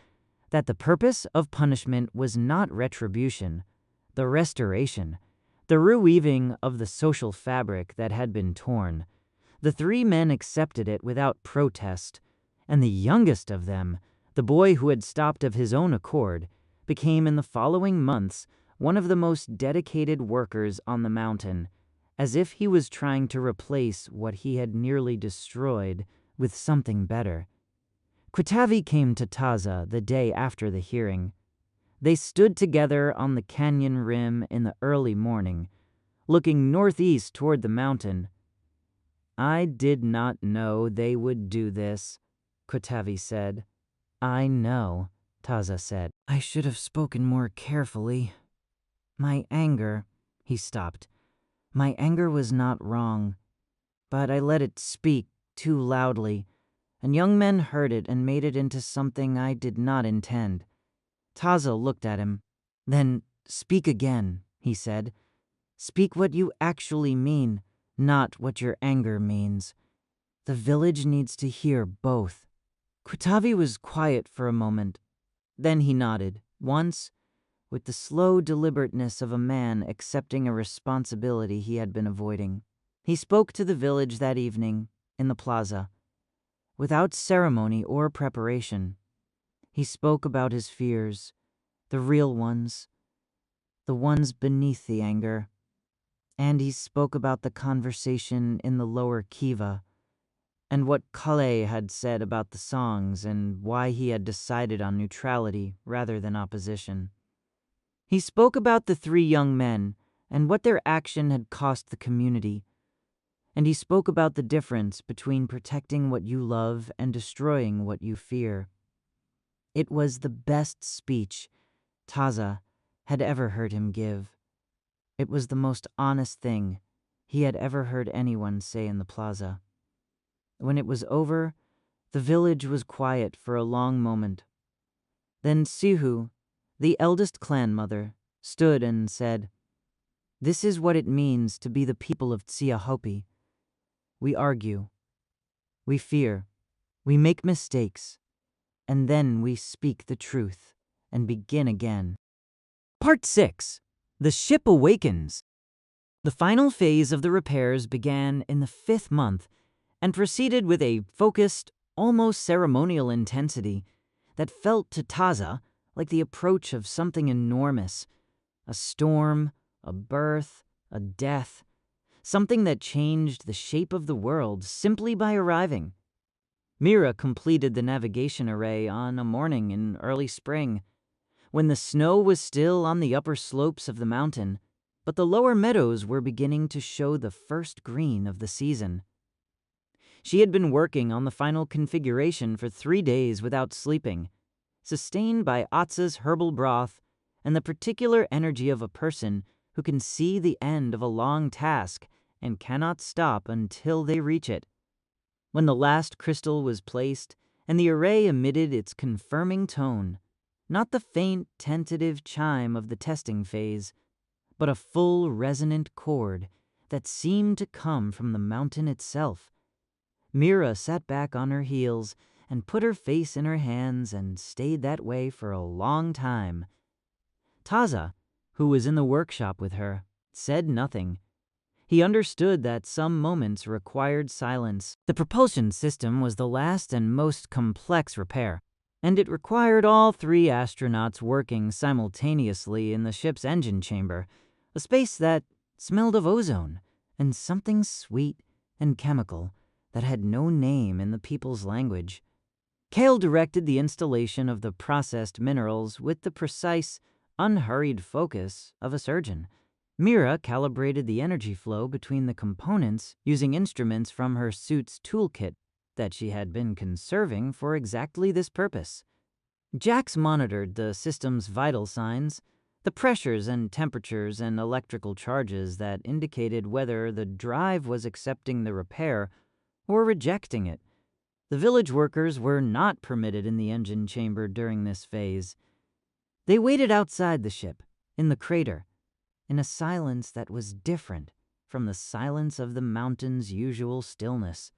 that the purpose of punishment was not retribution, the restoration, the reweaving of the social fabric that had been torn. The 3 men accepted it without protest, and the youngest of them, the boy who had stopped of his own accord, became in the following months one of the most dedicated workers on the mountain, as if he was trying to replace what he had nearly destroyed with something better. Quitavi came to Taza the day after the hearing. They stood together on the canyon rim in the early morning, looking northeast toward the mountain. "I did not know they would do this," Quitavi said. "I know," Taza said. "I should have spoken more carefully. My anger," he stopped. "My anger was not wrong, but I let it speak too loudly, and young men heard it and made it into something I did not intend." Taza looked at him. "Then speak again," he said. "Speak what you actually mean, not what your anger means. The village needs to hear both." Quitavi was quiet for a moment. Then he nodded, once, with the slow deliberateness of a man accepting a responsibility he had been avoiding. He spoke to the village that evening, in the plaza, without ceremony or preparation. He spoke about his fears, the real ones, the ones beneath the anger. And he spoke about the conversation in the lower kiva, and what Kale had said about the songs and why he had decided on neutrality rather than opposition. He spoke about the three young men and what their action had cost the community, and he spoke about the difference between protecting what you love and destroying what you fear. It was the best speech Taza had ever heard him give. It was the most honest thing he had ever heard anyone say in the plaza. When it was over, the village was quiet for a long moment. Then Sihu, the eldest clan mother, stood and said, "This is what it means to be the people of Tsiya Hopi. We argue, we fear, we make mistakes, and then we speak the truth and begin again." Part 6. The Ship Awakens. The final phase of the repairs began in the 5th month and proceeded with a focused, almost ceremonial intensity that felt to Taza like the approach of something enormous, a storm, a birth, a death, something that changed the shape of the world simply by arriving. Mira completed the navigation array on a morning in early spring, when the snow was still on the upper slopes of the mountain, but the lower meadows were beginning to show the first green of the season. She had been working on the final configuration for 3 days without sleeping, sustained by Atsa's herbal broth and the particular energy of a person who can see the end of a long task and cannot stop until they reach it. When the last crystal was placed and the array emitted its confirming tone, not the faint, tentative chime of the testing phase, but a full, resonant chord that seemed to come from the mountain itself, Mira sat back on her heels and put her face in her hands and stayed that way for a long time. Taza, who was in the workshop with her, said nothing. He understood that some moments required silence. The propulsion system was the last and most complex repair, and it required all 3 astronauts working simultaneously in the ship's engine chamber, a space that smelled of ozone and something sweet and chemical that had no name in the people's language. Kale directed the installation of the processed minerals with the precise, unhurried focus of a surgeon. Mira calibrated the energy flow between the components using instruments from her suit's toolkit that she had been conserving for exactly this purpose. Jax monitored the system's vital signs, the pressures and temperatures and electrical charges that indicated whether the drive was accepting the repair or rejecting it. The village workers were not permitted in the engine chamber during this phase. They waited outside the ship, in the crater, in a silence that was different from the silence of the mountain's usual stillness.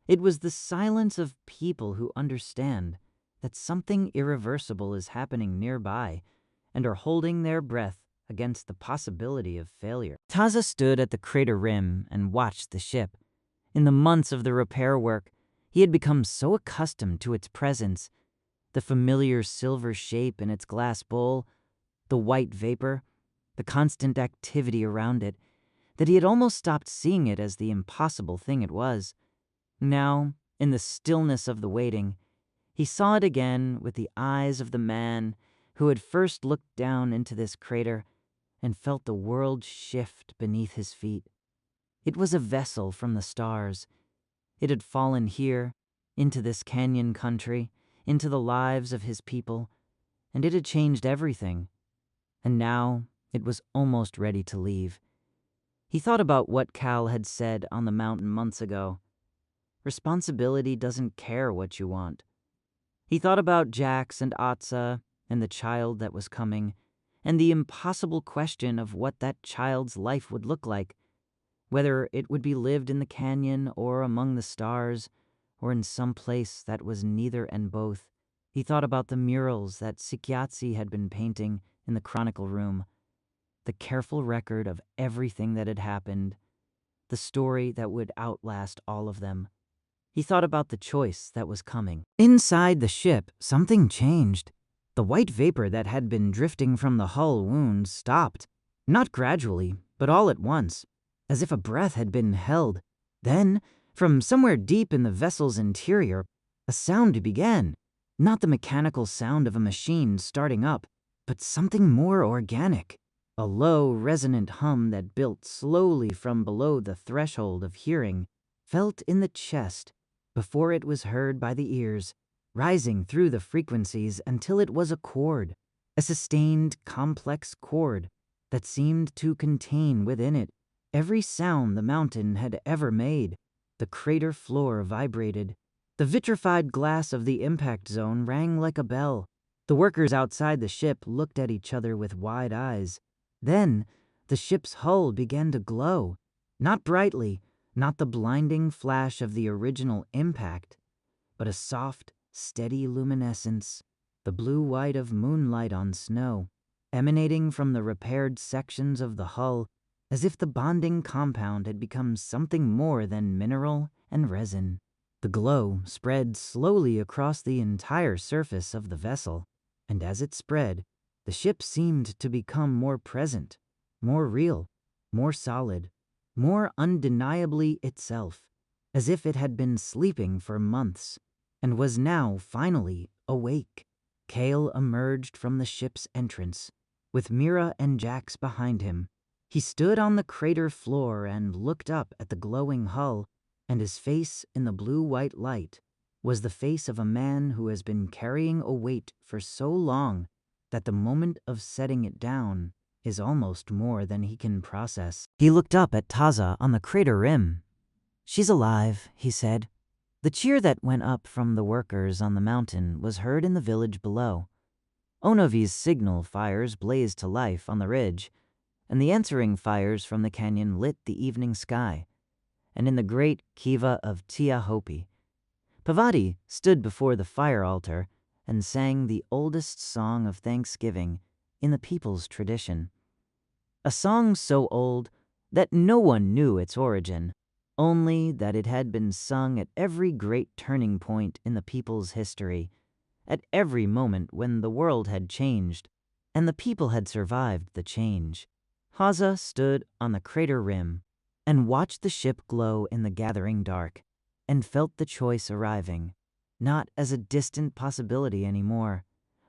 It was the silence of people who understand that something irreversible is happening nearby and are holding their breath against the possibility of failure. Taza stood at the crater rim and watched the ship. In the months of the repair work, he had become so accustomed to its presence, the familiar silver shape in its glass bowl, the white vapor, the constant activity around it, that he had almost stopped seeing it as the impossible thing it was. Now, in the stillness of the waiting, he saw it again with the eyes of the man who had first looked down into this crater and felt the world shift beneath his feet. It was a vessel from the stars. It had fallen here, into this canyon country, into the lives of his people, and it had changed everything. And now it was almost ready to leave. He thought about what Cal had said on the mountain months ago. Responsibility doesn't care what you want. He thought about Jax and Atsa and the child that was coming, and the impossible question of what that child's life would look like, whether it would be lived in the canyon or among the stars, or in some place that was neither and both. He thought about the murals that Sikyatsi had been painting in the chronicle room, the careful record of everything that had happened, the story that would outlast all of them. He thought about the choice that was coming. Inside the ship, something changed. The white vapor that had been drifting from the hull wound stopped, not gradually, but all at once, as if a breath had been held. Then, From somewhere deep in the vessel's interior, a sound began. Not the mechanical sound of a machine starting up, but something more organic. A low, resonant hum that built slowly from below the threshold of hearing, felt in the chest before it was heard by the ears, rising through the frequencies until it was a chord, a sustained, complex chord that seemed to contain within it every sound the mountain had ever made. The crater floor vibrated. The vitrified glass of the impact zone rang like a bell. The workers outside the ship looked at each other with wide eyes. Then, the ship's hull began to glow. Not brightly, not the blinding flash of the original impact, but a soft, steady luminescence, the blue-white of moonlight on snow, emanating from the repaired sections of the hull, as if the bonding compound had become something more than mineral and resin. The glow spread slowly across the entire surface of the vessel, and as it spread, the ship seemed to become more present, more real, more solid, more undeniably itself, as if it had been sleeping for months and was now finally awake. Kale emerged from the ship's entrance, with Mira and Jax behind him. He stood on the crater floor and looked up at the glowing hull, and his face in the blue-white light was the face of a man who has been carrying a weight for so long that the moment of setting it down is almost more than he can process. He looked up at Taza on the crater rim. "She's alive," he said. The cheer that went up from the workers on the mountain was heard in the village below. Onovi's signal fires blazed to life on the ridge, and the answering fires from the canyon lit the evening sky. And in the great kiva of Tsiya Hopi, Pavati stood before the fire altar and sang the oldest song of thanksgiving in the people's tradition. A song so old that no one knew its origin, only that it had been sung at every great turning point in the people's history, at every moment when the world had changed and the people had survived the change. Taza stood on the crater rim and watched the ship glow in the gathering dark, and felt the choice arriving, not as a distant possibility anymore,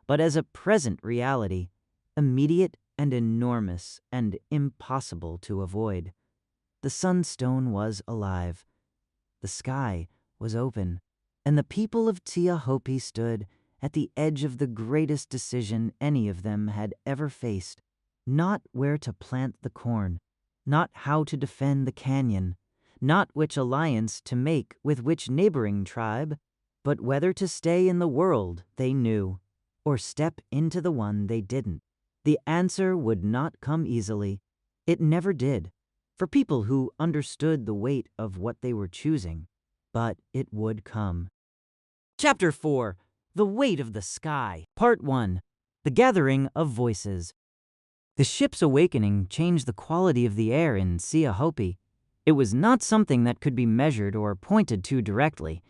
but as a present reality, immediate and enormous and impossible to avoid. The sunstone was alive, the sky was open, and the people of Tsiya Hopi stood at the edge of the greatest decision any of them had ever faced. Not where to plant the corn, not how to defend the canyon, not which alliance to make with which neighboring tribe, but whether to stay in the world they knew or step into the one they didn't. The answer would not come easily. It never did, for people who understood the weight of what they were choosing, but it would come. Chapter 4: The Weight of the Sky. Part 1: The Gathering of Voices. The ship's awakening changed the quality of the air in Tsiya Hopi. It was not something that could be measured or pointed to directly,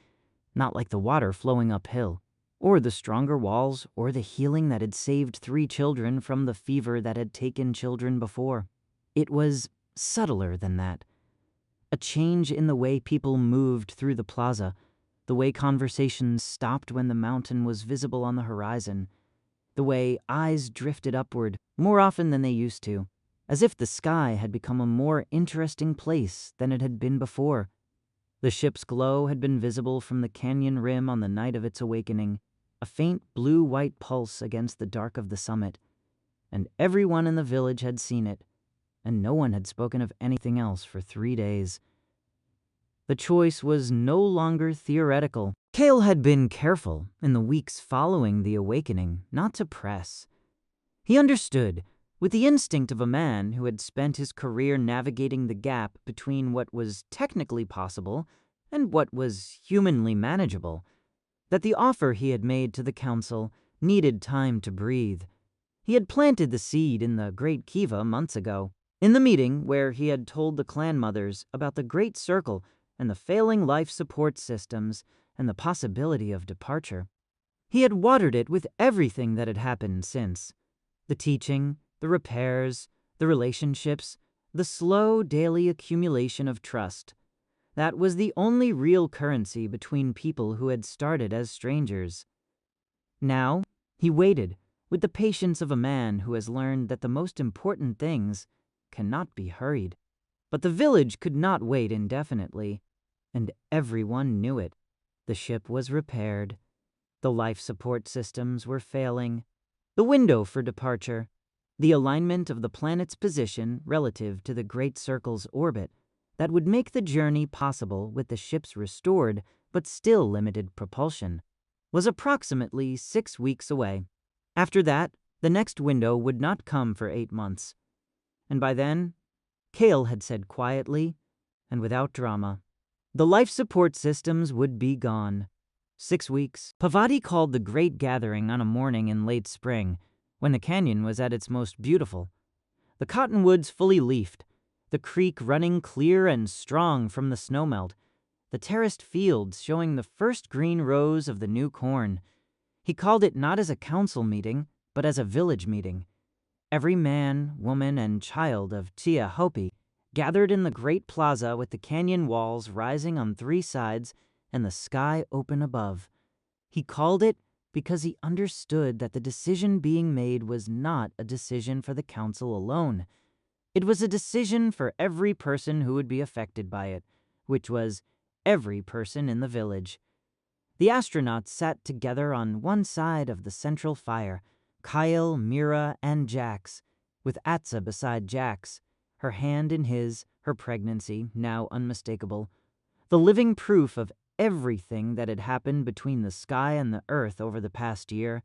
not like the water flowing uphill, or the stronger walls, or the healing that had saved 3 children from the fever that had taken children before. It was subtler than that. A change in the way people moved through the plaza, the way conversations stopped when the mountain was visible on the horizon, the way eyes drifted upward more often than they used to, as if the sky had become a more interesting place than it had been before. The ship's glow had been visible from the canyon rim on the night of its awakening, a faint blue-white pulse against the dark of the summit, and everyone in the village had seen it, and no one had spoken of anything else for 3 days. The choice was no longer theoretical. Kale had been careful in the weeks following the awakening not to press. He understood, with the instinct of a man who had spent his career navigating the gap between what was technically possible and what was humanly manageable, that the offer he had made to the council needed time to breathe. He had planted the seed in the Great Kiva months ago, in the meeting where he had told the clan mothers about the Great Circle and the failing life support systems and the possibility of departure. He had watered it with everything that had happened since: the teaching, the repairs, the relationships, the slow daily accumulation of trust, That was the only real currency between people who had started as strangers. Now, he waited with the patience of a man who has learned that the most important things cannot be hurried. But the village could not wait indefinitely, and everyone knew it. The ship was repaired. The life support systems were failing. The window for departure, the alignment of the planet's position relative to the Great Circle's orbit that would make the journey possible with the ship's restored but still limited propulsion, was approximately 6 weeks away. After that, the next window would not come for 8 months. And by then, Kale had said quietly and without drama, the life support systems would be gone. 6 weeks. Pavati called the great gathering on a morning in late spring, when the canyon was at its most beautiful. The cottonwoods fully leafed, the creek running clear and strong from the snowmelt, the terraced fields showing the first green rows of the new corn. He called it not as a council meeting, but as a village meeting. Every man, woman, and child of Tsiya Hopi gathered in the great plaza with the canyon walls rising on 3 sides and the sky open above. He called it because he understood that the decision being made was not a decision for the council alone. It was a decision for every person who would be affected by it, which was every person in the village. The astronauts sat together on one side of the central fire, Kyle, Mira, and Jax, with Atza beside Jax, her hand in his, her pregnancy now unmistakable, the living proof of everything that had happened between the sky and the earth over the past year.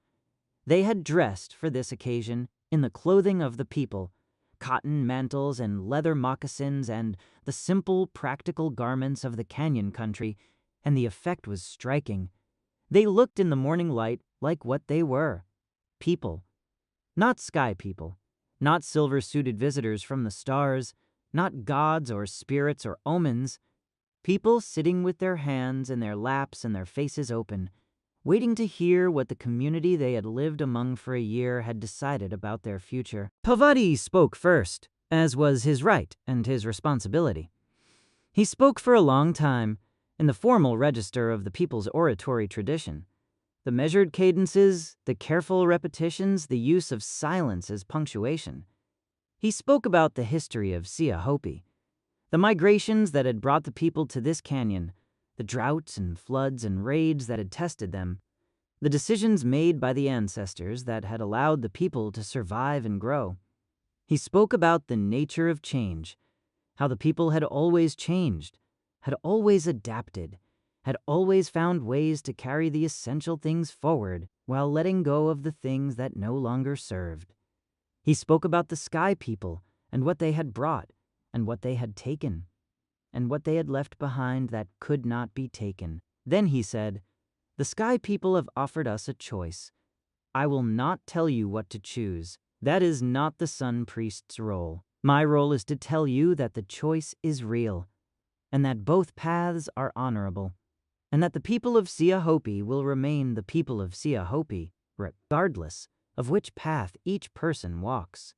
They had dressed for this occasion in the clothing of the people, cotton mantles and leather moccasins and the simple, practical garments of the canyon country, and the effect was striking. They looked in the morning light like what they were: people. Not sky people, not silver-suited visitors from the stars, not gods or spirits or omens. People sitting with their hands in their laps and their faces open, waiting to hear what the community they had lived among for a year had decided about their future. Pavati spoke first, as was his right and his responsibility. He spoke for a long time, in the formal register of the people's oratory tradition. The measured cadences, the careful repetitions, the use of silence as punctuation. He spoke about the history of Tsiya Hopi, the migrations that had brought the people to this canyon, the droughts and floods and raids that had tested them, the decisions made by the ancestors that had allowed the people to survive and grow. He spoke about the nature of change, how the people had always changed, had always adapted, had always found ways to carry the essential things forward while letting go of the things that no longer served. He spoke about the sky people and what they had brought, and what they had taken, and what they had left behind that could not be taken. Then he said, "The sky people have offered us a choice. I will not tell you what to choose. That is not the sun priest's role. My role is to tell you that the choice is real, and that both paths are honorable, and that the people of Tsiya Hopi will remain the people of Tsiya Hopi, regardless of which path each person walks."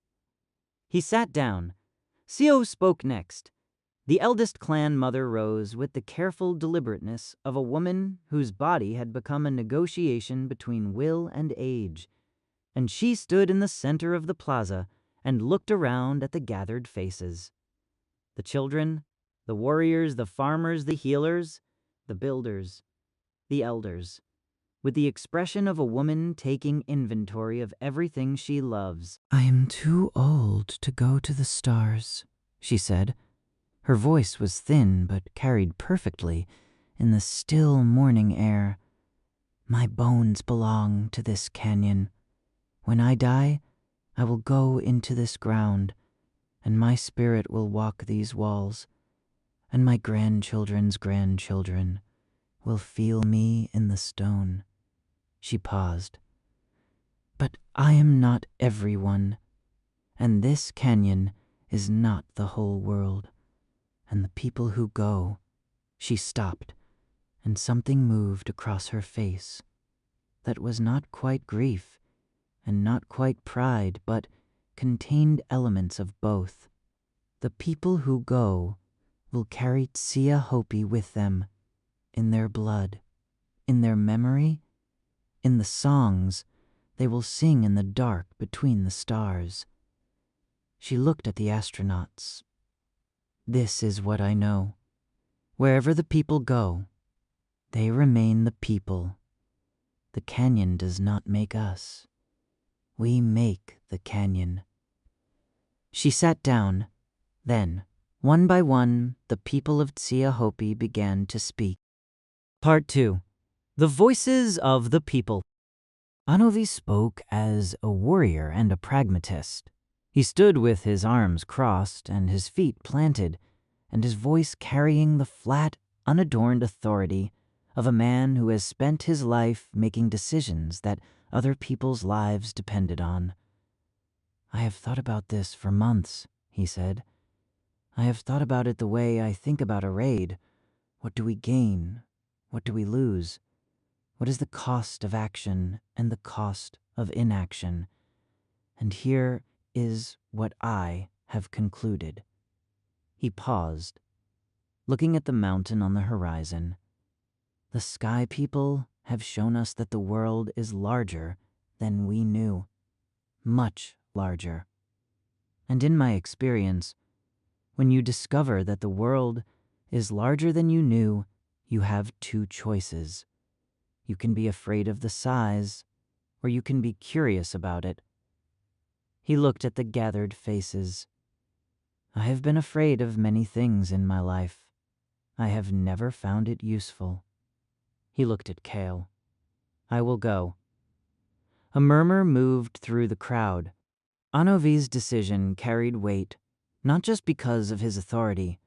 He sat down. Sio spoke next. The eldest clan mother rose with the careful deliberateness of a woman whose body had become a negotiation between will and age, and she stood in the center of the plaza and looked around at the gathered faces. The children, the warriors, the farmers, the healers, the builders, the elders, with the expression of a woman taking inventory of everything she loves. "I am too old to go to the stars," she said. Her voice was thin but carried perfectly in the still morning air. "My bones belong to this canyon. When I die, I will go into this ground, and my spirit will walk these walls, and my grandchildren's grandchildren will feel me in the stone." She paused. "But I am not everyone, and this canyon is not the whole world, and the people who go." She stopped, and something moved across her face that was not quite grief and not quite pride, but contained elements of both. "The people who go will carry Tsiya Hopi with them, in their blood, in their memory, in the songs they will sing in the dark between the stars. She looked at the astronauts. This is what I know. Wherever the people go, they remain the people. The canyon does not make us. We make the canyon. She sat down. Then, one by one, the people of Tsiya Hopi began to speak. Part 2. The Voices of the People. Anovi spoke as a warrior and a pragmatist. He stood with his arms crossed and his feet planted, and his voice carrying the flat, unadorned authority of a man who has spent his life making decisions that other people's lives depended on. I have thought about this for months, he said. I have thought about it the way I think about a raid. What do we gain? What do we lose? What is the cost of action and the cost of inaction? And here is what I have concluded. He paused, looking at the mountain on the horizon. The sky people have shown us that the world is larger than we knew, much larger. And in my experience, when you discover that the world is larger than you knew, you have two choices. You can be afraid of the size, or you can be curious about it. He looked at the gathered faces. I have been afraid of many things in my life. I have never found it useful. He looked at Kale. I will go. A murmur moved through the crowd. Anovi's decision carried weight, not just because of his authority,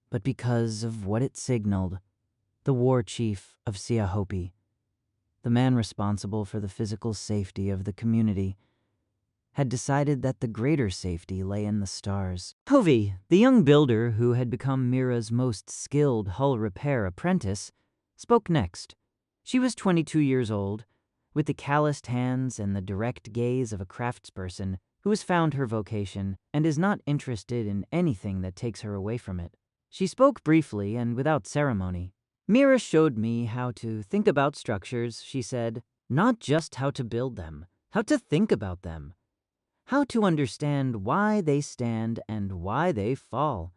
but because of what it signaled. The war chief of Tsiya Hopi, the man responsible for the physical safety of the community, had decided that the greater safety lay in the stars. Hovi, the young builder who had become Mira's most skilled hull repair apprentice, spoke next. She was 22 years old, with the calloused hands and the direct gaze of a craftsperson who has found her vocation and is not interested in anything that takes her away from it. She spoke briefly and without ceremony. Mira showed me how to think about structures, she said, not just how to build them, how to think about them, how to understand why they stand and why they fall.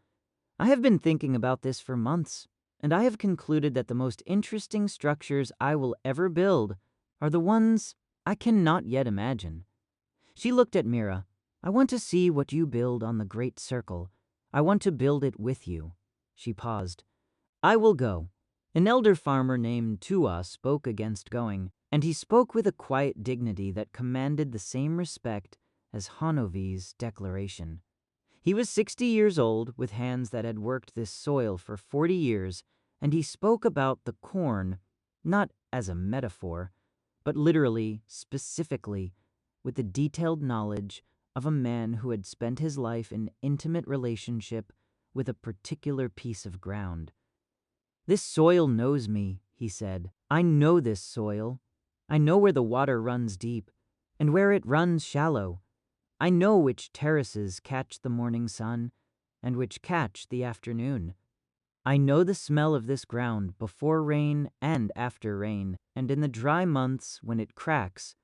I have been thinking about this for months, and I have concluded that the most interesting structures I will ever build are the ones I cannot yet imagine. She looked at Mira. I want to see what you build on the Great Circle. I want to build it with you. She paused. I will go. An elder farmer named Tua spoke against going, and he spoke with a quiet dignity that commanded the same respect as Hanovi's declaration. He was 60 years old, with hands that had worked this soil for 40 years, and he spoke about the corn, not as a metaphor, but literally, specifically, with the detailed knowledge of a man who had spent his life in intimate relationship with a particular piece of ground. This soil knows me, he said. I know this soil. I know where the water runs deep and where it runs shallow. I know which terraces catch the morning sun and which catch the afternoon. I know the smell of this ground before rain and after rain, and in the dry months when it cracks,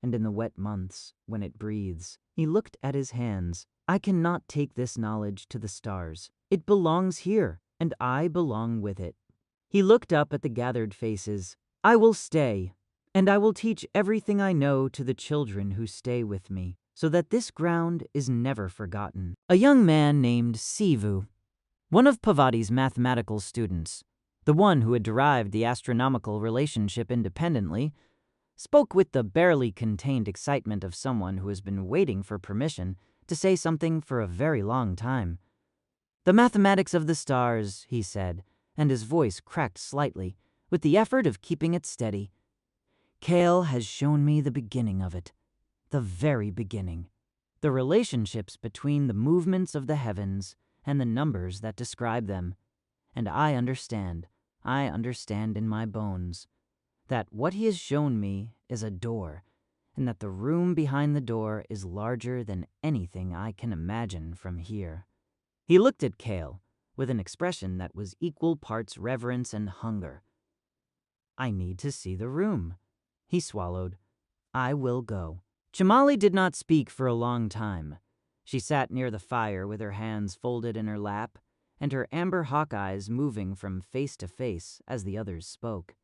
and in the wet months when it breathes. He looked at his hands. I cannot take this knowledge to the stars. It belongs here, and I belong with it. He looked up at the gathered faces. I will stay, and I will teach everything I know to the children who stay with me, so that this ground is never forgotten. A young man named Sivu, one of Pavati's mathematical students, the one who had derived the astronomical relationship independently, spoke with the barely contained excitement of someone who has been waiting for permission to say something for a very long time. The mathematics of the stars, he said, and his voice cracked slightly, with the effort of keeping it steady. Kale has shown me the beginning of it, the very beginning, the relationships between the movements of the heavens and the numbers that describe them. And I understand in my bones, that what he has shown me is a door, and that the room behind the door is larger than anything I can imagine from here. He looked at Kale, with an expression that was equal parts reverence and hunger. "I need to see the room." He swallowed. "I will go." Chamali did not speak for a long time. She sat near the fire with her hands folded in her lap and her amber hawk eyes moving from face to face as the others spoke.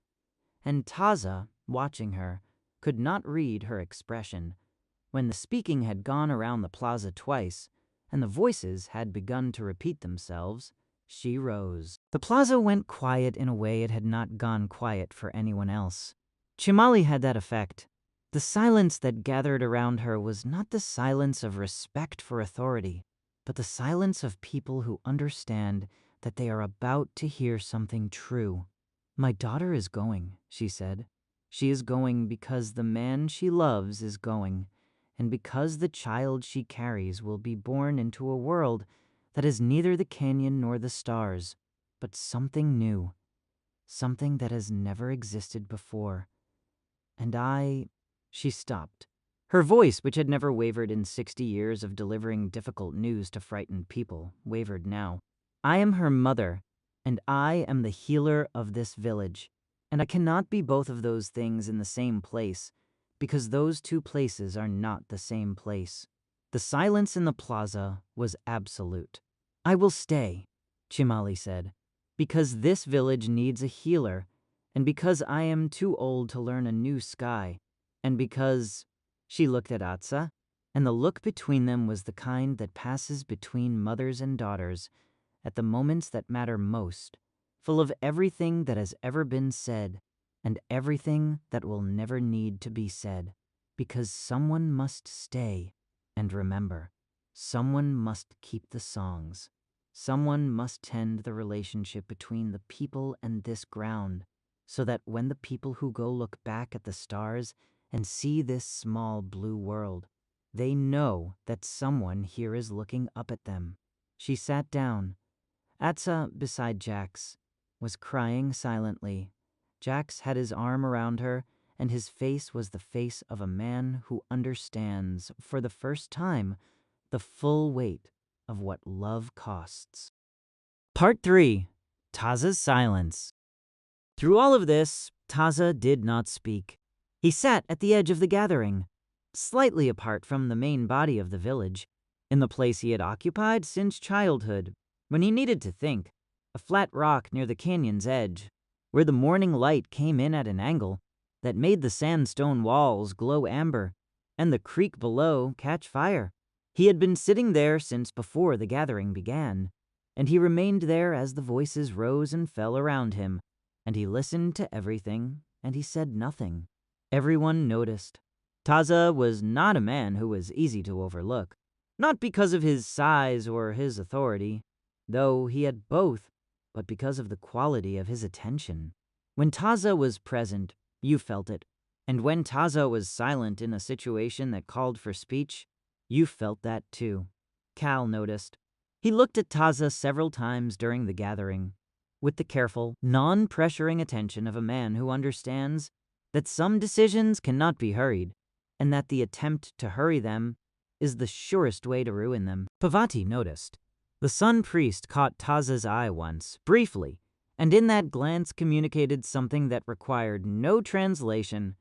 And Taza, watching her, could not read her expression. When the speaking had gone around the plaza twice, and the voices had begun to repeat themselves, she rose. The plaza went quiet in a way it had not gone quiet for anyone else. Chimali had that effect. The silence that gathered around her was not the silence of respect for authority, but the silence of people who understand that they are about to hear something true. "My daughter is going," she said. "She is going because the man she loves is going, and because the child she carries will be born into a world that is neither the canyon nor the stars, but something new, something that has never existed before. And She stopped. Her voice, which had never wavered in 60 years of delivering difficult news to frightened people, wavered now. "I am her mother, and I am the healer of this village, and I cannot be both of those things in the same place, because those two places are not the same place." The silence in the plaza was absolute. "I will stay," Chimali said, "because this village needs a healer, and because I am too old to learn a new sky, and because—" She looked at Atsa, and the look between them was the kind that passes between mothers and daughters at the moments that matter most, full of everything that has ever been said and everything that will never need to be said, because someone must stay and remember. Someone must keep the songs. Someone must tend the relationship between the people and this ground, so that when the people who go look back at the stars and see this small blue world, they know that someone here is looking up at them." She sat down. Atsa, beside Jax, was crying silently. Jax had his arm around her, and his face was the face of a man who understands, for the first time, the full weight of what love costs. Part 3. Taza's Silence. Through all of this, Taza did not speak. He sat at the edge of the gathering, slightly apart from the main body of the village, in the place he had occupied since childhood, when he needed to think, a flat rock near the canyon's edge, where the morning light came in at an angle that made the sandstone walls glow amber and the creek below catch fire. He had been sitting there since before the gathering began, and he remained there as the voices rose and fell around him, and he listened to everything, and he said nothing. Everyone noticed. Taza was not a man who was easy to overlook, not because of his size or his authority, though he had both, but because of the quality of his attention. When Taza was present, you felt it, and when Taza was silent in a situation that called for speech, you felt that too. Cal noticed. He looked at Taza several times during the gathering, with the careful, non-pressuring attention of a man who understands that some decisions cannot be hurried, and that the attempt to hurry them is the surest way to ruin them. Pavati noticed. The sun priest caught Taza's eye once, briefly, and in that glance communicated something that required no translation.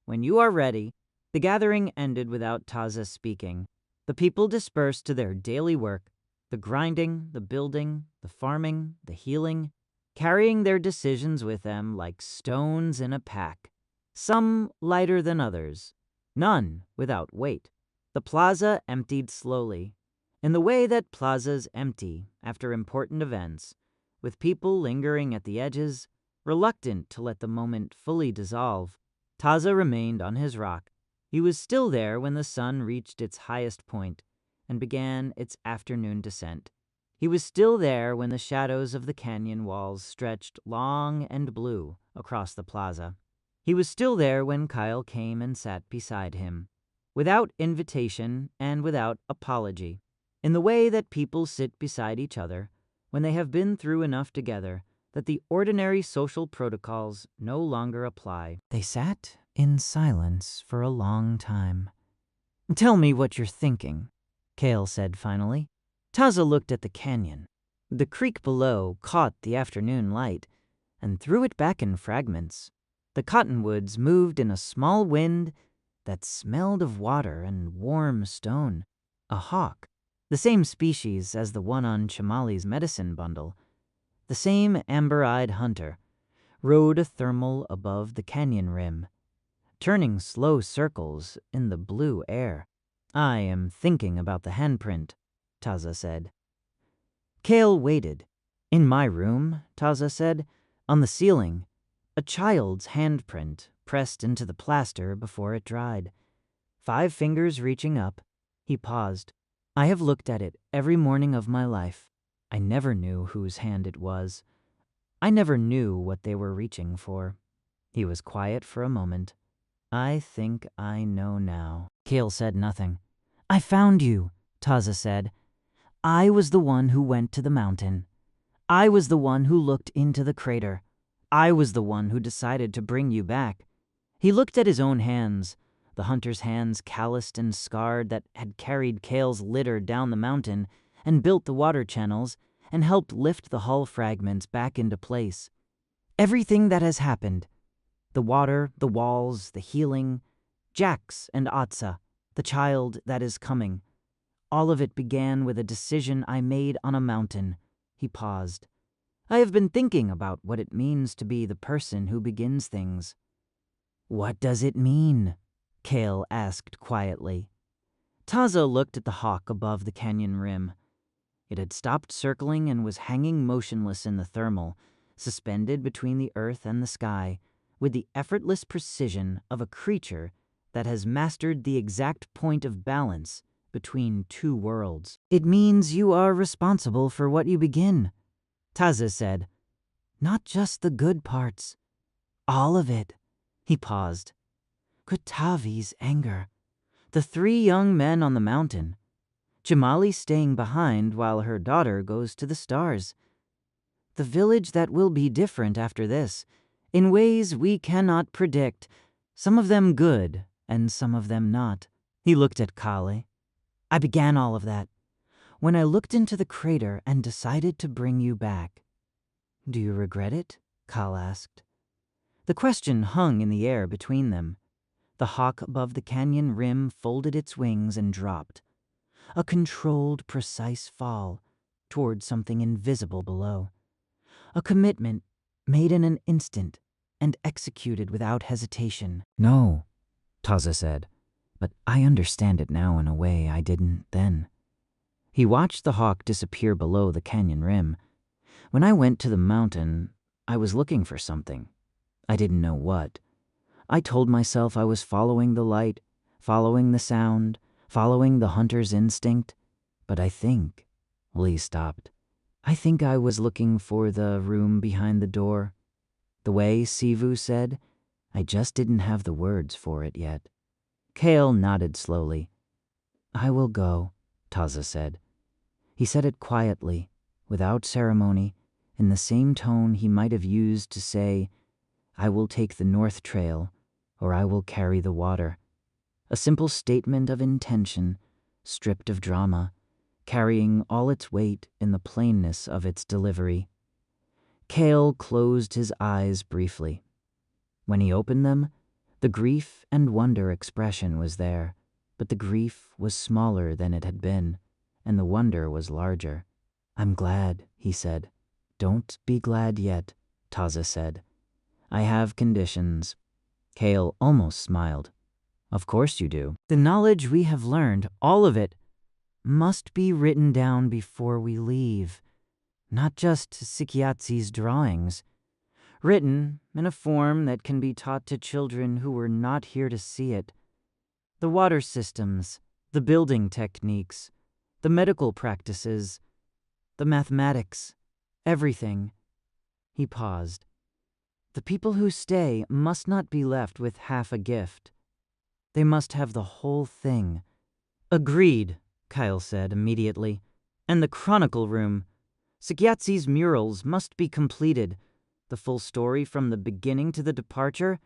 When you are ready, the gathering ended without Taza speaking. The people dispersed to their daily work, the grinding, the building, the farming, the healing, carrying their decisions with them like stones in a pack, some lighter than others, none without weight. The plaza emptied slowly, in the way that plazas empty after important events, with people lingering at the edges, reluctant to let the moment fully dissolve. Taza remained on his rock. He was still there when the sun reached its highest point and began its afternoon descent. He was still there when the shadows of the canyon walls stretched long and blue across the plaza. He was still there when Kyle came and sat beside him, without invitation and without apology, in the way that people sit beside each other when they have been through enough together that the ordinary social protocols no longer apply. They sat in silence for a long time. "Tell me what you're thinking," Kale said finally. Taza looked at the canyon. The creek below caught the afternoon light and threw it back in fragments. The cottonwoods moved in a small wind that smelled of water and warm stone. A hawk, the same species as the one on Chamali's medicine bundle, the same amber-eyed hunter, rode a thermal above the canyon rim, turning slow circles in the blue air. "I am thinking about the handprint," Taza said. Kale waited. "In my room," Taza said, "on the ceiling, a child's handprint pressed into the plaster before it dried. 5 fingers reaching up." He paused. "I have looked at it every morning of my life. I never knew whose hand it was. I never knew what they were reaching for." He was quiet for a moment. "I think I know now." Kale said nothing. "I found you," Taza said. "I was the one who went to the mountain. I was the one who looked into the crater. I was the one who decided to bring you back." He looked at his own hands, the hunter's hands calloused and scarred that had carried Kale's litter down the mountain and built the water channels and helped lift the hull fragments back into place. Everything that has happened, the water, the walls, the healing, Jax and Atsa, the child that is coming, all of it began with a decision I made on a mountain. He paused. "I have been thinking about what it means to be the person who begins things." "What does it mean?" Kale asked quietly. Taza looked at the hawk above the canyon rim. It had stopped circling and was hanging motionless in the thermal, suspended between the earth and the sky, with the effortless precision of a creature that has mastered the exact point of balance between 2 worlds. "It means you are responsible for what you begin," Taza said. "Not just the good parts. All of it." He paused. Kutavi's anger. The 3 young men on the mountain. Jamali staying behind while her daughter goes to the stars. The village that will be different after this, in ways we cannot predict, some of them good and some of them not. He looked at Kale. "I began all of that when I looked into the crater and decided to bring you back." "Do you regret it?" Kale asked. The question hung in the air between them. The hawk above the canyon rim folded its wings and dropped. A controlled, precise fall toward something invisible below. A commitment made in an instant and executed without hesitation. "No," Taza said, "but I understand it now in a way I didn't then." He watched the hawk disappear below the canyon rim. "When I went to the mountain, I was looking for something. I didn't know what. I told myself I was following the light, following the sound, following the hunter's instinct, but I think—" Lee stopped. "I think I was looking for the room behind the door. The way Sivu said, I just didn't have the words for it yet." Kale nodded slowly. "I will go," Taza said. He said it quietly, without ceremony, in the same tone he might have used to say, "I will take the North Trail," or "I will carry the water." A simple statement of intention, stripped of drama, carrying all its weight in the plainness of its delivery. Kale closed his eyes briefly. When he opened them, the grief and wonder expression was there, but the grief was smaller than it had been, and the wonder was larger. "I'm glad," he said. "Don't be glad yet," Taza said. "I have conditions." Kale almost smiled. "Of course you do. The knowledge we have learned, all of it, must be written down before we leave. Not just Sikiatzi's drawings. Written in a form that can be taught to children who were not here to see it. The water systems, the building techniques, the medical practices, the mathematics, everything." He paused. "The people who stay must not be left with half a gift. They must have the whole thing." "Agreed," Kyle said immediately. "And the Chronicle Room. Sikiatzi's murals must be completed, the full story from the beginning to the departure,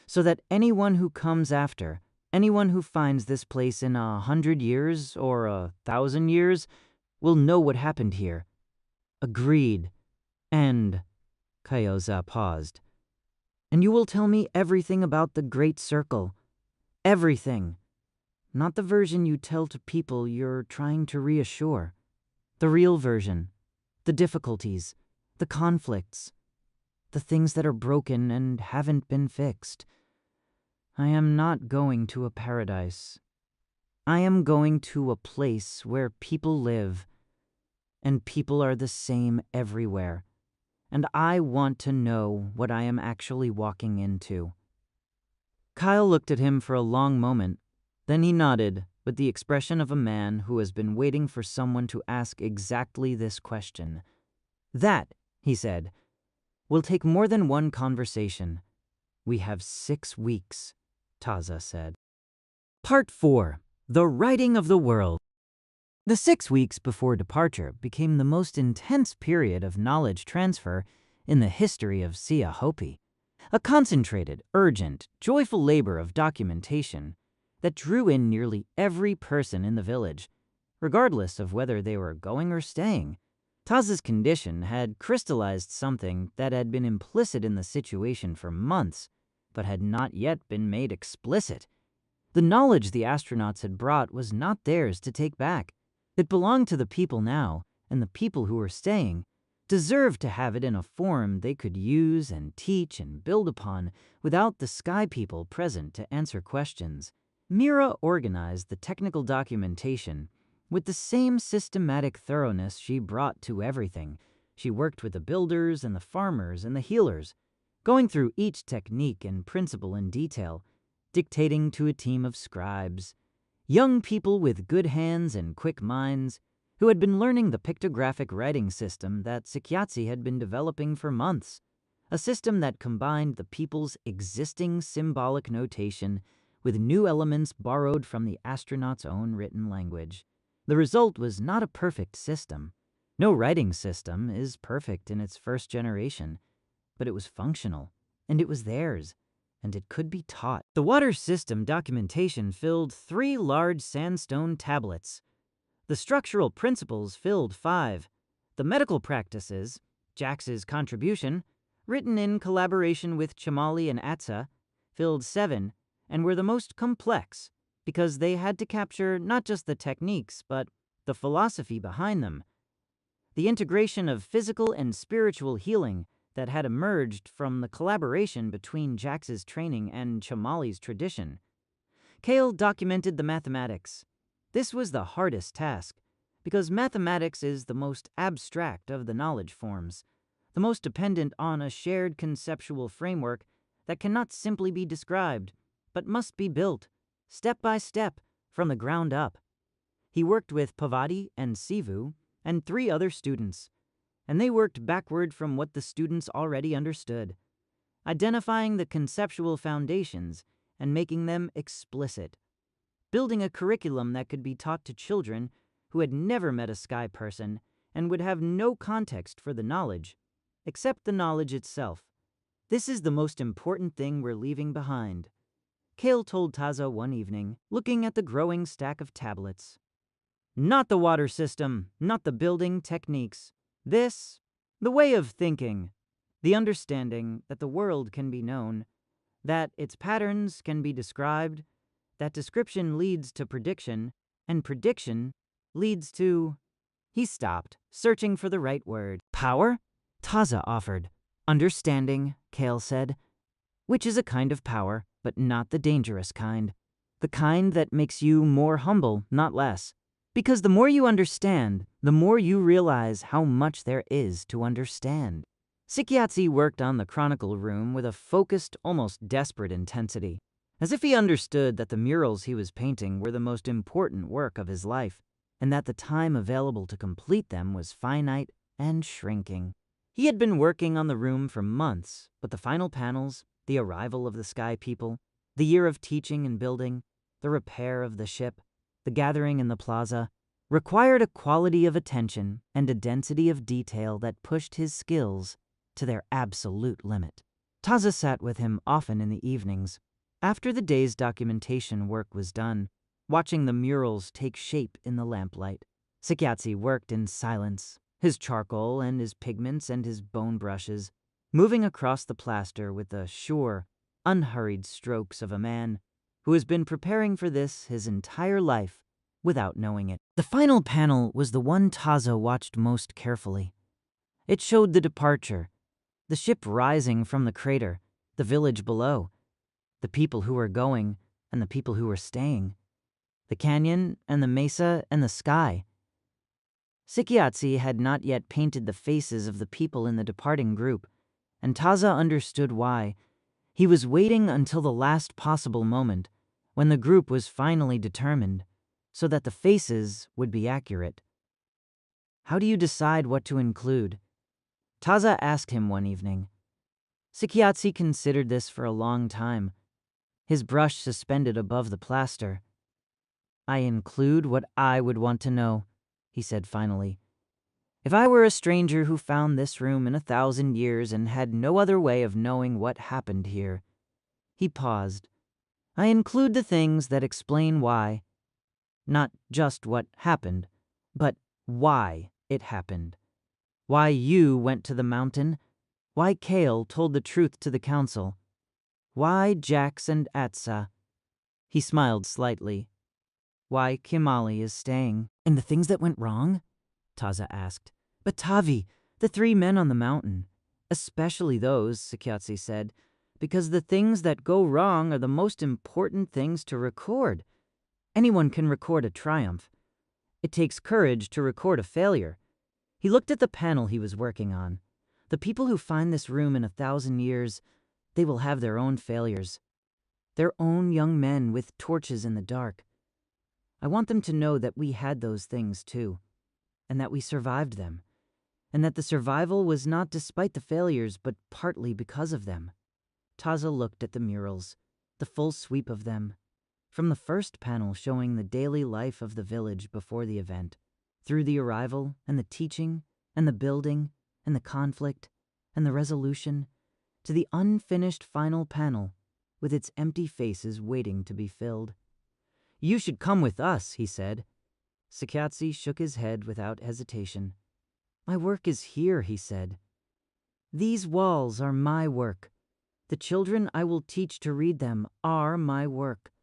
so that anyone who comes after, anyone who finds this place in 100 years or 1,000 years, will know what happened here. Agreed. And, Kyoza paused, and you will tell me everything about the Great Circle. Everything. Not the version you tell to people you're trying to reassure. The real version. The difficulties. The conflicts. The things that are broken and haven't been fixed. I am not going to a paradise. I am going to a place where people live, and people are the same everywhere, and I want to know what I am actually walking into. Kyle looked at him for a long moment, then he nodded with the expression of a man who has been waiting for someone to ask exactly this question. That, he said, will take more than one conversation. We have 6 weeks, Taza said. Part 4. The Writing of the World. The 6 weeks before departure became the most intense period of knowledge transfer in the history of Tsiya Hopi, a concentrated, urgent, joyful labor of documentation that drew in nearly every person in the village, regardless of whether they were going or staying. Taza's condition had crystallized something that had been implicit in the situation for months, but had not yet been made explicit. The knowledge the astronauts had brought was not theirs to take back. It belonged to the people now, and the people who were staying deserved to have it in a form they could use and teach and build upon without the sky people present to answer questions. Mira organized the technical documentation with the same systematic thoroughness she brought to everything. She worked with the builders and the farmers and the healers, going through each technique and principle in detail, dictating to a team of scribes, young people with good hands and quick minds who had been learning the pictographic writing system that Tsiya had been developing for months, a system that combined the people's existing symbolic notation with new elements borrowed from the astronauts' own written language. The result was not a perfect system. No writing system is perfect in its first generation, but it was functional, and it was theirs, and it could be taught. The water system documentation filled 3 large sandstone tablets. The structural principles filled 5. The medical practices, Jax's contribution, written in collaboration with Chamali and Atza, filled 7 and were the most complex because they had to capture not just the techniques but the philosophy behind them. The integration of physical and spiritual healing that had emerged from the collaboration between Jax's training and Chamali's tradition. Kale documented the mathematics. This was the hardest task, because mathematics is the most abstract of the knowledge forms, the most dependent on a shared conceptual framework that cannot simply be described, but must be built, step by step, from the ground up. He worked with Pavati and Sivu and 3 other students, and they worked backward from what the students already understood, identifying the conceptual foundations and making them explicit, building a curriculum that could be taught to children who had never met a sky person and would have no context for the knowledge, except the knowledge itself. This is the most important thing we're leaving behind, Kale told Taza one evening, looking at the growing stack of tablets. Not the water system, not the building techniques. This, the way of thinking, the understanding that the world can be known, that its patterns can be described, that description leads to prediction, and prediction leads to... He stopped, searching for the right word. Power? Taza offered. Understanding, Kale said, which is a kind of power, but not the dangerous kind. The kind that makes you more humble, not less. Because the more you understand, the more you realize how much there is to understand. Tsiya worked on the chronicle room with a focused, almost desperate intensity, as if he understood that the murals he was painting were the most important work of his life, and that the time available to complete them was finite and shrinking. He had been working on the room for months, but the final panels, the arrival of the sky people, the year of teaching and building, the repair of the ship, the gathering in the plaza, required a quality of attention and a density of detail that pushed his skills to their absolute limit. Taza sat with him often in the evenings, after the day's documentation work was done, watching the murals take shape in the lamplight. Tsiya worked in silence, his charcoal and his pigments and his bone brushes, moving across the plaster with the sure, unhurried strokes of a man who has been preparing for this his entire life without knowing it. The final panel was the one Taza watched most carefully. It showed the departure, the ship rising from the crater, the village below, the people who were going and the people who were staying, the canyon and the mesa and the sky. Tsiya had not yet painted the faces of the people in the departing group, and Taza understood why. He was waiting until the last possible moment, when the group was finally determined, so that the faces would be accurate. "How do you decide what to include?" Taza asked him one evening. Tsiya considered this for a long time, his brush suspended above the plaster. "I include what I would want to know," he said finally. "If I were a stranger who found this room in 1,000 years and had no other way of knowing what happened here." He paused. "I include the things that explain why. Not just what happened, but why it happened. Why you went to the mountain, why Kale told the truth to the council, why Jax and Atsa." He smiled slightly. "Why Kimali is staying." "And the things that went wrong?" Taza asked. "But Tavi, the 3 men on the mountain, especially those," Tsiya said, "because the things that go wrong are the most important things to record. Anyone can record a triumph. It takes courage to record a failure." He looked at the panel he was working on. "The people who find this room in 1,000 years, they will have their own failures. Their own young men with torches in the dark. I want them to know that we had those things too, and that we survived them, and that the survival was not despite the failures, but partly because of them." Taza looked at the murals, the full sweep of them, from the first panel showing the daily life of the village before the event, through the arrival and the teaching and the building and the conflict and the resolution, to the unfinished final panel with its empty faces waiting to be filled. "You should come with us," he said. Tsiya shook his head without hesitation. "My work is here," he said. "These walls are my work. The children I will teach to read them are my work."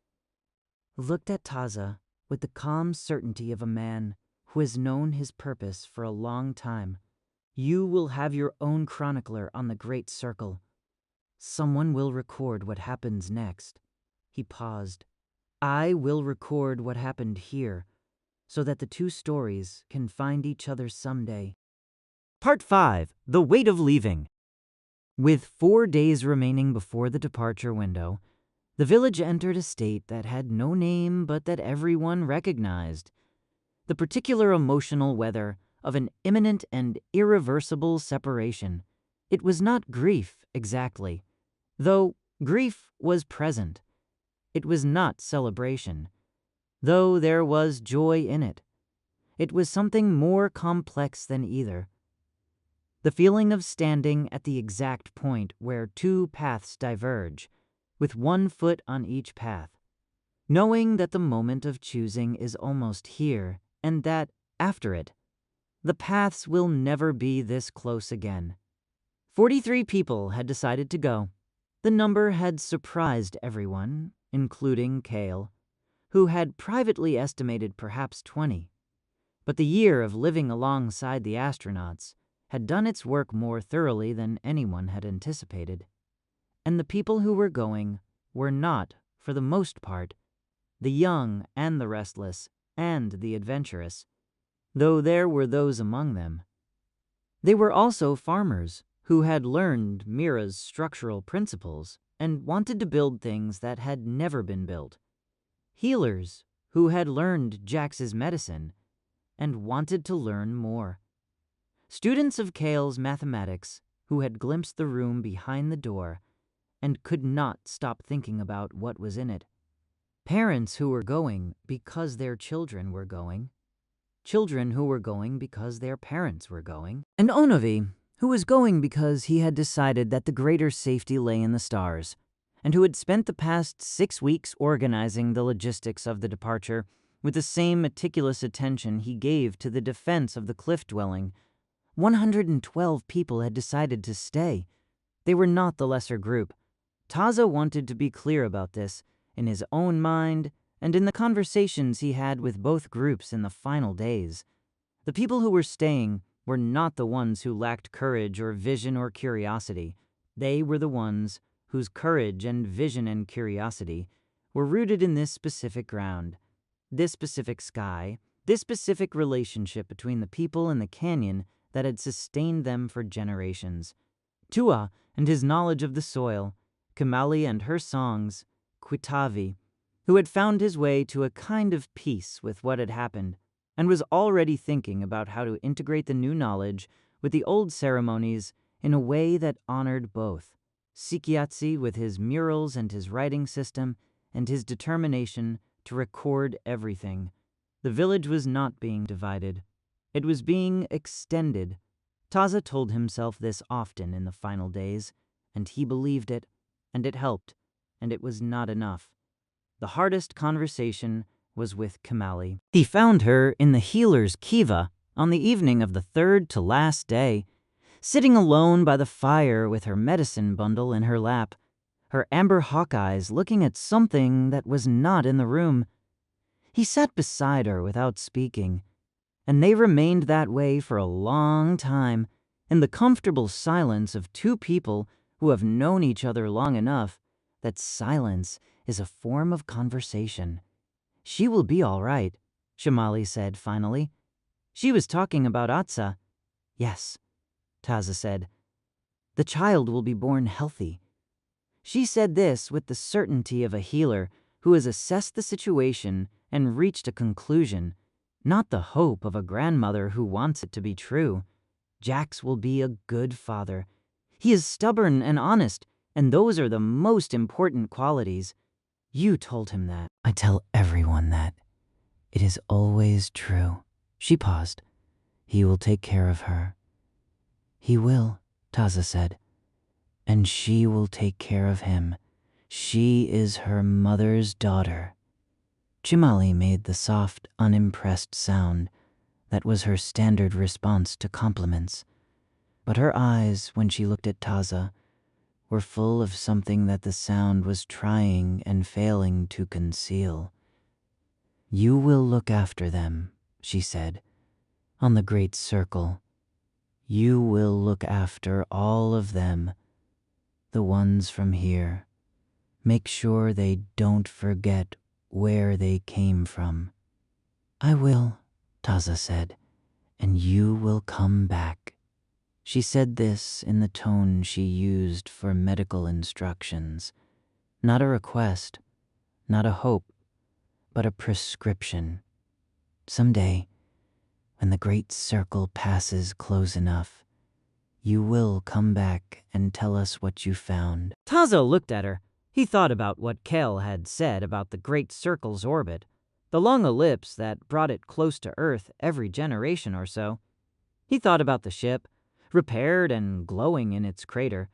Looked at Taza with the calm certainty of a man who has known his purpose for a long time. "You will have your own chronicler on the Great Circle. Someone will record what happens next." He paused. "I will record what happened here, so that the 2 stories can find each other someday." Part 5. The Weight of Leaving. With 4 days remaining before the departure window, the village entered a state that had no name but that everyone recognized. The particular emotional weather of an imminent and irreversible separation. It was not grief, exactly, though grief was present. It was not celebration, though there was joy in it. It was something more complex than either. The feeling of standing at the exact point where 2 paths diverge, with 1 foot on each path, knowing that the moment of choosing is almost here, and that, after it, the paths will never be this close again. 43 people had decided to go. The number had surprised everyone, including Kale, who had privately estimated perhaps 20. But the year of living alongside the astronauts had done its work more thoroughly than anyone had anticipated. And the people who were going were not, for the most part, the young and the restless and the adventurous, though there were those among them. They were also farmers who had learned Mira's structural principles and wanted to build things that had never been built. Healers who had learned Jax's medicine and wanted to learn more. Students of Kale's mathematics who had glimpsed the room behind the door and could not stop thinking about what was in it. Parents who were going because their children were going. Children who were going because their parents were going. And Onavi, who was going because he had decided that the greater safety lay in the stars, and who had spent the past 6 weeks organizing the logistics of the departure with the same meticulous attention he gave to the defense of the cliff dwelling 112 people had decided to stay. They were not the lesser group. Taza wanted to be clear about this in his own mind and in the conversations he had with both groups in the final days. The people who were staying were not the ones who lacked courage or vision or curiosity. They were the ones whose courage and vision and curiosity were rooted in this specific ground, this specific sky, this specific relationship between the people and the canyon that had sustained them for generations. Tua and his knowledge of the soil, Kamali and her songs, Quitavi, who had found his way to a kind of peace with what had happened and was already thinking about how to integrate the new knowledge with the old ceremonies in a way that honored both. Sikiatsi with his murals and his writing system and his determination to record everything. The village was not being divided. It was being extended. Taza told himself this often in the final days, and he believed it, and it helped, and it was not enough. The hardest conversation was with Kamali. He found her in the healer's kiva on the evening of the third to last day, sitting alone by the fire with her medicine bundle in her lap, her amber hawk eyes looking at something that was not in the room. He sat beside her without speaking, and they remained that way for a long time, in the comfortable silence of two people who have known each other long enough that silence is a form of conversation. "She will be all right," Shamali said finally. "She was talking about Atsa." "Yes," Taza said. "The child will be born healthy." She said this with the certainty of a healer who has assessed the situation and reached a conclusion, not the hope of a grandmother who wants it to be true. Jax will be a good father. He is stubborn and honest, and those are the most important qualities. You told him that. I tell everyone that. It is always true. She paused. He will take care of her. He will, Taza said. And she will take care of him. She is her mother's daughter. Chimali made the soft, unimpressed sound that was her standard response to compliments. But her eyes, when she looked at Taza, were full of something that the sound was trying and failing to conceal. You will look after them, she said, on the great circle. You will look after all of them, the ones from here. Make sure they don't forget where they came from. I will, Taza said, and you will come back. She said this in the tone she used for medical instructions. Not a request, not a hope, but a prescription. Someday, when the great circle passes close enough, you will come back and tell us what you found. Taza looked at her. He thought about what Kel had said about the great circle's orbit, the long ellipse that brought it close to Earth every generation or so. He thought about the ship, repaired and glowing in its crater,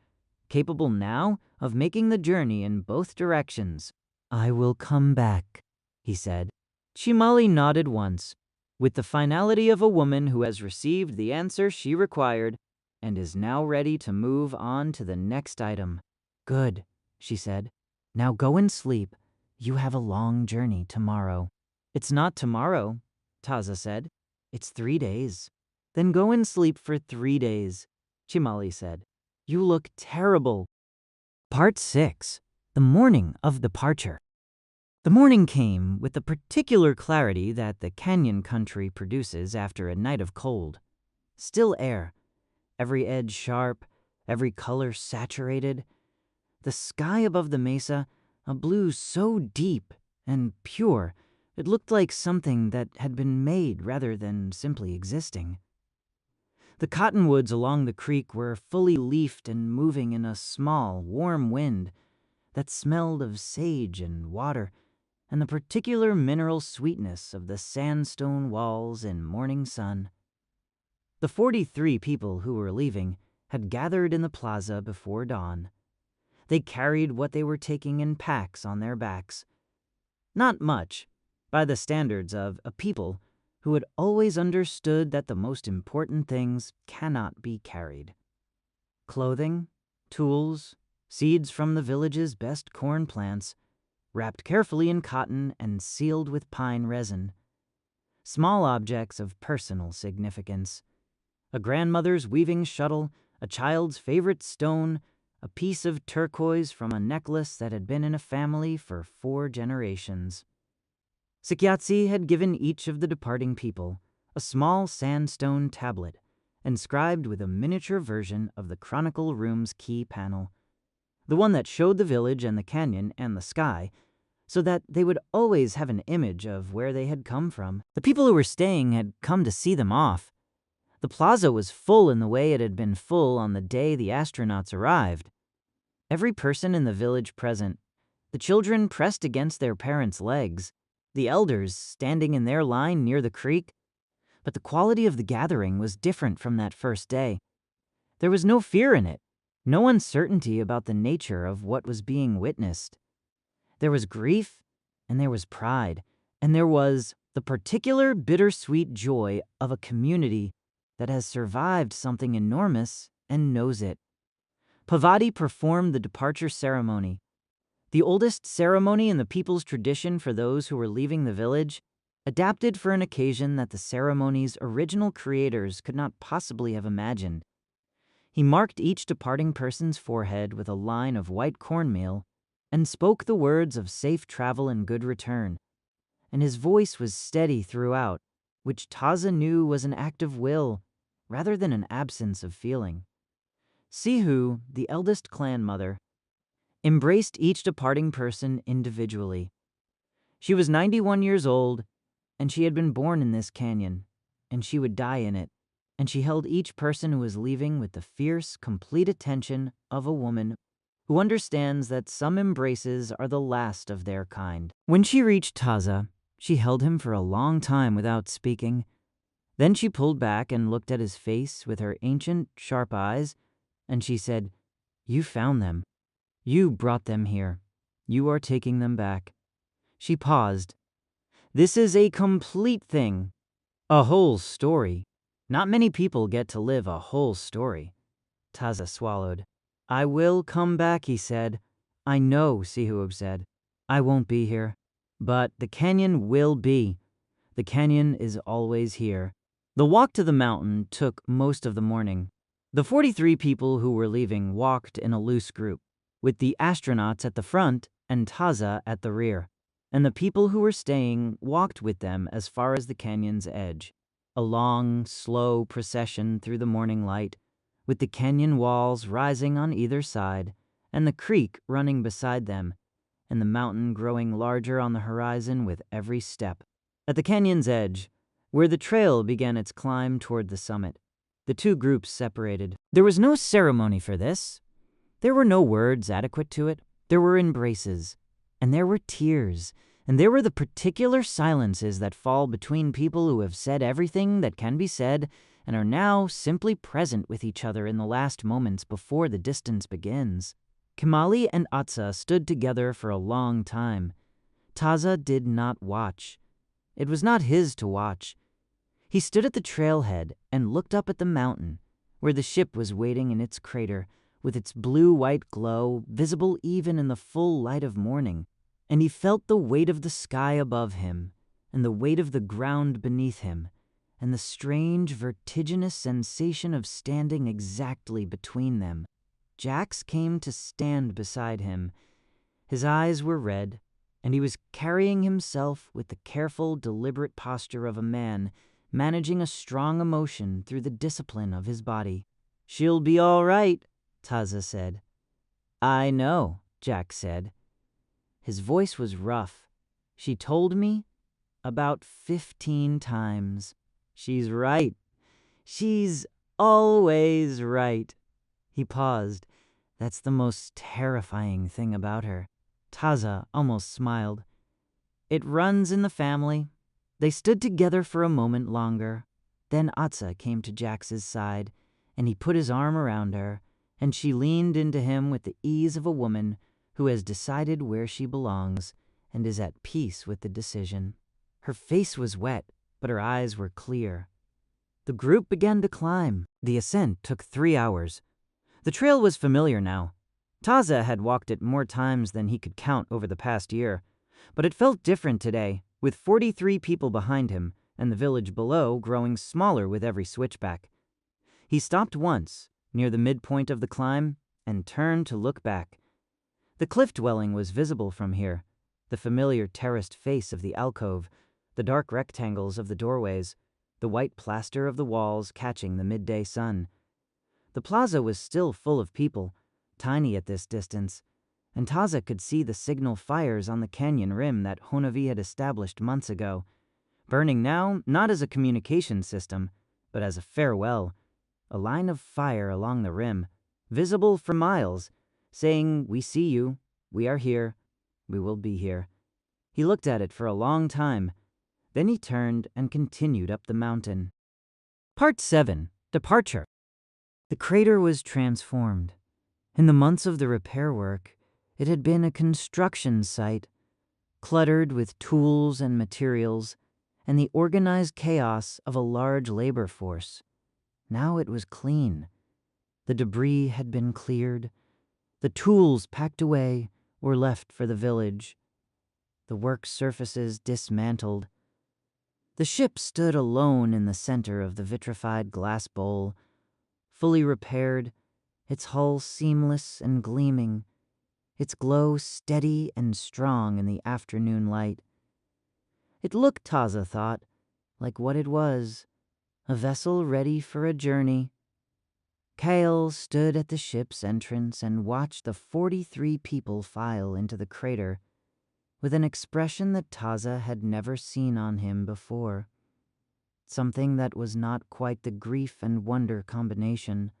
capable now of making the journey in both directions. I will come back, he said. Chimali nodded once, with the finality of a woman who has received the answer she required and is now ready to move on to the next item. Good, she said. Now go and sleep. You have a long journey tomorrow. It's not tomorrow, Taza said. It's 3 days. Then go and sleep for 3 days, Chimali said. You look terrible. Part 6. The morning of departure. The morning came with the particular clarity that the canyon country produces after a night of cold. Still air, every edge sharp, every color saturated. The sky above the mesa, a blue so deep and pure, it looked like something that had been made rather than simply existing. The cottonwoods along the creek were fully leafed and moving in a small, warm wind that smelled of sage and water and the particular mineral sweetness of the sandstone walls in morning sun. The 43 people who were leaving had gathered in the plaza before dawn. They carried what they were taking in packs on their backs. Not much, by the standards of a people who had always understood that the most important things cannot be carried. Clothing, tools, seeds from the village's best corn plants, wrapped carefully in cotton and sealed with pine resin. Small objects of personal significance. A grandmother's weaving shuttle, a child's favorite stone, a piece of turquoise from a necklace that had been in a family for 4 generations. Tsiya had given each of the departing people a small sandstone tablet inscribed with a miniature version of the Chronicle Room's key panel, the one that showed the village and the canyon and the sky, so that they would always have an image of where they had come from. The people who were staying had come to see them off. The plaza was full in the way it had been full on the day the astronauts arrived. Every person in the village present, the children pressed against their parents' legs, the elders standing in their line near the creek. But the quality of the gathering was different from that first day. There was no fear in it, no uncertainty about the nature of what was being witnessed. There was grief, and there was pride, and there was the particular bittersweet joy of a community that has survived something enormous and knows it. Pavati performed the departure ceremony, the oldest ceremony in the people's tradition for those who were leaving the village, adapted for an occasion that the ceremony's original creators could not possibly have imagined. He marked each departing person's forehead with a line of white cornmeal and spoke the words of safe travel and good return, and his voice was steady throughout, which Taza knew was an act of will rather than an absence of feeling. Sihu, the eldest clan mother, embraced each departing person individually. She was 91 years old, and she had been born in this canyon, and she would die in it, and she held each person who was leaving with the fierce, complete attention of a woman who understands that some embraces are the last of their kind. When she reached Taza, she held him for a long time without speaking. Then she pulled back and looked at his face with her ancient, sharp eyes, and she said, "You found them. You brought them here. You are taking them back." She paused. "This is a complete thing. A whole story. Not many people get to live a whole story." Taza swallowed. "I will come back," he said. "I know," Sihu said. "I won't be here. But the canyon will be. The canyon is always here." The walk to the mountain took most of the morning. The 43 people who were leaving walked in a loose group, with the astronauts at the front and Taza at the rear, and the people who were staying walked with them as far as the canyon's edge. A long, slow procession through the morning light, with the canyon walls rising on either side, and the creek running beside them, and the mountain growing larger on the horizon with every step. At the canyon's edge, where the trail began its climb toward the summit, the two groups separated. There was no ceremony for this. There were no words adequate to it. There were embraces, and there were tears, and there were the particular silences that fall between people who have said everything that can be said and are now simply present with each other in the last moments before the distance begins. Kamali and Atsa stood together for a long time. Taza did not watch. It was not his to watch. He stood at the trailhead and looked up at the mountain, where the ship was waiting in its crater, with its blue-white glow visible even in the full light of morning, and he felt the weight of the sky above him, and the weight of the ground beneath him, and the strange vertiginous sensation of standing exactly between them. Jax came to stand beside him. His eyes were red, and he was carrying himself with the careful, deliberate posture of a man managing a strong emotion through the discipline of his body. "She'll be all right," Taza said. "I know," Jax said. His voice was rough. "She told me about 15 times. She's right. She's always right." He paused. "That's the most terrifying thing about her." Taza almost smiled. "It runs in the family." They stood together for a moment longer. Then Atsa came to Jax's side, and he put his arm around her, and she leaned into him with the ease of a woman who has decided where she belongs and is at peace with the decision. Her face was wet, but her eyes were clear. The group began to climb. The ascent took 3 hours. The trail was familiar now. Taza had walked it more times than he could count over the past year, but it felt different today, with 43 people behind him and the village below growing smaller with every switchback. He stopped once, near the midpoint of the climb, and turned to look back. The cliff dwelling was visible from here, the familiar terraced face of the alcove, the dark rectangles of the doorways, the white plaster of the walls catching the midday sun. The plaza was still full of people, tiny at this distance, and Taza could see the signal fires on the canyon rim that Honavi had established months ago, burning now not as a communication system, but as a farewell, a line of fire along the rim, visible for miles, saying, "We see you, we are here, we will be here." He looked at it for a long time, then he turned and continued up the mountain. Part 7. Departure. The crater was transformed. In the months of the repair work, it had been a construction site, cluttered with tools and materials, and the organized chaos of a large labor force. Now it was clean. The debris had been cleared. The tools packed away or left for the village. The work surfaces dismantled. The ship stood alone in the center of the vitrified glass bowl, fully repaired, its hull seamless and gleaming, its glow steady and strong in the afternoon light. It looked, Taza thought, like what it was, a vessel ready for a journey. Kale stood at the ship's entrance and watched the 43 people file into the crater with an expression that Taza had never seen on him before. Something that was not quite the grief and wonder combination,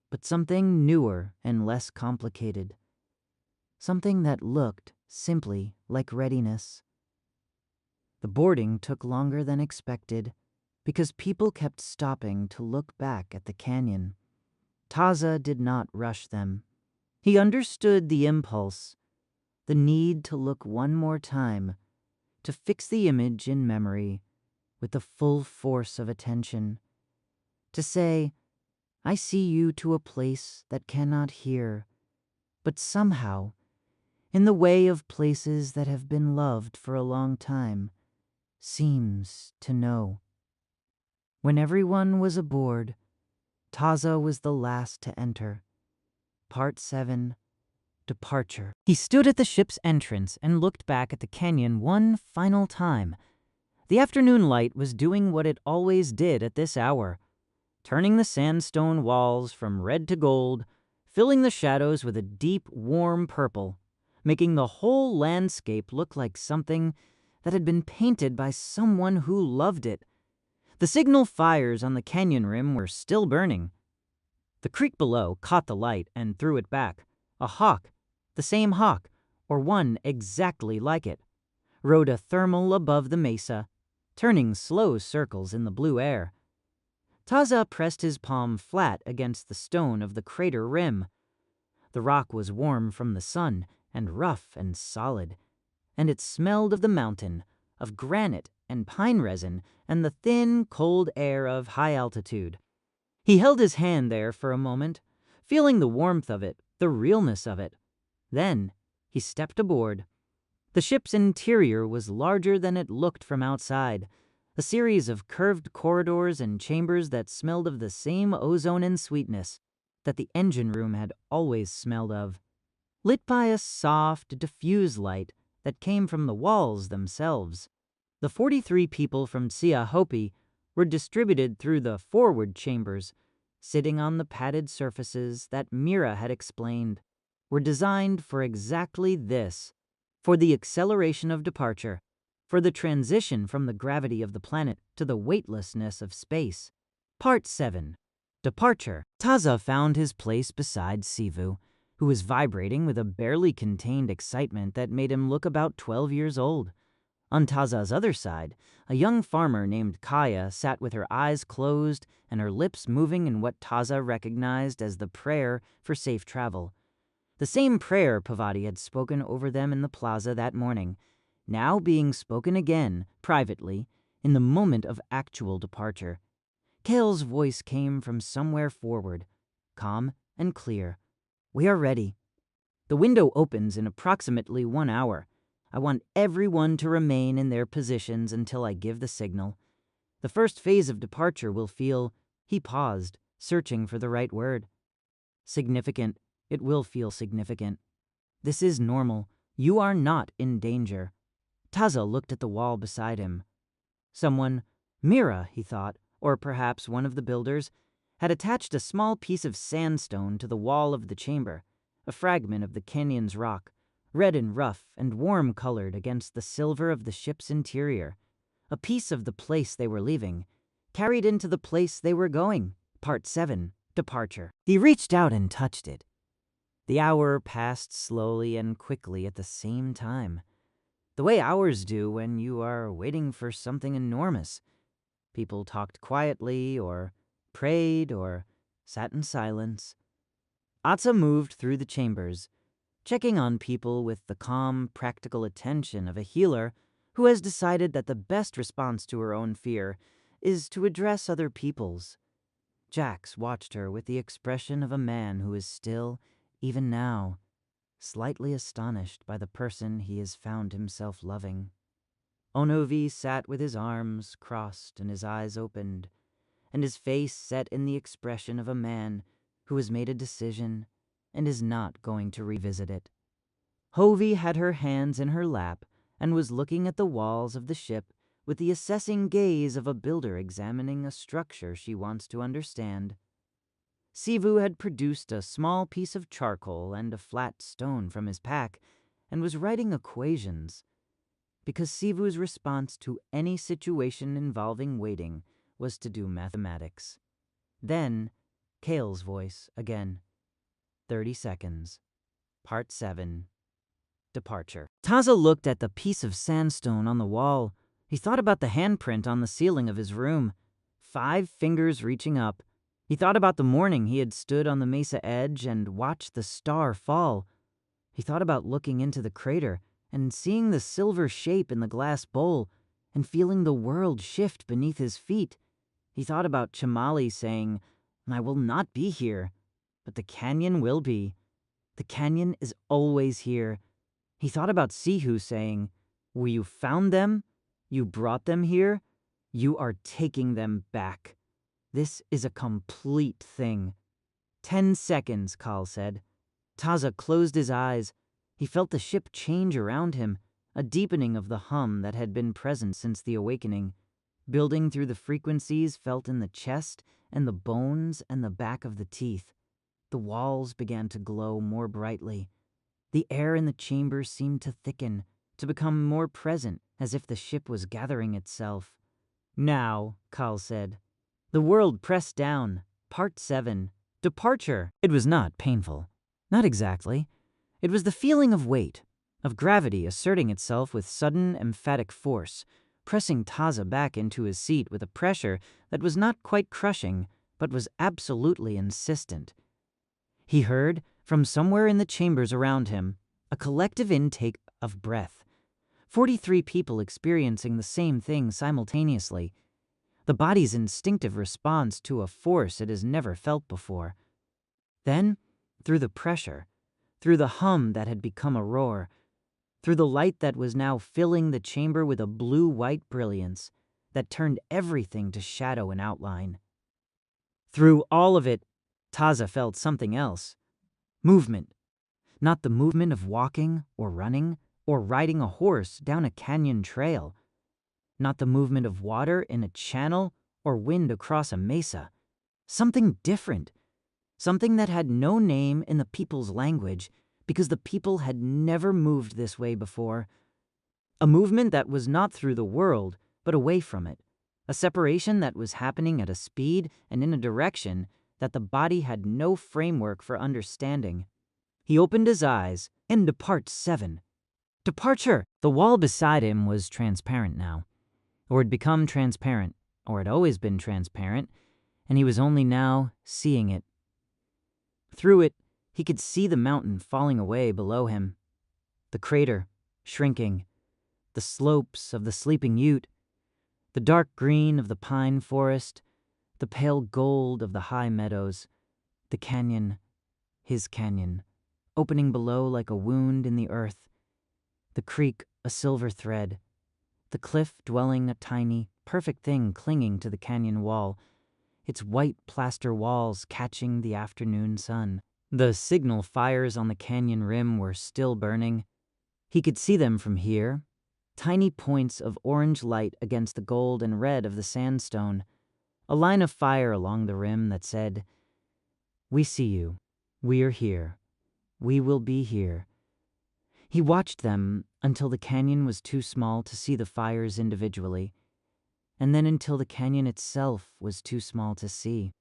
but something newer and less complicated. Something that looked simply like readiness. The boarding took longer than expected because people kept stopping to look back at the canyon. Taza did not rush them. He understood the impulse, the need to look one more time, to fix the image in memory with the full force of attention, to say, "I see you to a place that cannot hear, but somehow, in the way of places that have been loved for a long time, seems to know." When everyone was aboard, Taza was the last to enter. Part 7. Departure. He stood at the ship's entrance and looked back at the canyon one final time. The afternoon light was doing what it always did at this hour, turning the sandstone walls from red to gold, filling the shadows with a deep, warm purple, making the whole landscape look like something that had been painted by someone who loved it. The signal fires on the canyon rim were still burning. The creek below caught the light and threw it back. A hawk, the same hawk, or one exactly like it, rode a thermal above the mesa, turning slow circles in the blue air. Taza pressed his palm flat against the stone of the crater rim. The rock was warm from the sun and rough and solid, and it smelled of the mountain, of granite and pine resin and the thin, cold air of high altitude. He held his hand there for a moment, feeling the warmth of it, the realness of it. Then he stepped aboard. The ship's interior was larger than it looked from outside, a series of curved corridors and chambers that smelled of the same ozone and sweetness that the engine room had always smelled of, lit by a soft, diffuse light that came from the walls themselves. The 43 people from Tsiya Hopi were distributed through the forward chambers, sitting on the padded surfaces that Mira had explained were designed for exactly this, for the acceleration of departure, for the transition from the gravity of the planet to the weightlessness of space. Part 7. Departure. Taza found his place beside Sivu, who was vibrating with a barely contained excitement that made him look about 12 years old. On Taza's other side, a young farmer named Kaya sat with her eyes closed and her lips moving in what Taza recognized as the prayer for safe travel. The same prayer Pavati had spoken over them in the plaza that morning, now being spoken again, privately, in the moment of actual departure. Kale's voice came from somewhere forward, calm and clear. "We are ready. The window opens in approximately 1 hour. I want everyone to remain in their positions until I give the signal. The first phase of departure will feel," he paused, searching for the right word. "Significant. It will feel significant. This is normal. You are not in danger." Taza looked at the wall beside him. Someone, Mira, he thought, or perhaps one of the builders, had attached a small piece of sandstone to the wall of the chamber, a fragment of the canyon's rock, red and rough and warm-colored against the silver of the ship's interior. A piece of the place they were leaving, carried into the place they were going. Part 7, Departure. He reached out and touched it. The hour passed slowly and quickly at the same time, the way hours do when you are waiting for something enormous. People talked quietly, or prayed, or sat in silence. Atsa moved through the chambers, checking on people with the calm, practical attention of a healer who has decided that the best response to her own fear is to address other people's. Jax watched her with the expression of a man who is still, even now, slightly astonished by the person he has found himself loving. Onovi sat with his arms crossed and his eyes opened, and his face set in the expression of a man who has made a decision and is not going to revisit it. Hovi had her hands in her lap and was looking at the walls of the ship with the assessing gaze of a builder examining a structure she wants to understand. Sivu had produced a small piece of charcoal and a flat stone from his pack and was writing equations, because Sivu's response to any situation involving waiting was to do mathematics. Then, Kale's voice again. 30 seconds. Part 7. Departure. Taza looked at the piece of sandstone on the wall. He thought about the handprint on the ceiling of his room, 5 fingers reaching up. He thought about the morning he had stood on the mesa edge and watched the star fall. He thought about looking into the crater and seeing the silver shape in the glass bowl and feeling the world shift beneath his feet. He thought about Chamali saying, "I will not be here, but the canyon will be. The canyon is always here." He thought about Sihu saying, "Well, you found them, you brought them here, you are taking them back. This is a complete thing." 10 seconds, Kal said. Taza closed his eyes. He felt the ship change around him, a deepening of the hum that had been present since the awakening, building through the frequencies felt in the chest and the bones and the back of the teeth. The walls began to glow more brightly. The air in the chamber seemed to thicken, to become more present, as if the ship was gathering itself. "Now," Kal said. The world pressed down. Part 7. Departure. It was not painful. Not exactly. It was the feeling of weight, of gravity asserting itself with sudden, emphatic force, pressing Taza back into his seat with a pressure that was not quite crushing, but was absolutely insistent. He heard, from somewhere in the chambers around him, a collective intake of breath. 43 people experiencing the same thing simultaneously. The body's instinctive response to a force it has never felt before. Then, through the pressure, through the hum that had become a roar, through the light that was now filling the chamber with a blue-white brilliance that turned everything to shadow and outline. Through all of it, Taza felt something else. Movement. Not the movement of walking or running or riding a horse down a canyon trail. Not the movement of water in a channel or wind across a mesa. Something different. Something that had no name in the people's language because the people had never moved this way before. A movement that was not through the world, but away from it. A separation that was happening at a speed and in a direction that the body had no framework for understanding. He opened his eyes, and Part 7. Departure! The wall beside him was transparent now. Or had become transparent, or had always been transparent, and he was only now seeing it. Through it, he could see the mountain falling away below him, the crater shrinking, the slopes of the Sleeping Ute, The dark green of the pine forest, the pale gold of the high meadows, the canyon, his canyon, opening below like a wound in the earth, the creek a silver thread, the cliff dwelling a tiny, perfect thing clinging to the canyon wall, its white plaster walls catching the afternoon sun. The signal fires on the canyon rim were still burning. He could see them from here, tiny points of orange light against the gold and red of the sandstone, a line of fire along the rim that said, "We see you. We are here. We will be here." He watched them until the canyon was too small to see the fires individually, and then until the canyon itself was too small to see,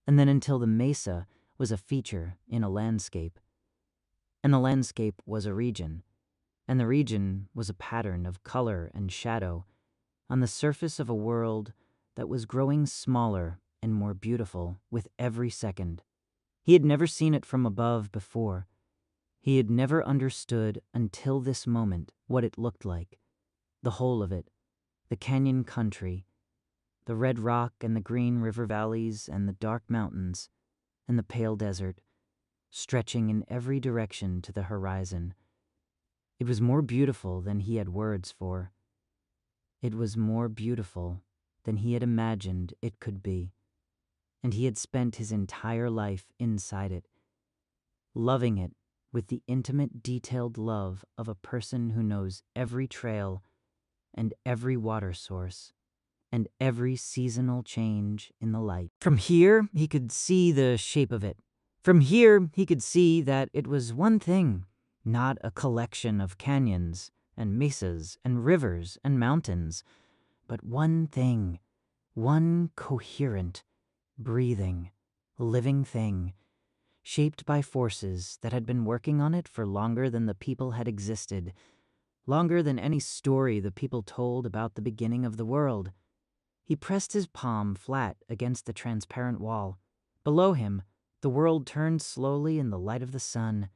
and then until the mesa was a feature in a landscape, and the landscape was a region, and the region was a pattern of color and shadow on the surface of a world that was growing smaller and more beautiful with every second. He had never seen it from above before. He had never understood until this moment what it looked like, the whole of it, the canyon country, the red rock and the green river valleys and the dark mountains and the pale desert, stretching in every direction to the horizon. It was more beautiful than he had words for. It was more beautiful than he had imagined it could be, and he had spent his entire life inside it, loving it with the intimate, detailed love of a person who knows every trail and every water source and every seasonal change in the light. From here, he could see the shape of it. From here, he could see that it was one thing, not a collection of canyons and mesas and rivers and mountains, but one thing, one coherent, breathing, living thing, shaped by forces that had been working on it for longer than the people had existed, longer than any story the people told about the beginning of the world. He pressed his palm flat against the transparent wall. Below him, the world turned slowly in the light of the sun,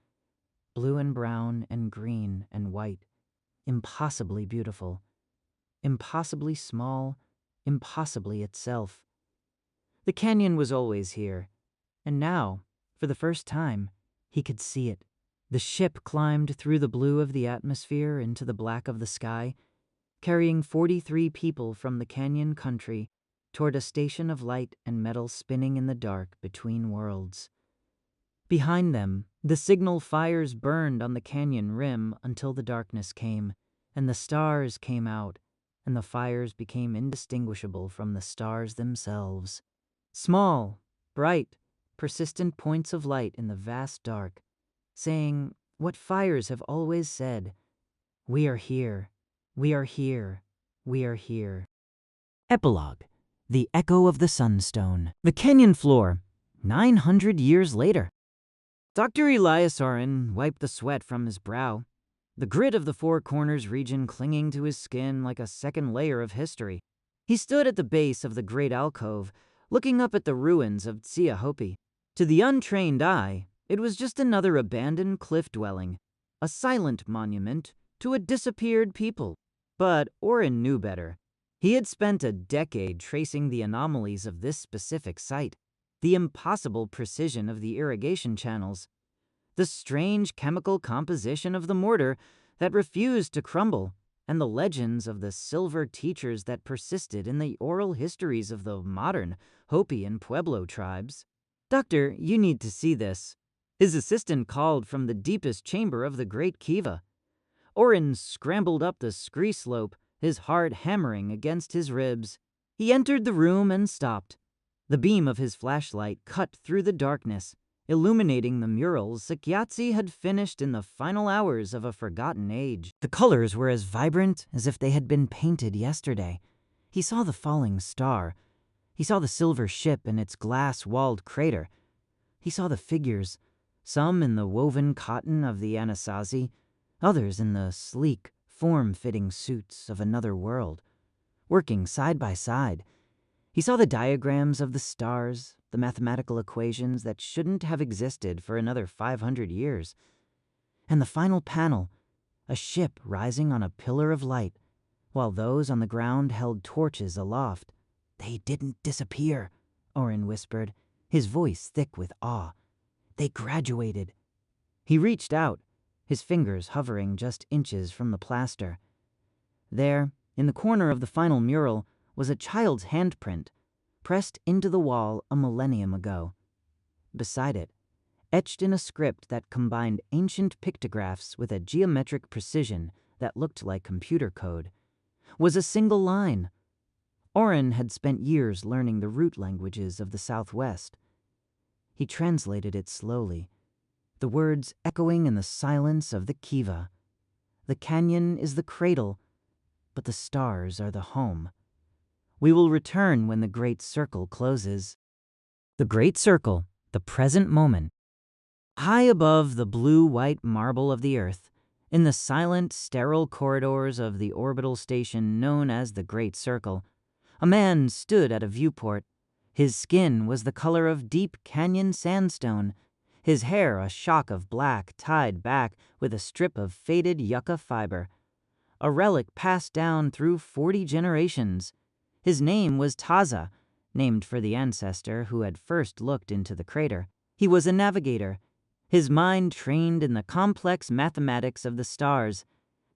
blue and brown and green and white, impossibly beautiful, impossibly small, impossibly itself. The canyon was always here, and now, for the first time, he could see it. The ship climbed through the blue of the atmosphere into the black of the sky, carrying 43 people from the canyon country toward a station of light and metal spinning in the dark between worlds. Behind them, the signal fires burned on the canyon rim until the darkness came, and the stars came out, and the fires became indistinguishable from the stars themselves. Small, bright, persistent points of light in the vast dark, saying what fires have always said, "We are here, we are here, we are here." Epilogue: The Echo of the Sunstone. The canyon floor, 900 years later. Dr. Eliasarin wiped the sweat from his brow, the grit of the Four Corners region clinging to his skin like a second layer of history. He stood at the base of the great alcove, looking up at the ruins of Tsiya Hopi. To the untrained eye, it was just another abandoned cliff dwelling, a silent monument to a disappeared people. But Oren knew better. He had spent a decade tracing the anomalies of this specific site, the impossible precision of the irrigation channels, the strange chemical composition of the mortar that refused to crumble, and the legends of the silver teachers that persisted in the oral histories of the modern Hopi and Pueblo tribes. "Doctor, you need to see this," his assistant called from the deepest chamber of the great kiva. Oren scrambled up the scree slope, his heart hammering against his ribs. He entered the room and stopped. The beam of his flashlight cut through the darkness, illuminating the murals Sakyatsi had finished in the final hours of a forgotten age. The colors were as vibrant as if they had been painted yesterday. He saw the falling star. He saw the silver ship in its glass-walled crater. He saw the figures, some in the woven cotton of the Anasazi, others in the sleek, form-fitting suits of another world, working side by side. He saw the diagrams of the stars, the mathematical equations that shouldn't have existed for another 500 years. And the final panel, a ship rising on a pillar of light, while those on the ground held torches aloft. "They didn't disappear," Oren whispered, his voice thick with awe. "They graduated." He reached out, his fingers hovering just inches from the plaster. There, in the corner of the final mural, was a child's handprint, pressed into the wall a millennium ago. Beside it, etched in a script that combined ancient pictographs with a geometric precision that looked like computer code, was a single line. Oren had spent years learning the root languages of the Southwest. He translated it slowly, the words echoing in the silence of the kiva. "The canyon is the cradle, but the stars are the home. We will return when the great circle closes." The great circle, the present moment. High above the blue-white marble of the Earth, in the silent, sterile corridors of the orbital station known as the Great Circle, a man stood at a viewport. His skin was the color of deep canyon sandstone, his hair a shock of black tied back with a strip of faded yucca fiber, a relic passed down through 40 generations. His name was Taza, named for the ancestor who had first looked into the crater. He was a navigator, his mind trained in the complex mathematics of the stars,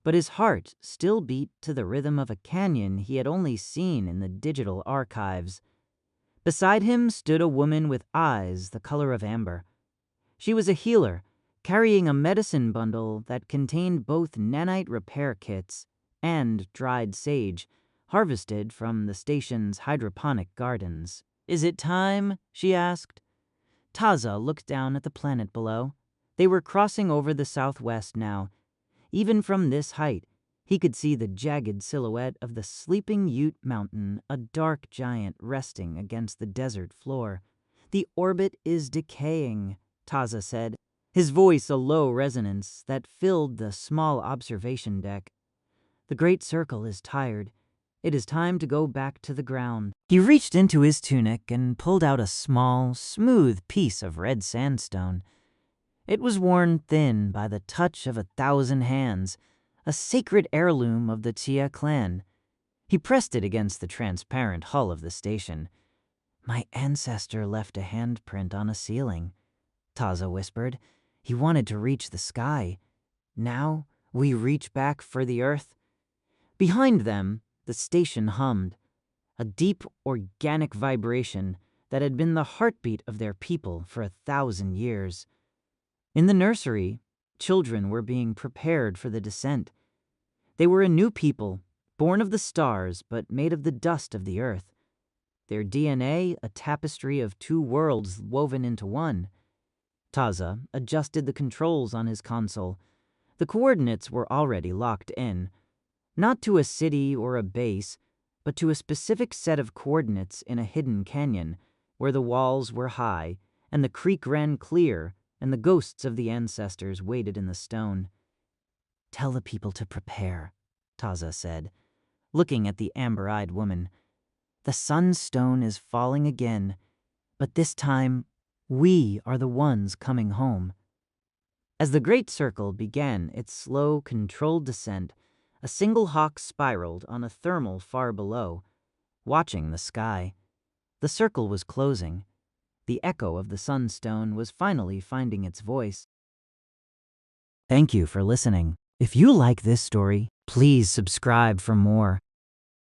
but his heart still beat to the rhythm of a canyon he had only seen in the digital archives. Beside him stood a woman with eyes the color of amber. She was a healer, carrying a medicine bundle that contained both nanite repair kits and dried sage, harvested from the station's hydroponic gardens. "Is it time?" she asked. Taza looked down at the planet below. They were crossing over the southwest now. Even from this height, he could see the jagged silhouette of the Sleeping Ute Mountain, a dark giant resting against the desert floor. "The orbit is decaying," Taza said, his voice a low resonance that filled the small observation deck. "The great circle is tired. It is time to go back to the ground." He reached into his tunic and pulled out a small, smooth piece of red sandstone. It was worn thin by the touch of 1,000 hands, a sacred heirloom of the Tsiya clan. He pressed it against the transparent hull of the station. "My ancestor left a handprint on a ceiling," Taza whispered. "He wanted to reach the sky. Now we reach back for the earth." Behind them, the station hummed, a deep organic vibration that had been the heartbeat of their people for 1,000 years. In the nursery, children were being prepared for the descent. They were a new people, born of the stars but made of the dust of the earth. Their DNA a tapestry of 2 worlds woven into one. Taza adjusted the controls on his console. The coordinates were already locked in, not to a city or a base, but to a specific set of coordinates in a hidden canyon, where the walls were high and the creek ran clear and the ghosts of the ancestors waited in the stone. "Tell the people to prepare," Taza said, looking at the amber-eyed woman. "The sunstone is falling again, but this time we are the ones coming home." As the great circle began its slow, controlled descent, a single hawk spiraled on a thermal far below, watching the sky. The circle was closing. The echo of the sunstone was finally finding its voice. Thank you for listening. If you like this story, please subscribe for more.